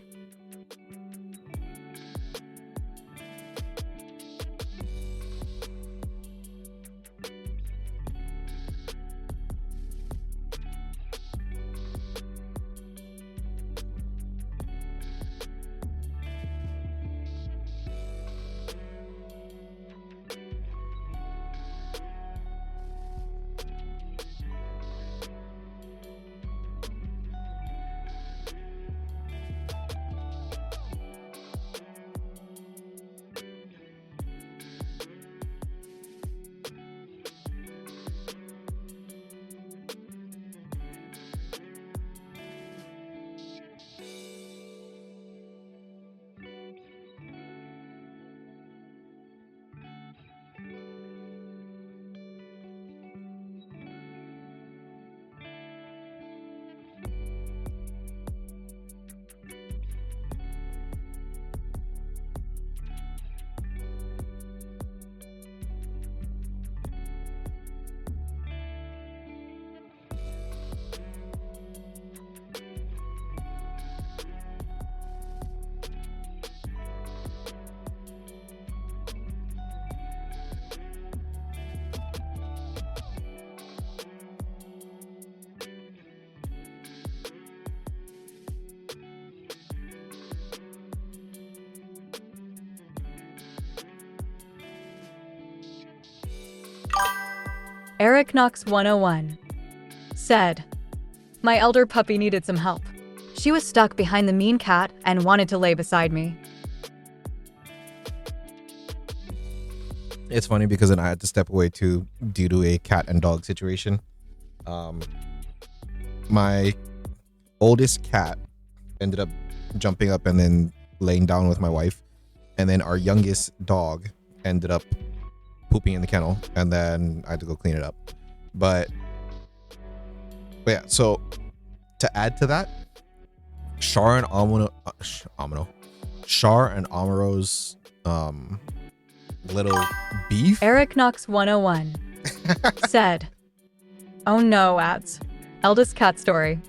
[SPEAKER 2] Eric Knox 101 said, "My elder puppy needed some help. She was stuck behind the mean cat and wanted to lay beside me.
[SPEAKER 3] It's funny because then I had to step away too due to a cat and dog situation. My oldest cat ended up jumping up and then laying down with my wife, and then our youngest dog ended up pooping in the kennel, and then I had to go clean it up. But yeah, so to add to that, Char and Amuro's little beef.
[SPEAKER 2] Eric Knox 101 said, "Oh no, ads. Eldest cat story."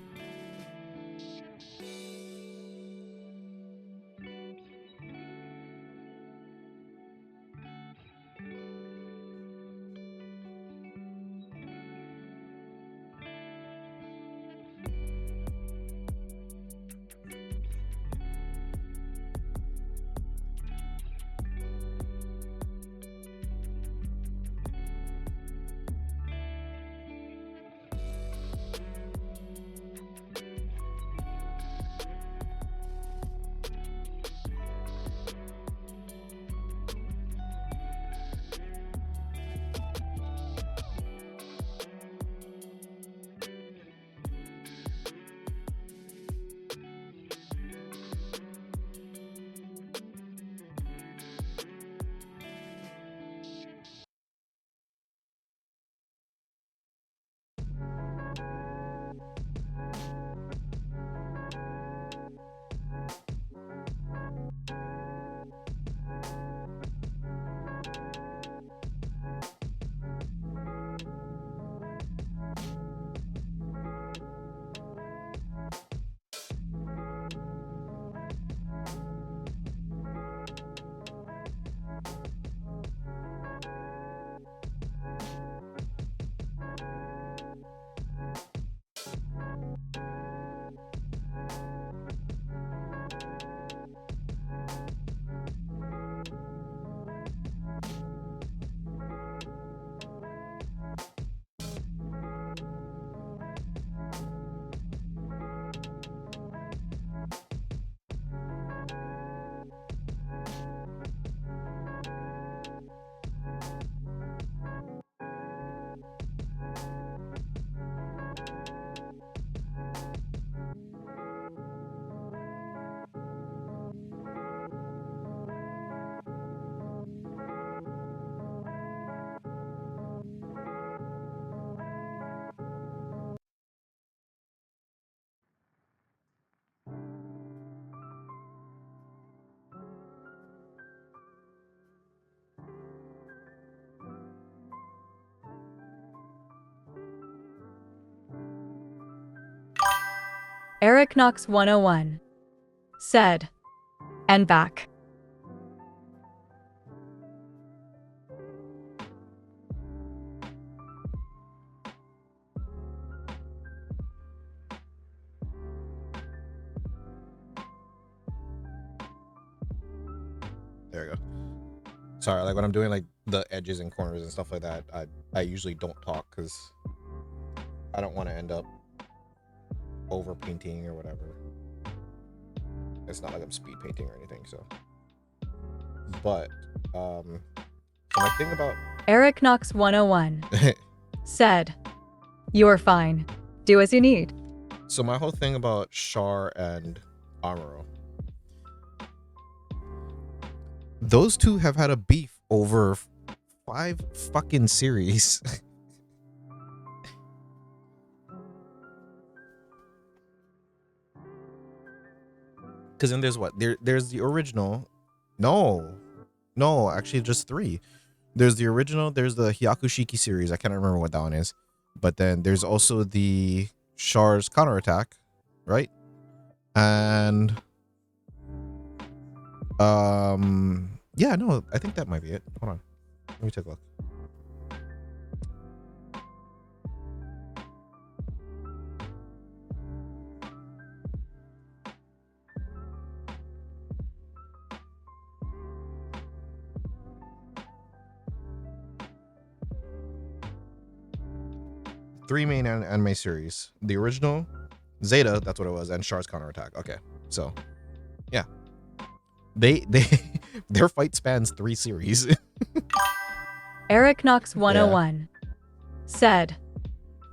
[SPEAKER 2] Eric Knox 101 said, and back.
[SPEAKER 3] There we go. Sorry, like when I'm doing like the edges and corners and stuff like that, I usually don't talk because I don't want to end up over painting or whatever. It's not like I'm speed painting or anything, so. But so my thing about
[SPEAKER 2] Eric Knox 101 said, "You are fine. Do as you need."
[SPEAKER 3] so my whole thing about Char and Amuro, those two have had a beef over 5 fucking series. Because then there's what? There's the original. No, actually just 3. There's the original, there's the Hyakushiki series. I can't remember what that one is. But then there's also the Char's counterattack, right? And yeah, no, I think that might be it. Hold on. Let me take a look. Three main anime series. The original, Zeta, that's what it was, and Char's counterattack. Okay. So, yeah. They their fight spans 3 series.
[SPEAKER 2] Eric Knox 101 said,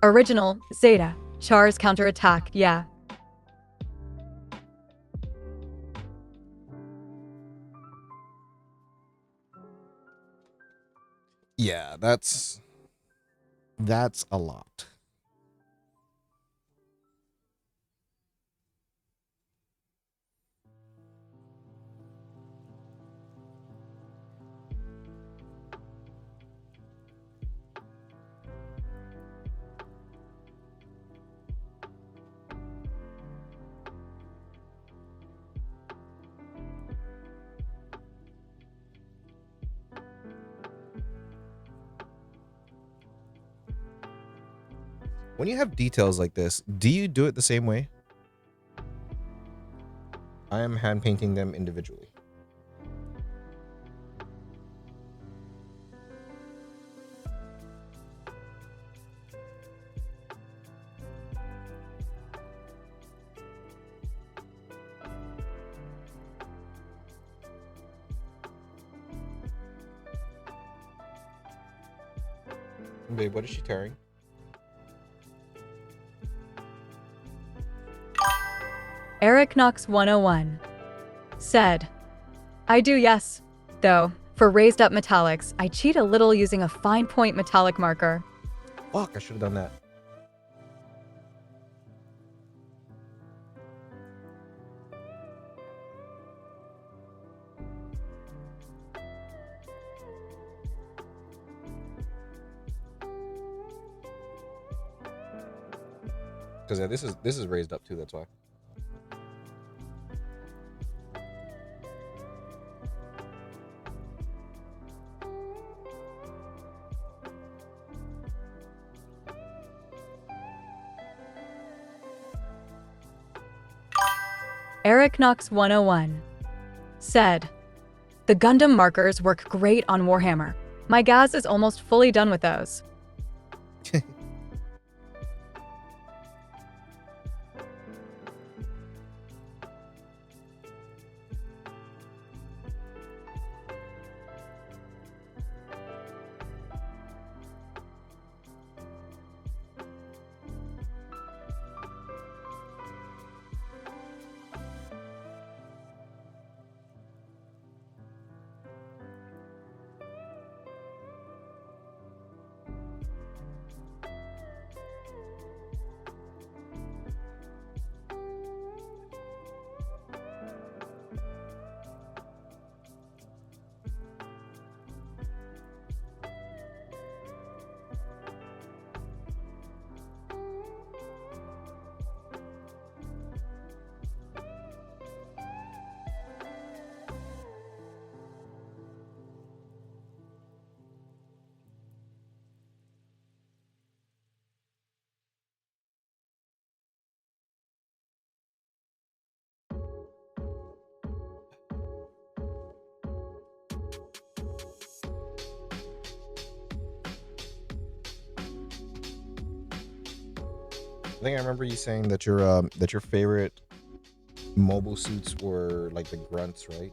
[SPEAKER 2] "Original, Zeta, Char's counterattack, yeah."
[SPEAKER 3] Yeah, that's a lot. When you have details like this, do you do it the same way? I am hand painting them individually. Babe, what is she tearing?
[SPEAKER 2] Eric Knox 101 said, "I do, yes. Though, for raised up metallics, I cheat a little using a fine point metallic marker."
[SPEAKER 3] Fuck, I should have done that. Because this is raised up too, that's why.
[SPEAKER 2] Eric Knox 101 said, "The Gundam markers work great on Warhammer. My Gaz is almost fully done with those."
[SPEAKER 3] I think I remember you saying that your favorite mobile suits were like the grunts, right?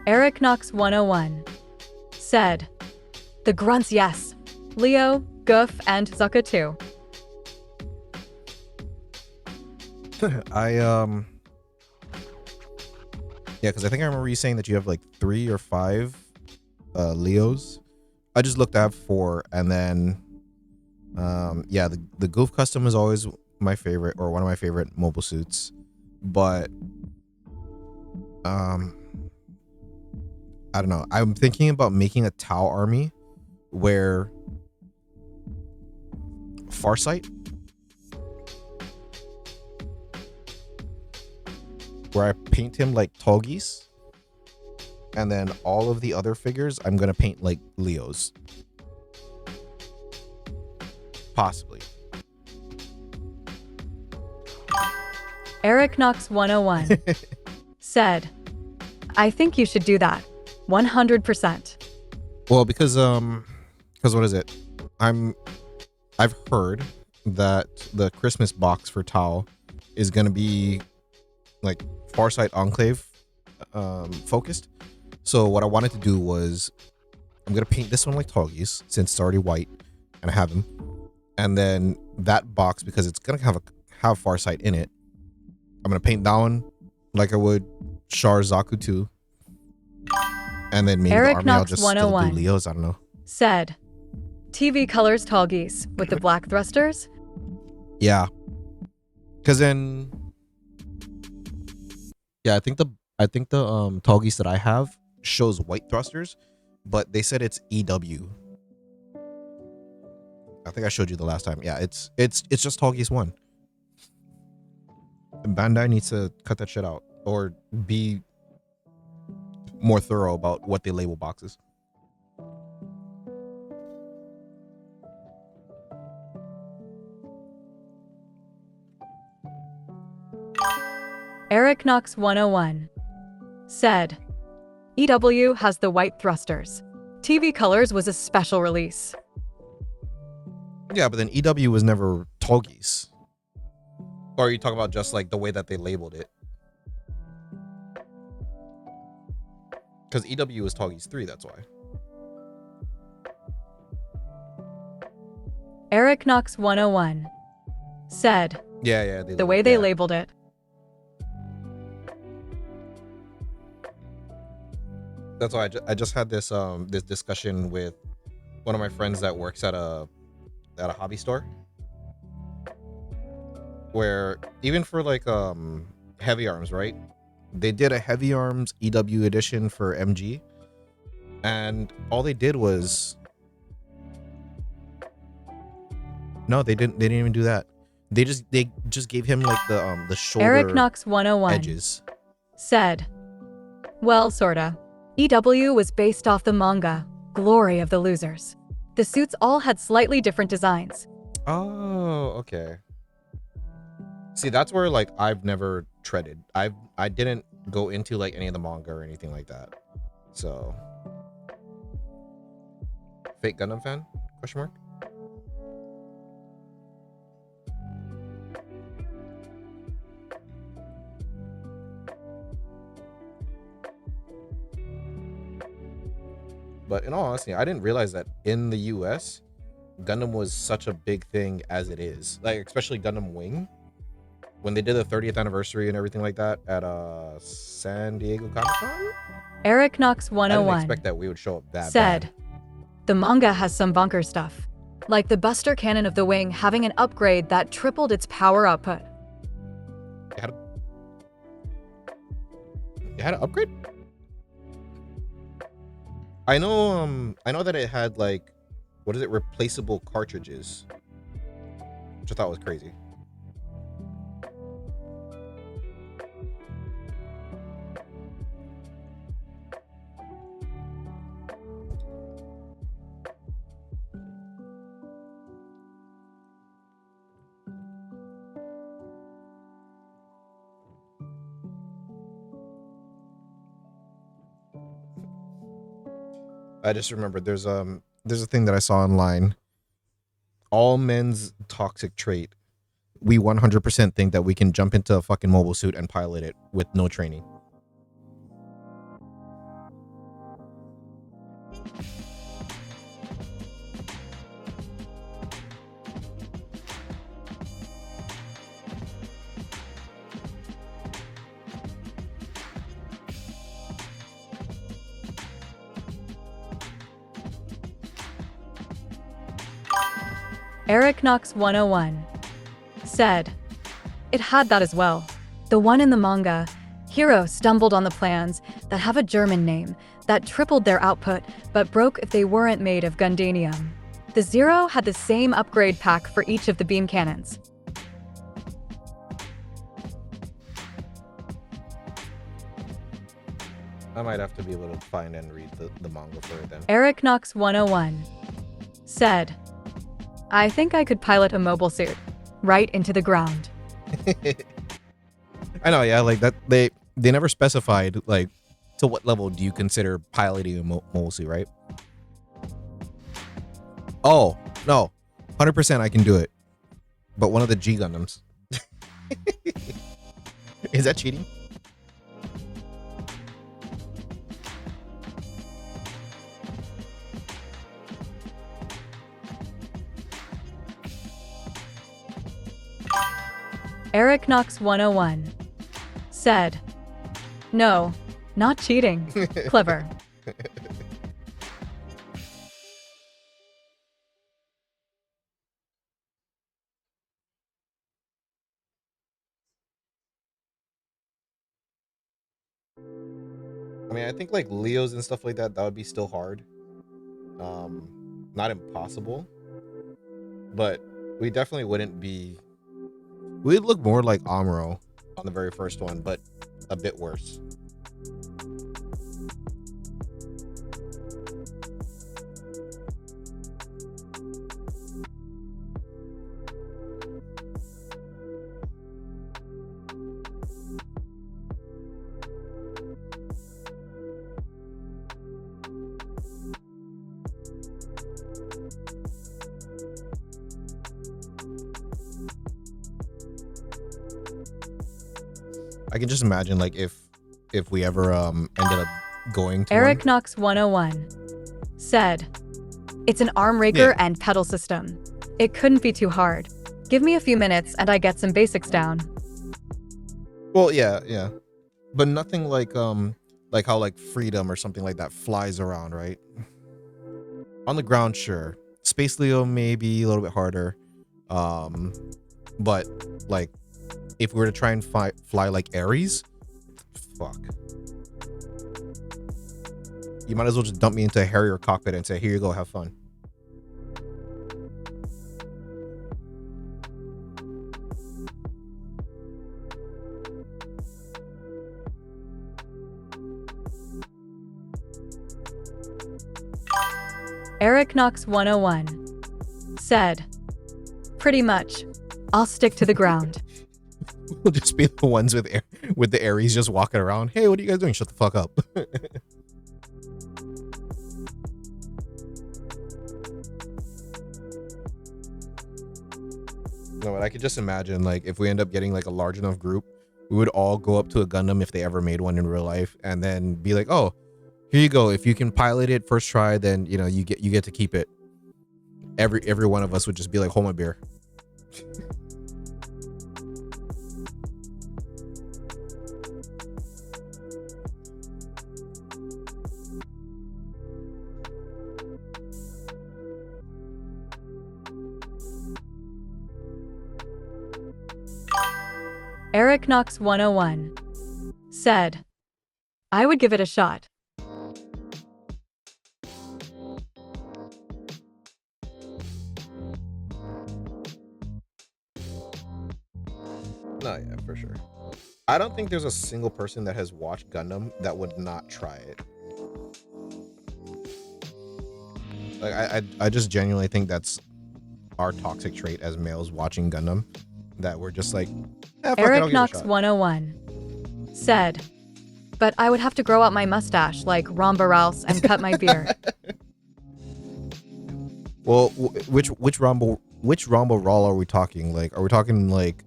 [SPEAKER 2] Eric Knox 101 said, the grunts, yes. Leo, Goof, and Zucca too.
[SPEAKER 3] I yeah, because I think I remember you saying that you have like 3 or 5 Leos. I just looked at 4, and then yeah, the Goof custom is always my favorite, or one of my favorite mobile suits. But um I don't know. I'm thinking about making a Tau army where Farsight, where I paint him like Tallgeese, and then all of the other figures I'm gonna paint like Leos. Possibly.
[SPEAKER 2] Eric Knox 101 said, I think you should do that. 100%.
[SPEAKER 3] Well, because what is it? I've heard that the Christmas box for Tau is gonna be like Farsight Enclave focused. So what I wanted to do was I'm gonna paint this one like Tallgeese since it's already white and I have him, and then that box, because it's gonna have Farsight in it, I'm gonna paint that one like I would Char Zaku 2, and then maybe
[SPEAKER 2] Eric
[SPEAKER 3] the army I'll
[SPEAKER 2] Knox
[SPEAKER 3] just still do
[SPEAKER 2] 101
[SPEAKER 3] Leos. I don't know.
[SPEAKER 2] said, TV colors Tallgeese with the black thrusters.
[SPEAKER 3] Yeah, because then yeah, I think the Tallgeese that I have shows white thrusters, but they said it's EW. I think I showed you the last time. Yeah, it's just Tallgeese 1. Bandai needs to cut that shit out, or be more thorough about what they label boxes.
[SPEAKER 2] Eric Knox 101 said, EW has the white thrusters. TV colors was a special release.
[SPEAKER 3] Yeah, but then EW was never Tallgeese. Or are you talking about just like the way that they labeled it? Because EW is Tallgeese 3, that's why.
[SPEAKER 2] Eric Knox 101 said,
[SPEAKER 3] Yeah,
[SPEAKER 2] the way they labeled it.
[SPEAKER 3] That's why I just had this this discussion with one of my friends that works at a hobby store, where even for like heavy arms, right? They did a heavy arms EW edition for MG, and all they did was no, they didn't even do that. They just gave him like the shoulder
[SPEAKER 2] Eric Knox 101
[SPEAKER 3] edges.
[SPEAKER 2] said, well, sorta. EW was based off the manga, Glory of the Losers. The suits all had slightly different designs.
[SPEAKER 3] Oh, okay. See, that's where like I've never treaded. I didn't go into like any of the manga or anything like that. So, fake Gundam fan? Question mark. But in all honesty, I didn't realize that in the US, Gundam was such a big thing as it is. Like, especially Gundam Wing. When they did the 30th anniversary and everything like that at San Diego Comic-Con?
[SPEAKER 2] Eric Knox
[SPEAKER 3] I
[SPEAKER 2] 101
[SPEAKER 3] didn't expect that we would show up that
[SPEAKER 2] said,
[SPEAKER 3] bad.
[SPEAKER 2] the manga has some bunker stuff, like the Buster Cannon of the Wing having an upgrade that tripled its power output.
[SPEAKER 3] It had an upgrade? I know that it had like, what is it, replaceable cartridges, which I thought was crazy. I just remembered there's a thing that I saw online. All men's toxic trait. We 100% think that we can jump into a fucking mobile suit and pilot it with no training.
[SPEAKER 2] Eric Knox 101 said, "It had that as well. The one in the manga, Hero stumbled on the plans that have a German name that tripled their output but broke if they weren't made of Gundanium. The Zero had the same upgrade pack for each of the beam cannons.
[SPEAKER 3] I might have to be able to find and read the manga for it then.
[SPEAKER 2] Eric Knox 101 said, "I think I could pilot a mobile suit right into the ground."
[SPEAKER 3] I know, yeah, like that they never specified like to what level do you consider piloting a mobile suit, right? Oh, no. 100% I can do it. But one of the G Gundams. Is that cheating?
[SPEAKER 2] Eric Knox 101 said, "No, not cheating. Clever."
[SPEAKER 3] I mean, I think like Leos and stuff like that would be still hard. Not impossible. But we definitely wouldn't be. We'd look more like Amuro on the very first one, but a bit worse. I can just imagine like if we ever ended up going to
[SPEAKER 2] Eric
[SPEAKER 3] one.
[SPEAKER 2] Knox 101 said, "It's an arm raker
[SPEAKER 3] Yeah.
[SPEAKER 2] and pedal system. It couldn't be too hard. Give me a few minutes and I get some basics down."
[SPEAKER 3] Well, yeah. But nothing like how like Freedom or something like that flies around, right? On the ground, sure. Space Leo maybe a little bit harder. But like if we were to try and fly like Ares, fuck. You might as well just dump me into a Harrier cockpit and say, "Here you go, have fun."
[SPEAKER 2] Eric Knox 101 said, "Pretty much. I'll stick to the ground."
[SPEAKER 3] We'll just be the ones with the Ares just walking around. "Hey, what are you guys doing? Shut the fuck up." No, but I could just imagine like if we end up getting like a large enough group, we would all go up to a Gundam if they ever made one in real life, and then be like, "Oh, here you go. If you can pilot it first try, then you know you get to keep it." Every one of us would just be like, "Hold my beer."
[SPEAKER 2] Eric Knox 101 said, "I would give it a shot."
[SPEAKER 3] No, yeah, for sure. I don't think there's a single person that has watched Gundam that would not try it. Like I just genuinely think that's our toxic trait as males watching Gundam, that we're just like, fuck it, I'll
[SPEAKER 2] Eric
[SPEAKER 3] give it a
[SPEAKER 2] Knox
[SPEAKER 3] shot.
[SPEAKER 2] 101 said, "But I would have to grow out my mustache like Ramba Rouse and cut my beard."
[SPEAKER 3] Well, which Rumble Raw are we talking? Like, are we talking like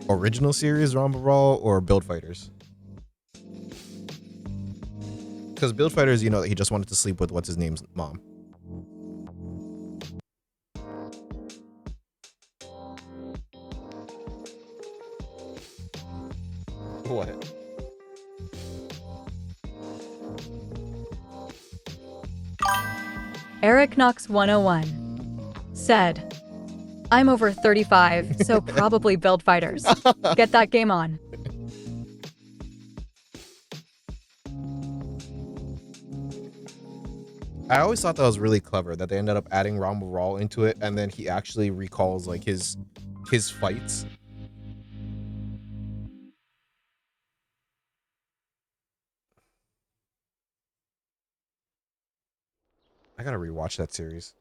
[SPEAKER 3] original series Rumble Raw or Build Fighters? Because Build Fighters, you know, he just wanted to sleep with what's his name's mom. What?
[SPEAKER 2] Eric Knox 101 said, I'm over 35, so probably Build Fighters. Get that game on.
[SPEAKER 3] I always thought that was really clever that they ended up adding Rumble Raw into it, and then he actually recalls like his fights. I gotta rewatch that series.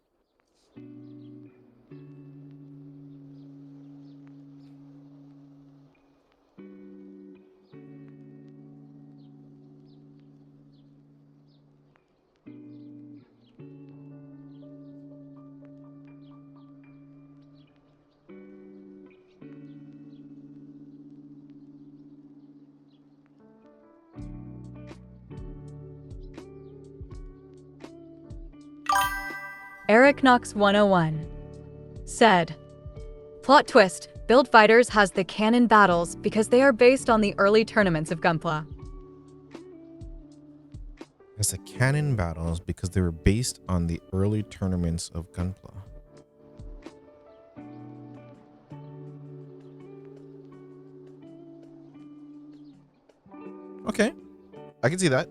[SPEAKER 2] Eric Knox 101 said, plot twist, Build Fighters has the canon battles because they are based on the early tournaments of Gunpla.
[SPEAKER 3] It's the canon battles because they were based on the early tournaments of Gunpla. Okay, I can see that.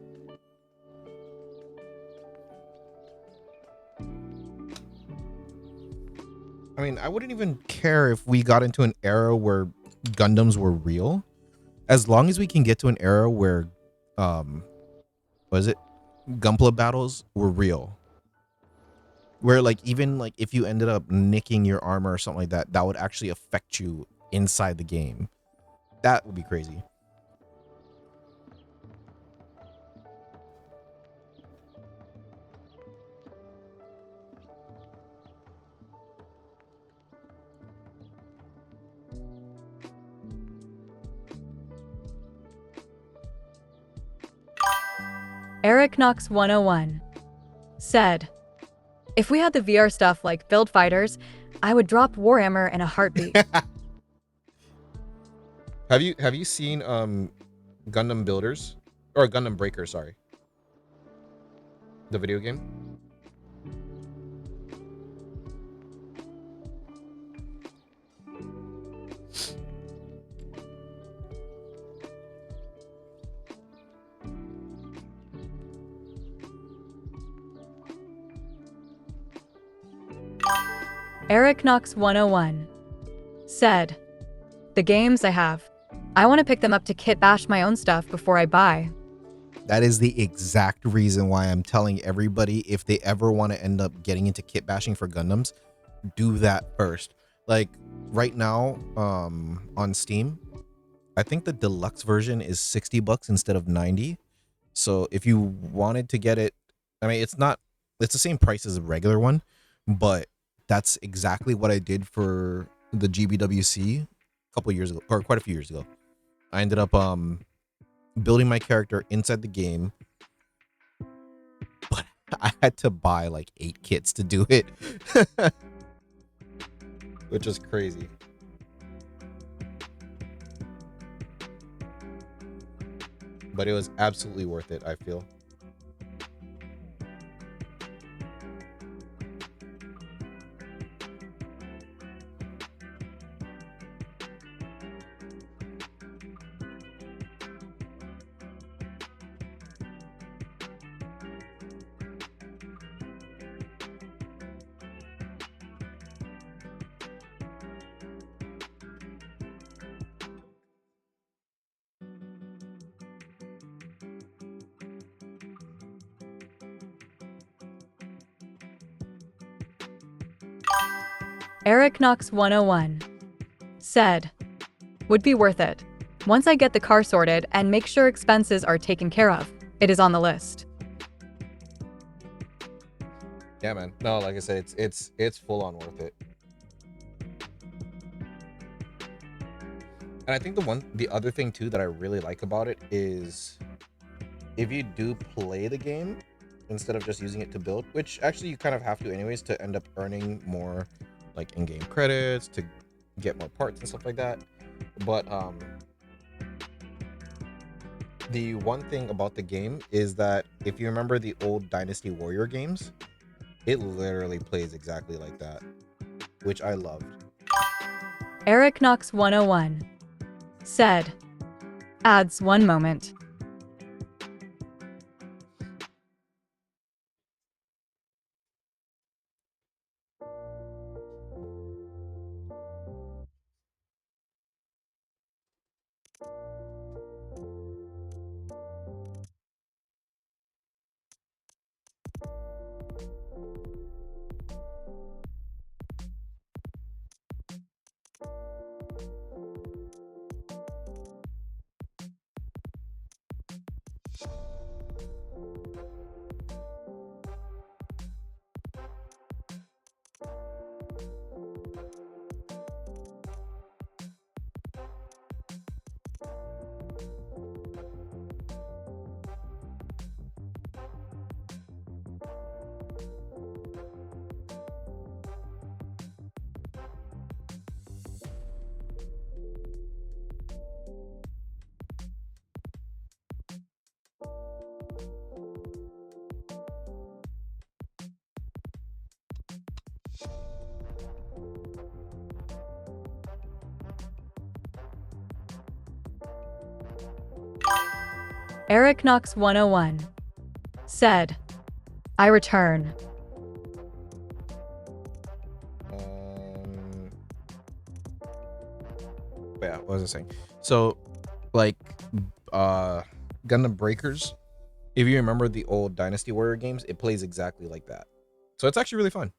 [SPEAKER 3] I mean, I wouldn't even care if we got into an era where Gundams were real, as long as we can get to an era where, what is it? Gunpla battles were real. Where like even like if you ended up nicking your armor or something like that, that would actually affect you inside the game. That would be crazy.
[SPEAKER 2] Eric Knox 101 said, if we had the VR stuff like Build Fighters, I would drop Warhammer in a heartbeat.
[SPEAKER 3] Have you seen Gundam Builders or Gundam Breaker, sorry. The video game?
[SPEAKER 2] Eric Knox 101 said, the games I have, I want to pick them up to kit bash my own stuff before I buy.
[SPEAKER 3] That is the exact reason why I'm telling everybody, if they ever want to end up getting into kit bashing for Gundams, do that first. Like right now, on Steam, I think the deluxe version is $60 instead of 90. So if you wanted to get it, I mean, it's the same price as a regular one, but that's exactly what I did for the GBWC a couple years ago, or quite a few years ago. I ended up building my character inside the game, but I had to buy like 8 kits to do it, which is crazy. But it was absolutely worth it, I feel.
[SPEAKER 2] Eric Knox 101 said, would be worth it. Once I get the car sorted and make sure expenses are taken care of, it is on the list.
[SPEAKER 3] Yeah, man. No, like I said, it's full on worth it. And I think the other thing too that I really like about it is if you do play the game instead of just using it to build, which actually you kind of have to anyways to end up earning more like in-game credits to get more parts and stuff like that. But the one thing about the game is that if you remember the old Dynasty Warrior games, it literally plays exactly like that, which I loved.
[SPEAKER 2] Eric Knox 101 said, adds one moment. Eric Knox 101 said, I return.
[SPEAKER 3] Yeah, what was I saying? So, like, Gundam Breakers. If you remember the old Dynasty Warrior games, it plays exactly like that. So it's actually really fun.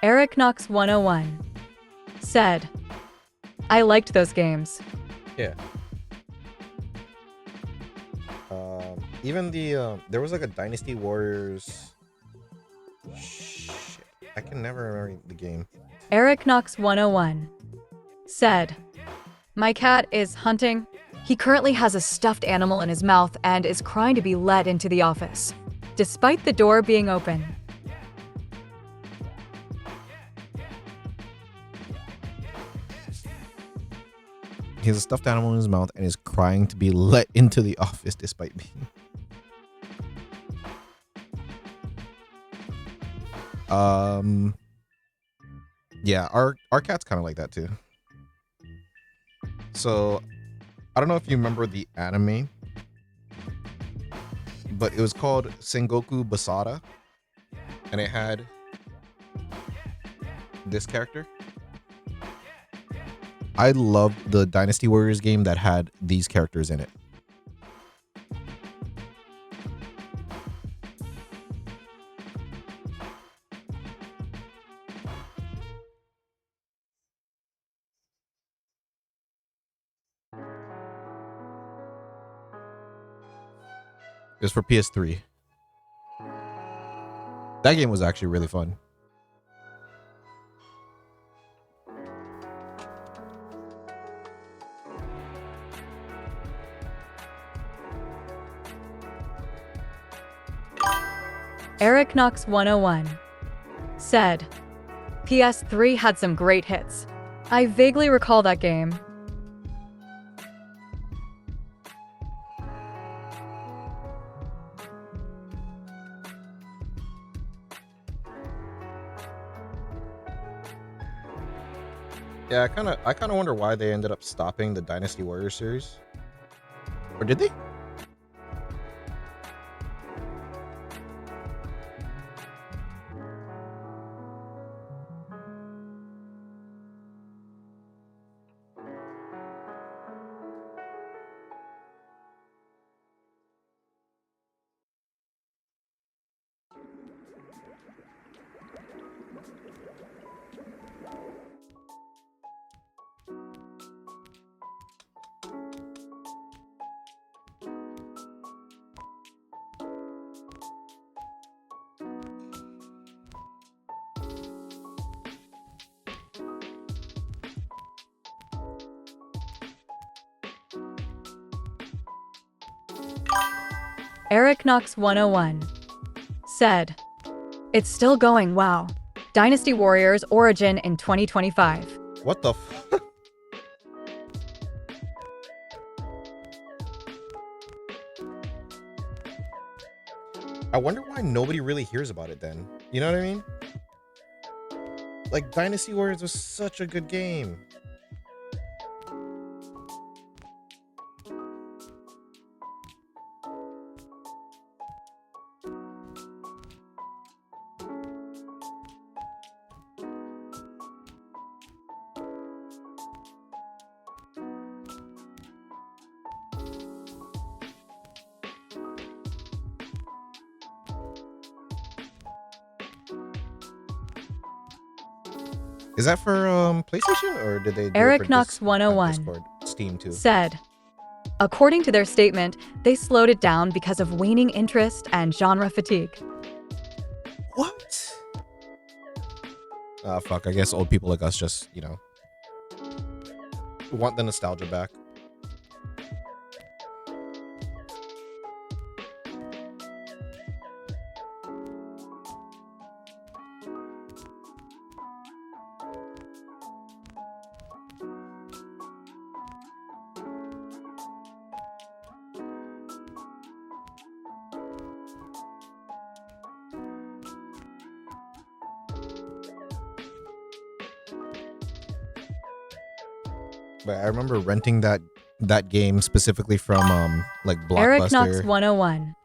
[SPEAKER 2] Eric Knox 101 said, I liked those games.
[SPEAKER 3] Yeah. Even the there was like a Dynasty Warriors. Shit, I can never remember the game.
[SPEAKER 2] Eric Knox 101 said, my cat is hunting. He currently has a stuffed animal in his mouth and is crying to be let into the office, despite the door being open.
[SPEAKER 3] He has a stuffed animal in his mouth and is crying to be let into the office despite being. Yeah, our cat's kind of like that too. So I don't know if you remember the anime, but it was called Sengoku Basara, and it had this character. I loved the Dynasty Warriors game that had these characters in it. It was for PS3. That game was actually really fun.
[SPEAKER 2] Eric Knox 101 said, PS3 had some great hits. I vaguely recall that game.
[SPEAKER 3] Yeah, I kind of wonder why they ended up stopping the Dynasty Warriors series. Or did they?
[SPEAKER 2] Eric Knox 101 said, "It's still going, wow. Dynasty Warriors Origin in 2025.
[SPEAKER 3] What the f- I wonder why nobody really hears about it then. You know what I mean? Like, Dynasty Warriors was such a good game. Is that for PlayStation, or did they do
[SPEAKER 2] Eric
[SPEAKER 3] it for
[SPEAKER 2] Knox 101
[SPEAKER 3] Discord, Steam too?
[SPEAKER 2] said, "According to their statement, they slowed it down because of waning interest and genre fatigue."
[SPEAKER 3] What? Fuck. I guess old people like us just, you know, want the nostalgia back. But I remember renting that game specifically from like
[SPEAKER 2] Eric Knox
[SPEAKER 3] Blockbuster.
[SPEAKER 2] 101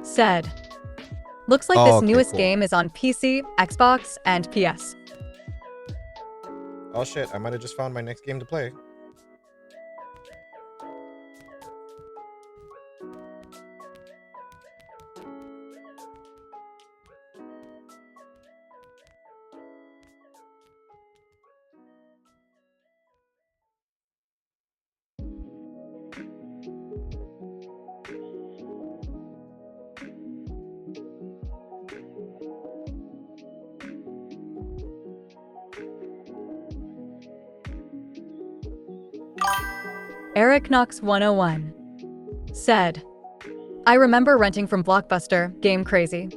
[SPEAKER 2] said, "Looks like
[SPEAKER 3] Oh,
[SPEAKER 2] this
[SPEAKER 3] okay,
[SPEAKER 2] newest
[SPEAKER 3] cool.
[SPEAKER 2] game is on PC, Xbox, and PS."
[SPEAKER 3] Oh shit! I might have just found my next game to play.
[SPEAKER 2] Eric Knox 101 said, "I remember renting from Blockbuster, Game Crazy."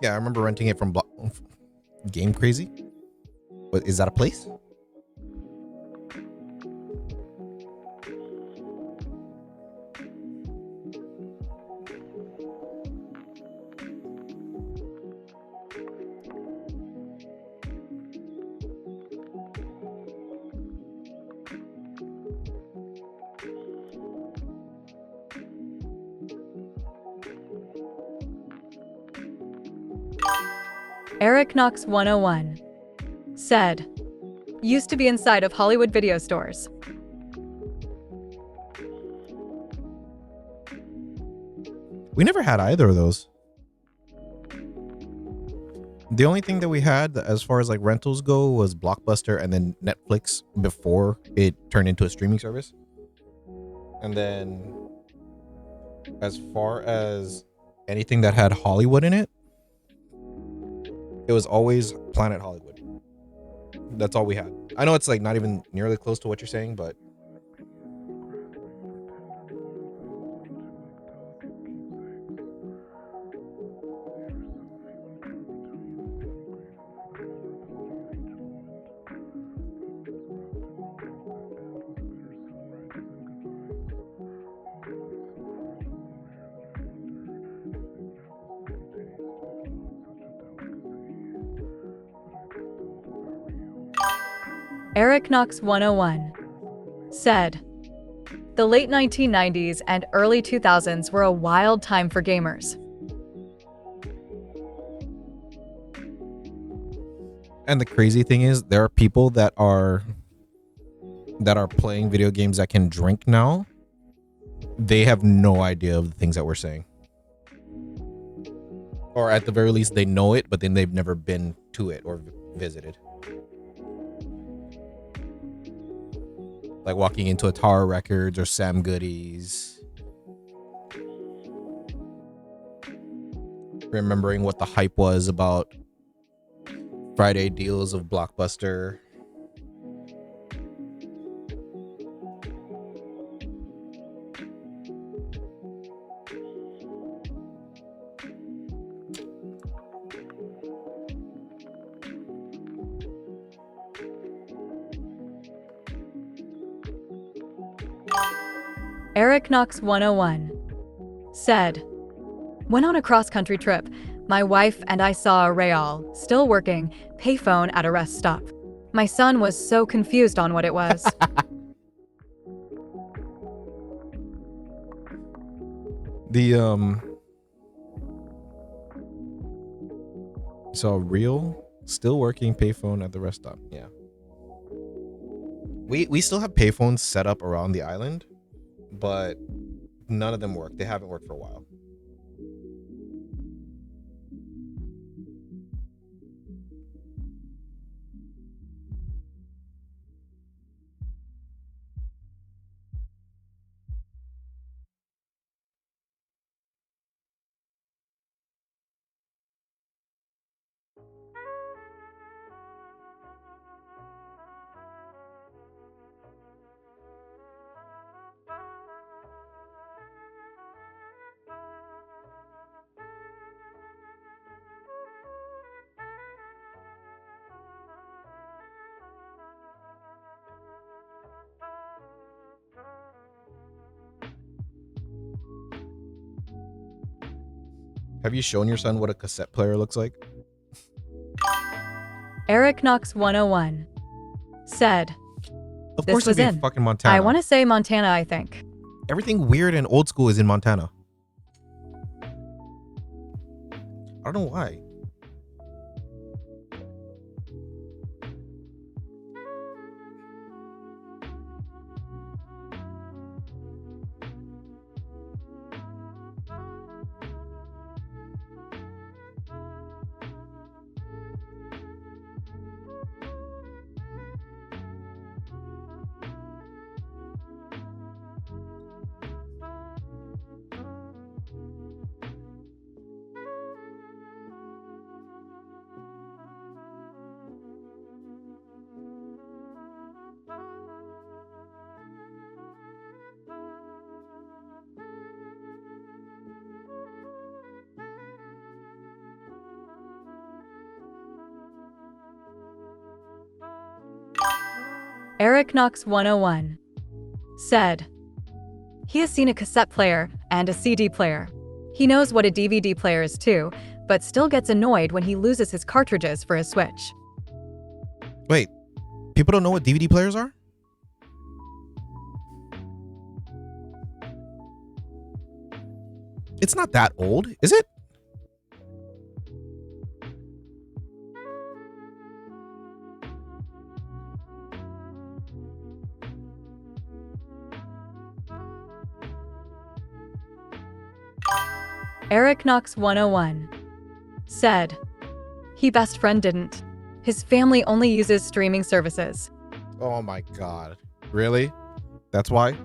[SPEAKER 3] Yeah, I remember renting it from Game Crazy. What is that a place?
[SPEAKER 2] Eric Knox 101 said, "Used to be inside of Hollywood video stores."
[SPEAKER 3] We never had either of those. The only thing that we had as far as like rentals go was Blockbuster and then Netflix before it turned into a streaming service. And then as far as anything that had Hollywood in it, it was always Planet Hollywood. That's all we had. I know it's like not even nearly close to what you're saying, but
[SPEAKER 2] Eric Knox 101 said, "The late 1990s and early 2000s were a wild time for gamers."
[SPEAKER 3] and the crazy thing is there are people that are playing video games that can drink now. They have no idea of the things that we're saying. Or at the very least they know it, but then they've never been to it or visited. Like walking into a Tower Records or Sam Goody's. Remembering what the hype was about Friday deals of Blockbuster.
[SPEAKER 2] Eric Knox 101 said, "Went on a cross-country trip. My wife and I saw a Real, still working, payphone at a rest stop. My son was so confused on what it was."
[SPEAKER 3] So real, still working payphone at the rest stop. Yeah. We still have payphones set up around the island, but none of them work. They haven't worked for a while. Have you shown your son what a cassette player looks like?
[SPEAKER 2] Eric Knox 101 said,
[SPEAKER 3] Of
[SPEAKER 2] This
[SPEAKER 3] course,
[SPEAKER 2] was
[SPEAKER 3] it'd be
[SPEAKER 2] in.
[SPEAKER 3] fucking Montana.
[SPEAKER 2] I want to say Montana, I think.
[SPEAKER 3] Everything weird and old school is in Montana. I don't know why.
[SPEAKER 2] Eric Knox 101 said, he has seen a cassette player and a CD player. He knows what a DVD player is too, but still gets annoyed when he loses his cartridges for his Switch.
[SPEAKER 3] Wait, people don't know what DVD players are? It's not that old, is it?
[SPEAKER 2] Eric Knox 101 said, he best friend didn't. His family only uses streaming services.
[SPEAKER 3] Oh my god. Really? That's why?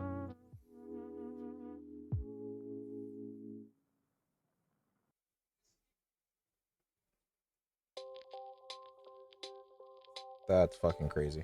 [SPEAKER 3] That's fucking crazy.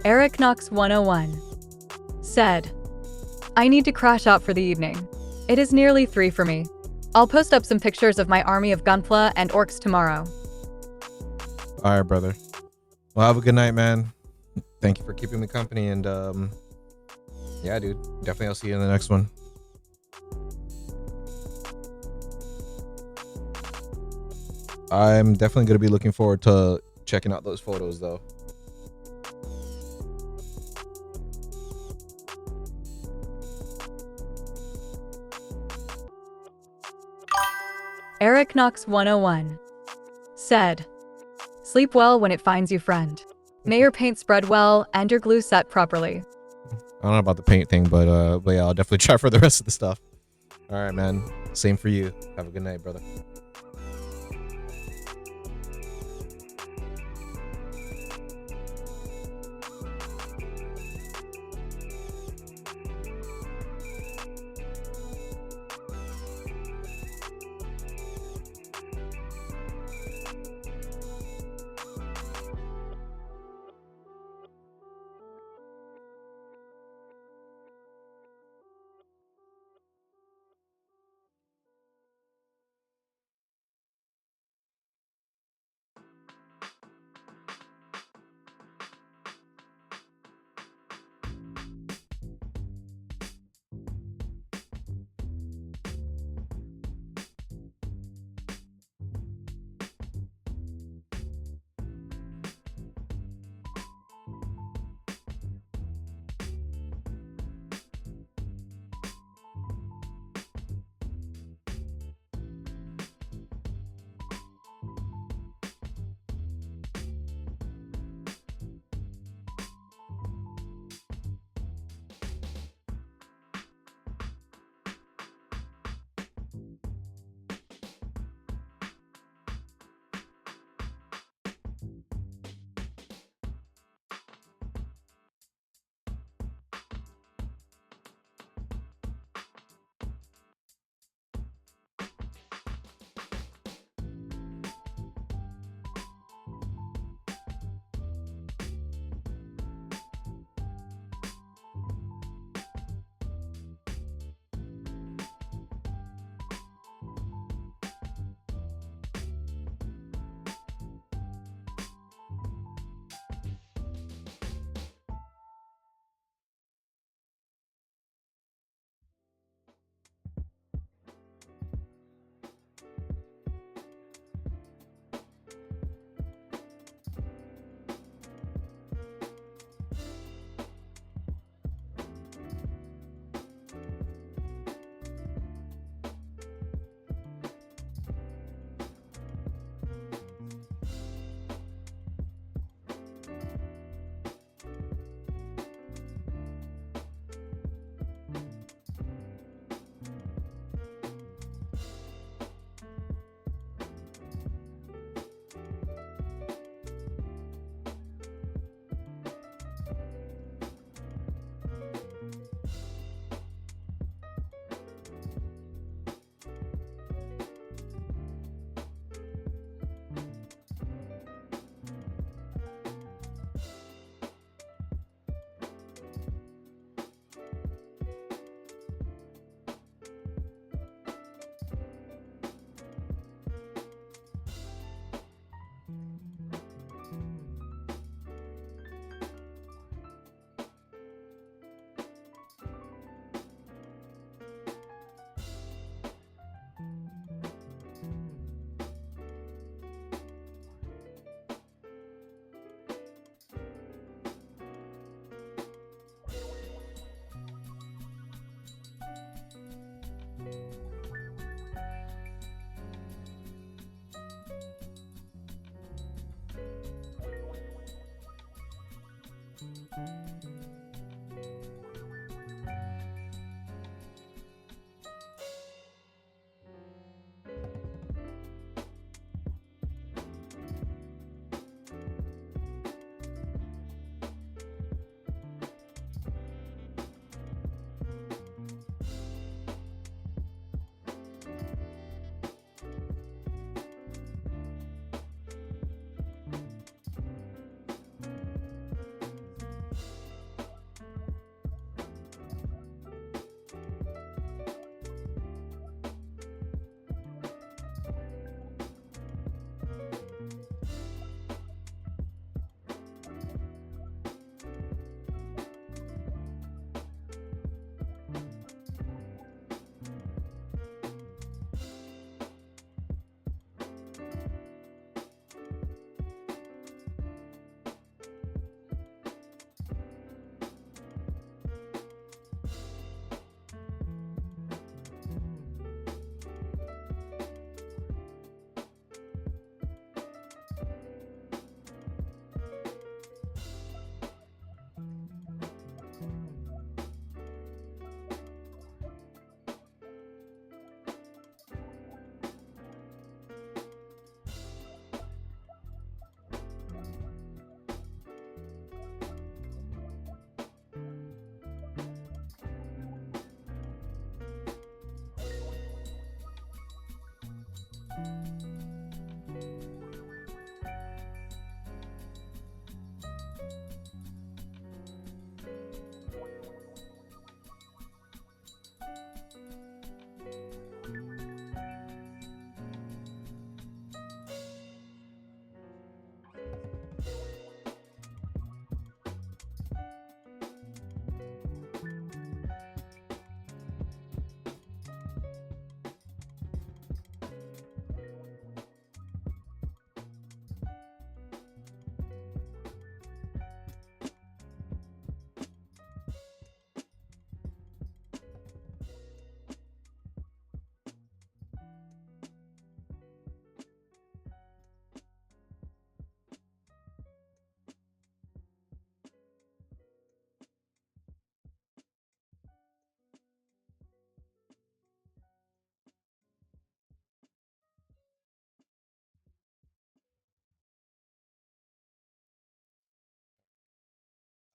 [SPEAKER 2] Eric Knox 101 said, I need to crash out for the evening. It is nearly 3 for me. I'll post up some pictures of my army of Gunpla and orcs tomorrow.
[SPEAKER 3] All right, brother. Well, have a good night, man. Thank you for keeping me company, and yeah, dude, definitely I'll see you in the next one. I'm definitely going to be looking forward to checking out those photos, though.
[SPEAKER 2] Eric Knox 101 said, "Sleep well when it finds you, friend. May your paint spread well and your glue set properly."
[SPEAKER 3] I don't know about the paint thing, but yeah, I'll definitely try for the rest of the stuff. All right, man. Same for you. Have a good night, brother.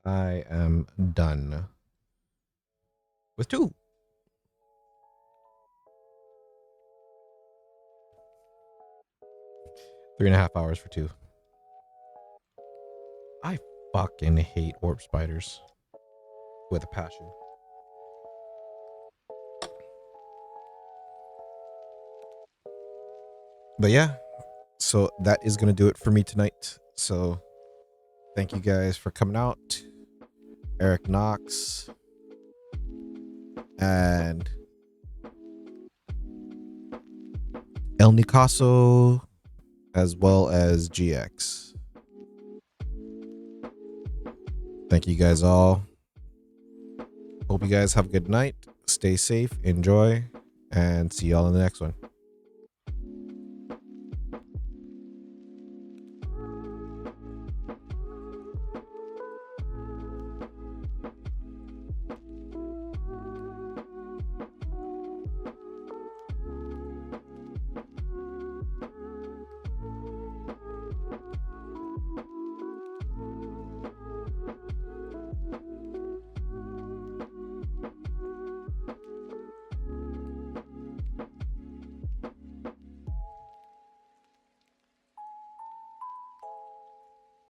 [SPEAKER 3] I am done with 2. Three and a half hours for 2. I fucking hate warp spiders with a passion. But yeah, so that is gonna do it for me tonight. So thank you guys for coming out. Eric Knox and El Nicaso, as well as GX. Thank you guys all. Hope you guys have a good night. Stay safe, enjoy, and see y'all in the next one.